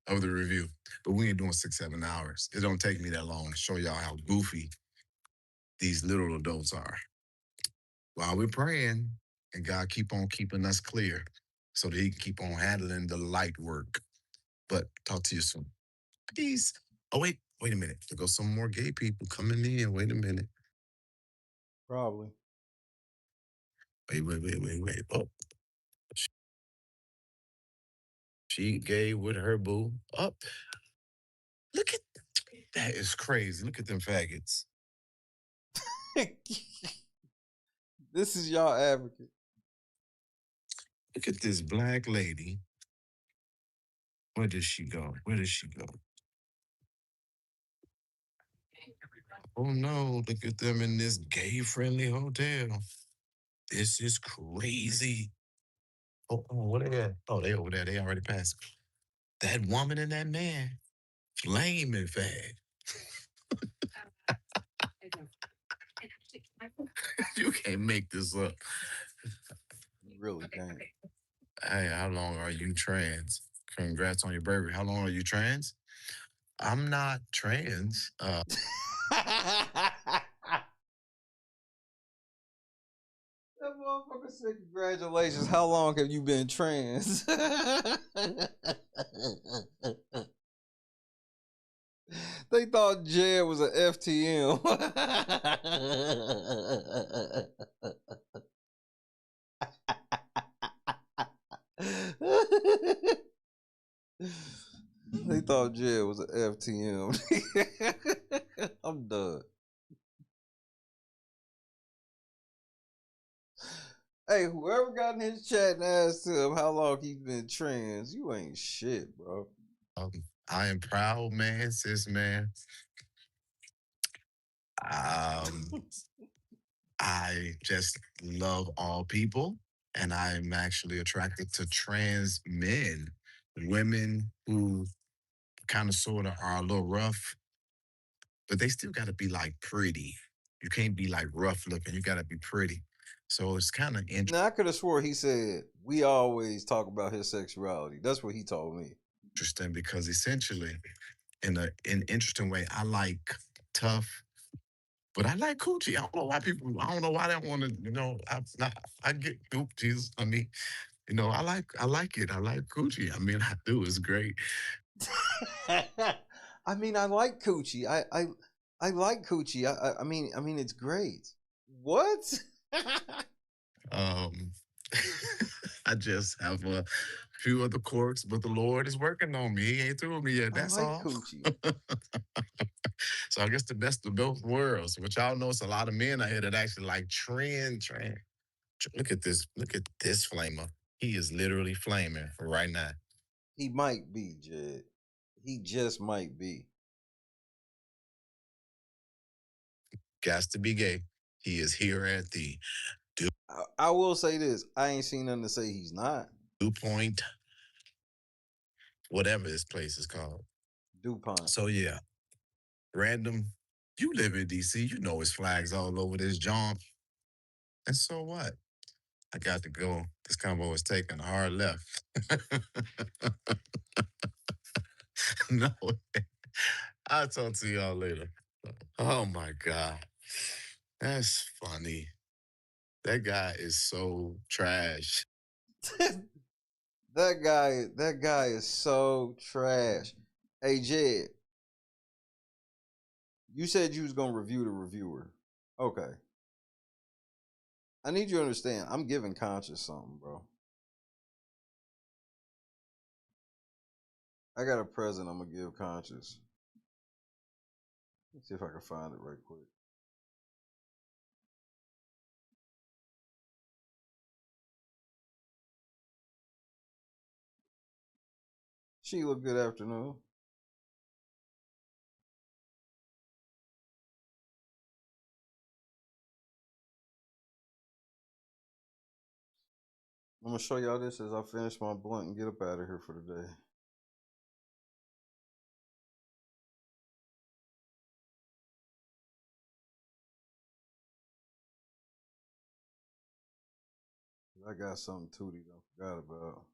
of the review, but we ain't doing 6-7 hours. It don't take me that long to show y'all how goofy these little adults are. While we're praying and God keep on keeping us clear so that he can keep on handling the light work. But talk to you soon. Peace. Oh, wait a minute. There goes some more gay people coming in. Wait a minute. Probably. Wait. Oh, she gay with her boo. Up. Look at that is crazy. Look at them faggots. This is y'all advocate. Look at this black lady. Where does she go? Where does she go? Oh no, look at them in this gay-friendly hotel. This is crazy. Oh, what they at? Oh, they over there. They already passed. That woman and that man, flaming fag. You can't make this up. You really can't. Hey, how long are you trans? Congrats on your birthday. How long are you trans? I'm not trans. That motherfucker said, congratulations. How long have you been trans? They thought Jed was an FTM. They thought Jed was an FTM. I'm done. Hey, whoever got in his chat and asked him how long he's been trans, you ain't shit, bro. I am proud, man, sis, man. I just love all people, and I'm actually attracted to trans men, women who kind of sort of are a little rough, but they still got to be like pretty. You can't be like rough looking. You got to be pretty. So it's kind of Now I could have swore he said we always talk about his sexuality. That's what he told me. interesting because essentially, in an interesting way, I like tough, but I like coochie. I don't know why people. I don't know why they want to. I get coochies. I mean, I like it. I like coochie. I mean, I do. It's great. I mean, I like coochie. I like coochie. I mean, it's great. What? Um, I just have a few other quirks, but the Lord is working on me. He ain't through with me yet. I That's like all. coochie. So I guess the best of both worlds. But y'all know it's a lot of men out here that actually like trend. Look at this. Look at this flamer. He is literally flaming right now. He might be, Jed. He just might be. Got to be gay. He is here at the I will say this. I ain't seen nothing to say he's not. Dew Point, whatever this place is called. DuPont. So yeah, random. You live in DC. You know it's flags all over this jump. And so what? I got to go. This combo is taking a hard left. No, I'll talk to y'all later. Oh my God. That's funny. That guy is so trash. That guy is so trash. Hey Jed, you said you was gonna review the reviewer. Okay. I need you to understand, I'm giving Conscious something, bro. I got a present I'm gonna give Conscious. Let's see if I can find it right quick. Sheila, good afternoon. I'm gonna show y'all this as I finish my blunt and get up out of here for the day. I got something Tootie I forgot about.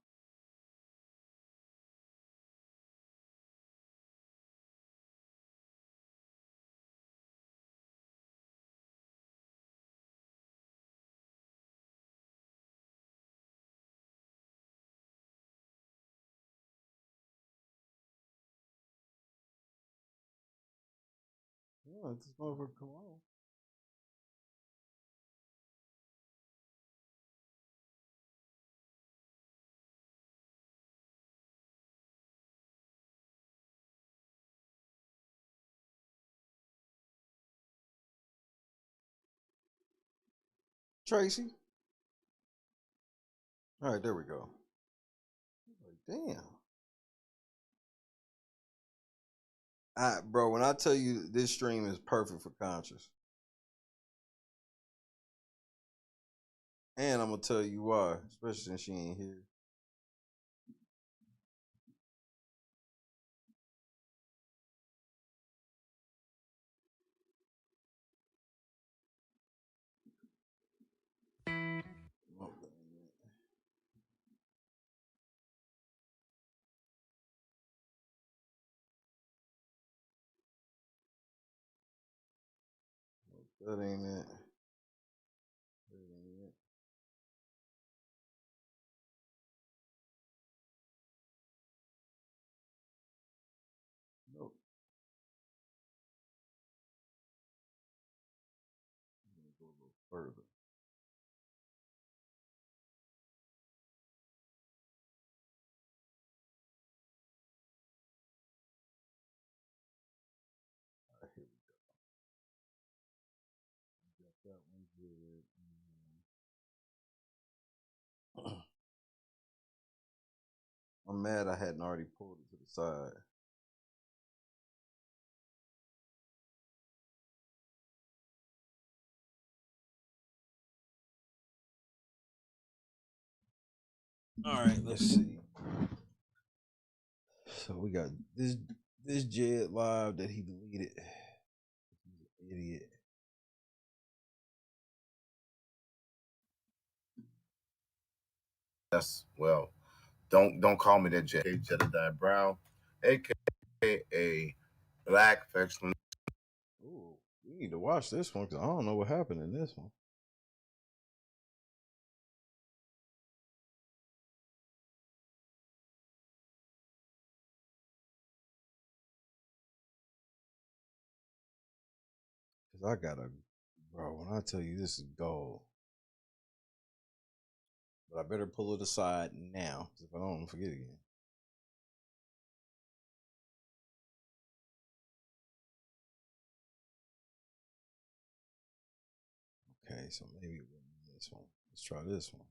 Oh, this motherfucker come on. Tracy. All right, there we go. Like, damn. Bro, when I tell you this stream is perfect for Conscious. And I'm gonna tell you why, especially since she ain't here. That ain't it. That ain't it. Nope. I'm gonna go a little further. All right, here we go. Got that one good. I'm mad I hadn't already pulled it to the side. All right, let's see. So we got this Jed live that he deleted. He's an idiot. That's well. Don't call me that, Jedediah Brown, aka Black Fictional. Ooh, we need to watch this one because I don't know what happened in this one. Cause I gotta, bro. When I tell you this is gold, but I better pull it aside now. Cause if I don't, I'm forget again. Okay, so maybe it wouldn't be this one. Let's try this one.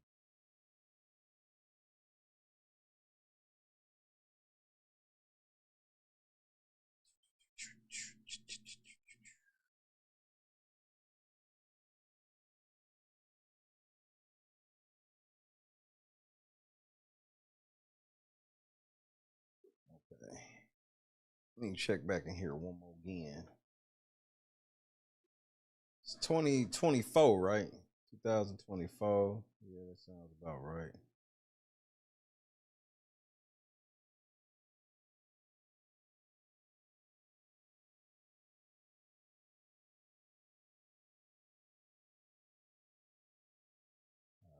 Okay. Let me check back in here one more again. It's 2024, right? 2024. Yeah, that sounds about right.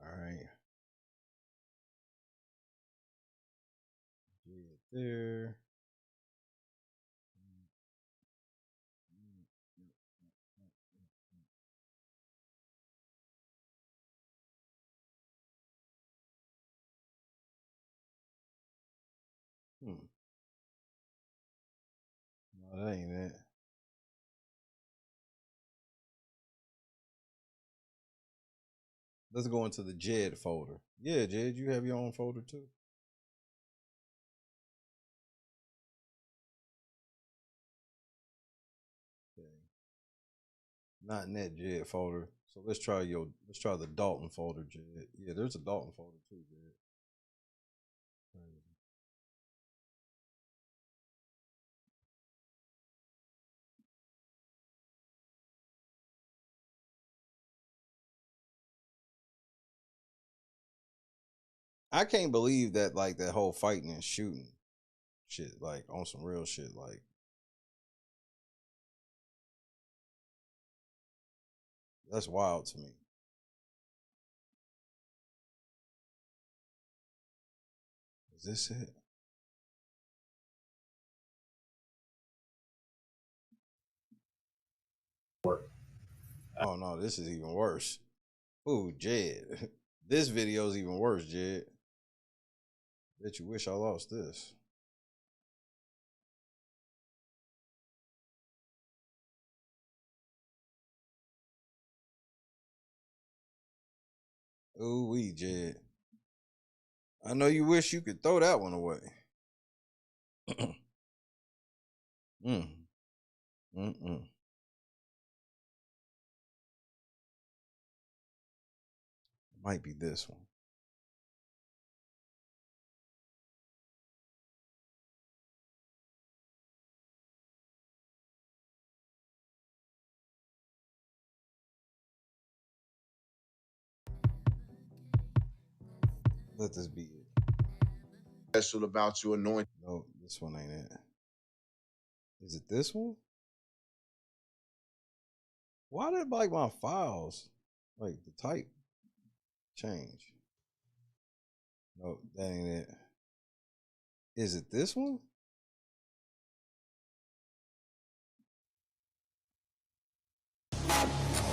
All right. Get there. Hmm. No, that ain't it. Let's go into the Jed folder. Yeah, Jed, you have your own folder too. Okay. Not in that Jed folder. So let's try the Dalton folder, Jed. Yeah, there's a Dalton folder too, Jed. Crazy. I can't believe that like that whole fighting and shooting shit, like on some real shit, like that's wild to me. Is this it? Oh no, this is even worse. Ooh, Jed. This video is even worse, Jed. Bet you wish I lost this. Ooh wee, Jed. I know you wish you could throw that one away. mm. Mm-mm. Might be this one. Let this be it. Special about you anointing. No, this one ain't it. Is it this one? Why did like my files, like the type, change? No, that ain't it. Is it this one?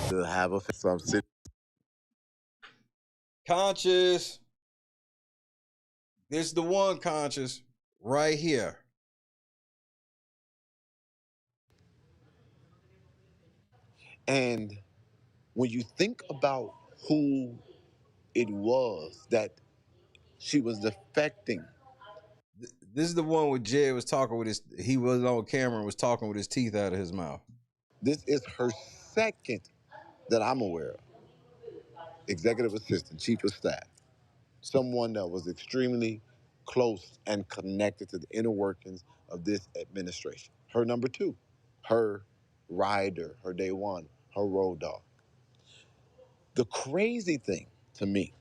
To have some city. Conscious. This the one, Conscious, right here. And when you think about who it was that she was defecting, This is the one where Jed was talking with his. He was on camera and was talking with his teeth out of his mouth. this is her second that I'm aware of. Executive assistant, chief of staff, someone that was extremely close and connected to the inner workings of this administration. Her number two, her rider, her day one, her road dog. The crazy thing to me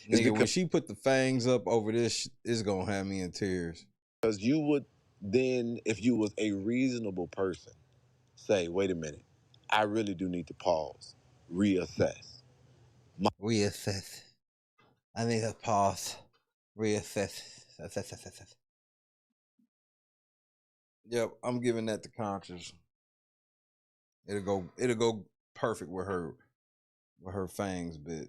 is Nigga, when she put the fangs up over this, it's gonna have me in tears. because you would then, if you was a reasonable person, say, wait a minute, I really do need to pause, reassess. Reassess. I need to pause. Reassess. Yep, I'm giving that to Conscious. It'll go perfect with her fangs bit.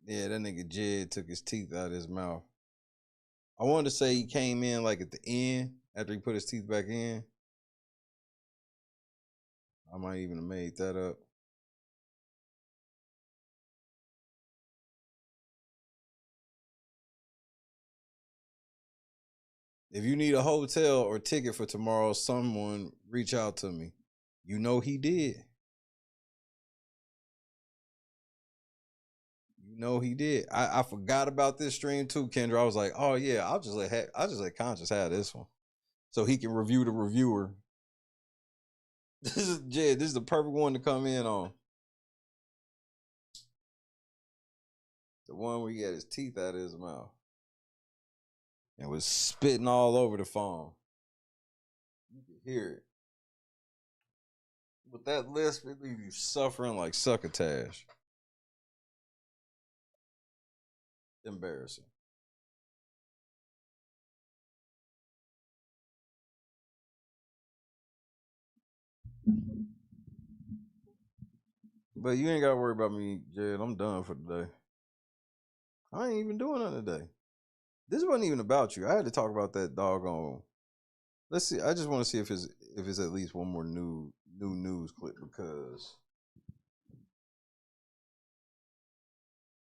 Yeah, that nigga Jed took his teeth out of his mouth. I wanted to say he came in like at the end after he put his teeth back in. I might even have made that up. If you need a hotel or ticket for tomorrow, someone reach out to me. You know he did. You know he did. I forgot about this stream too, Kendra. I was like, oh yeah, I'll just let Conscious have this one, so he can review the reviewer. This is Jed. This is the perfect one to come in on. The one where he had his teeth out of his mouth and was spitting all over the phone. You could hear it. But that lisp, it leaves you suffering like succotash. Embarrassing. But you ain't gotta worry about me, Jed. I'm done for today. I ain't even doing nothing today. This wasn't even about you. I had to talk about that doggone. Let's see. I just want to see if it's at least one more new news clip, because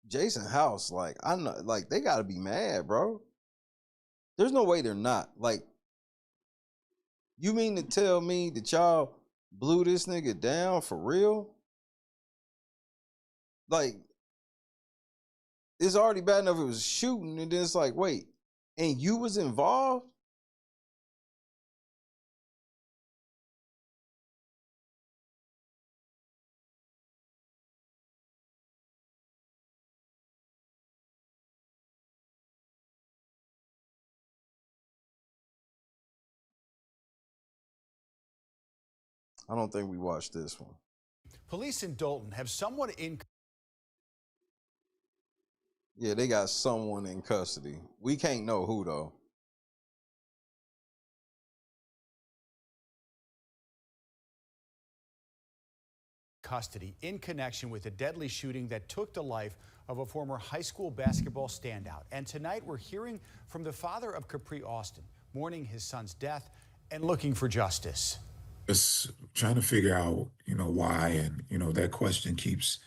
Jason House, like, I'm not, like, they gotta be mad, bro. There's no way they're not. Like, you mean to tell me that y'all blew this nigga down for real? Like, it's already bad enough it was shooting, and then it's like, wait, and you was involved? I don't think we watched this one. Police in Dolton have someone in. Yeah, they got someone in custody. We can't know who, though. Custody in connection with a deadly shooting that took the life of a former high school basketball standout. And tonight we're hearing from the father of Capri Austin, mourning his son's death and looking for justice. Just trying to figure out, why, and, that question keeps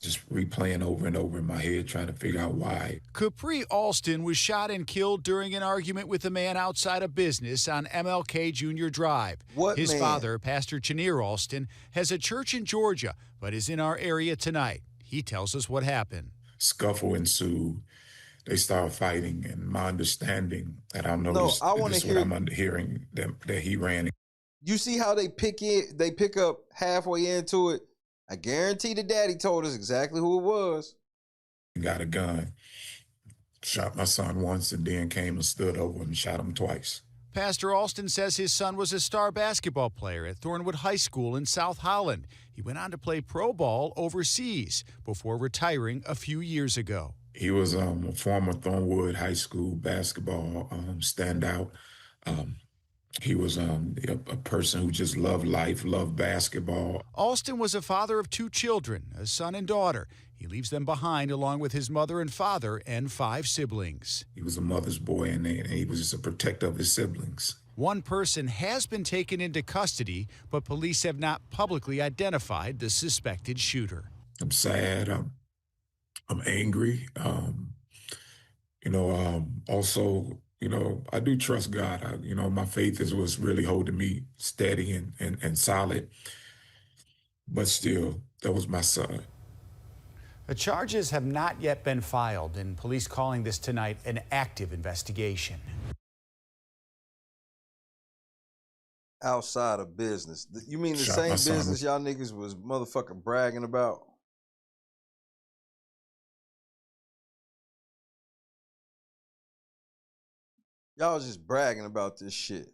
just replaying over and over in my head, trying to figure out why. Capri Austin was shot and killed during an argument with a man outside a business on MLK Jr. Drive. His father, Pastor Chenier Austin, has a church in Georgia, but is in our area tonight. He tells us what happened. Scuffle ensued. They start fighting, and my understanding that I'm noticed, I want to hear. I'm hearing that he ran. You see how they pick up halfway into it. I guarantee the daddy told us exactly who it was. Got a gun, shot my son once, and then came and stood over and shot him twice. Pastor Alston says his son was a star basketball player at Thornwood High School in South Holland. He went on to play pro ball overseas before retiring a few years ago. He was a former Thornwood High School basketball standout. He was a person who just loved life, loved basketball. Alston was a father of 2 children, a son and daughter. He leaves them behind along with his mother and father and 5 siblings. He was a mother's boy, and he was just a protector of his siblings. One person has been taken into custody, but police have not publicly identified the suspected shooter. I'm sad. I'm angry. Also, I do trust God. My faith is what's really holding me steady and solid. But still, that was my son. The charges have not yet been filed, and police calling this tonight an active investigation. Outside of business. You mean the Shot same my son. business y'all niggas was motherfucking bragging about? Y'all was just bragging about this shit.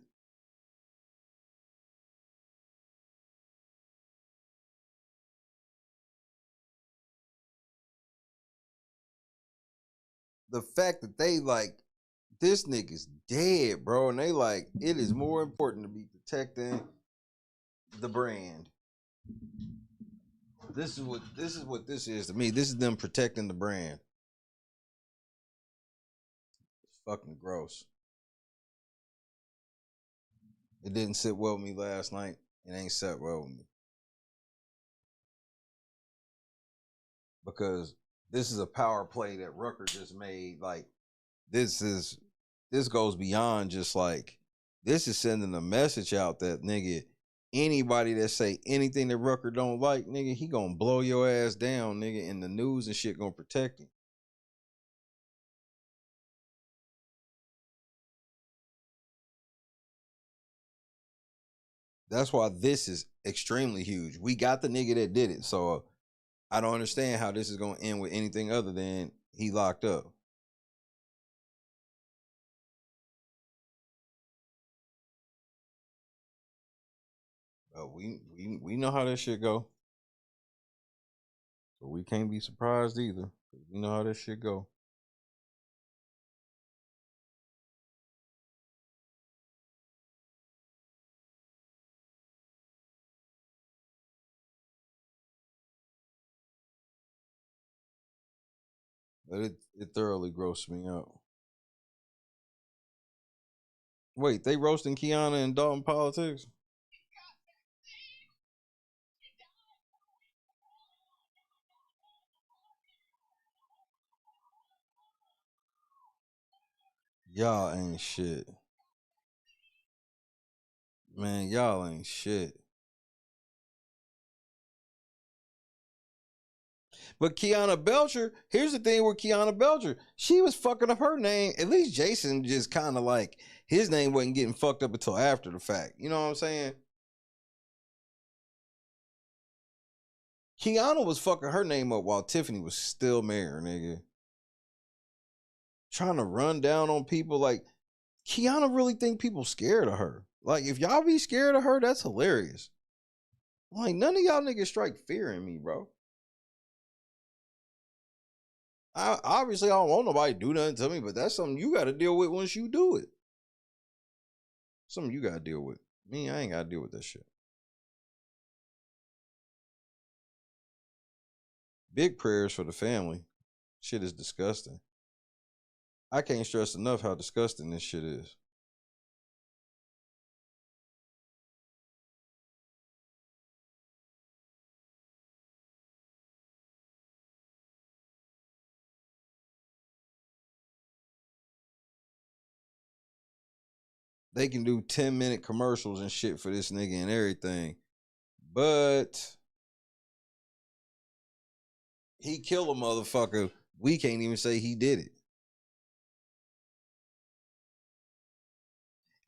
The fact that they like, this nigga's dead, bro, and they like, it is more important to be protecting the brand. This is what this is to me. This is them protecting the brand. It's fucking gross. It didn't sit well with me last night. It ain't sat well with me. Because this is a power play that Rucker just made. Like, this goes beyond just like, this is sending a message out that, nigga, anybody that say anything that Rucker don't like, nigga, he gonna blow your ass down, nigga, and the news and shit gonna protect him. That's why this is extremely huge. We got the nigga that did it, so I don't understand how this is gonna end with anything other than he locked up. But we know how that shit go. So we can't be surprised either. We know how that shit go. But it thoroughly grossed me out. Wait, they roasting Kianna and Dalton politics? Y'all ain't shit. Man, y'all ain't shit. But Kianna Belcher, here's the thing with Kianna Belcher. She was fucking up her name. At least Jason just kind of like, his name wasn't getting fucked up until after the fact. You know what I'm saying? Kianna was fucking her name up while Tiffany was still mayor, nigga. Trying to run down on people. Like, Kianna really think people scared of her. Like, if y'all be scared of her, that's hilarious. Like, none of y'all niggas strike fear in me, bro. Obviously, I don't want nobody to do nothing to me, but that's something you got to deal with once you do it. Something you got to deal with. Me, I ain't got to deal with that shit. Big prayers for the family. Shit is disgusting. I can't stress enough how disgusting this shit is. They can do 10-minute commercials and shit for this nigga and everything. But he killed a motherfucker. We can't even say he did it.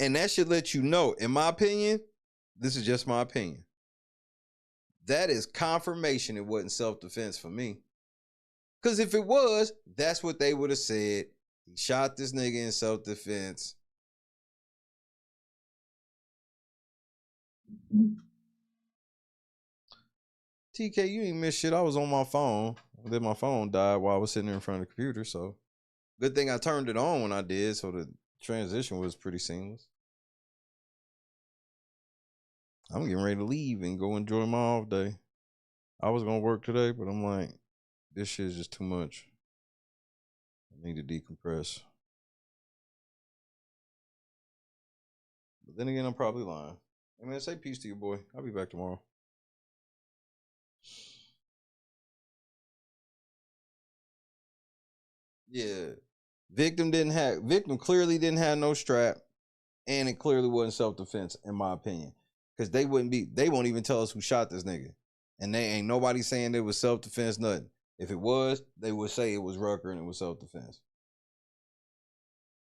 And that should let you know, in my opinion, this is just my opinion, that is confirmation it wasn't self-defense for me. Because if it was, that's what they would have said. He shot this nigga in self-defense. TK, you ain't missed shit. I was on my phone. Then my phone died while I was sitting there in front of the computer. So good thing I turned it on when I did. So the transition was pretty seamless. I'm getting ready to leave and go enjoy my off day. I was going to work today, but I'm like, this shit is just too much. I need to decompress. But then again, I'm probably lying. Hey man, say peace to your boy. I'll be back tomorrow. Yeah. Victim clearly didn't have no strap, and it clearly wasn't self-defense, in my opinion. Because they won't even tell us who shot this nigga. And they ain't nobody saying it was self-defense, nothing. If it was, they would say it was Rucker and it was self-defense.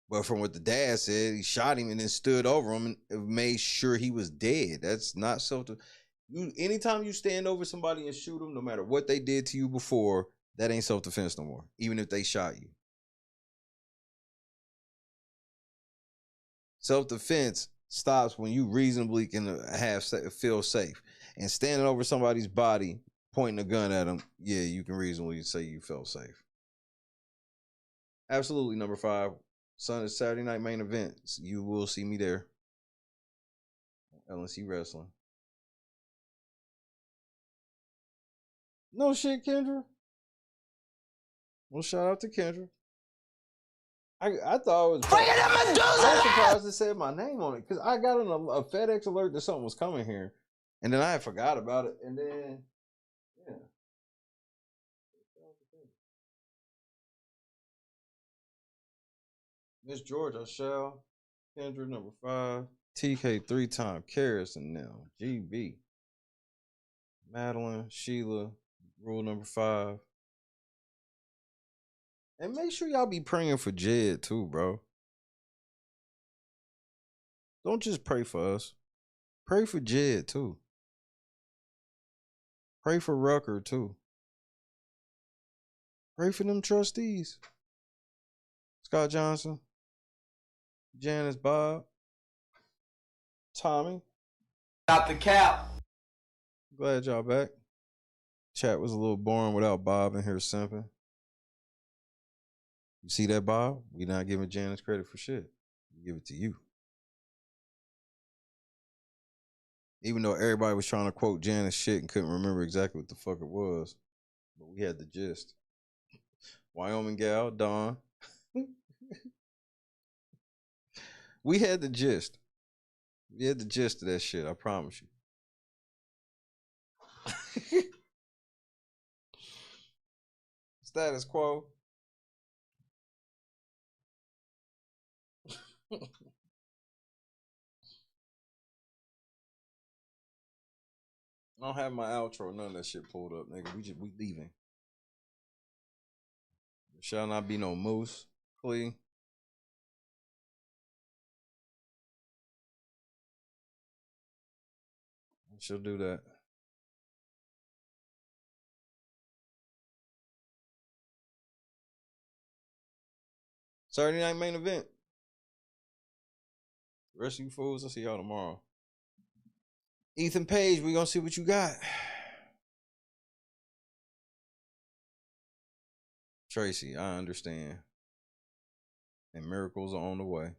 But from what the dad said, he shot him and then stood over him and made sure he was dead. That's not self-defense. Anytime you stand over somebody and shoot them, no matter what they did to you before, that ain't self-defense no more, even if they shot you. Self-defense stops when you reasonably can feel safe. And standing over somebody's body, pointing a gun at them, yeah, you can reasonably say you felt safe. Absolutely, number 5. Saturday night main event. You will see me there. LNC Wrestling. No shit, Kendra. Well, shout out to Kendra. I thought it was. I'm surprised it said my name on it because I got a FedEx alert that something was coming here, and then I had forgot about it, and then yeah. Miss George, I shall. Kendra, number 5. TK 3-time. Karis and now. GB. Madeline, Sheila, rule number 5. And make sure y'all be praying for Jed too, bro. Don't just pray for us. Pray for Jed too. Pray for Rucker too. Pray for them trustees. Scott Johnson. Janice, Bob. Tommy. Got the cap. Glad y'all back. Chat was a little boring without Bob in here simping. You see that, Bob? We not giving Janice credit for shit. We give it to you. Even though everybody was trying to quote Janice shit and couldn't remember exactly what the fuck it was. But we had the gist. Wyoming gal, Dawn. We had the gist. We had the gist of that shit, I promise you. Status quo. I don't have my outro, none of that shit pulled up, nigga. We leaving. There shall not be no moose, please. She'll do that. Saturday night main event. The rest of you fools, I'll see y'all tomorrow. Ethan Page, we gonna see what you got. Tracy, I understand. And miracles are on the way.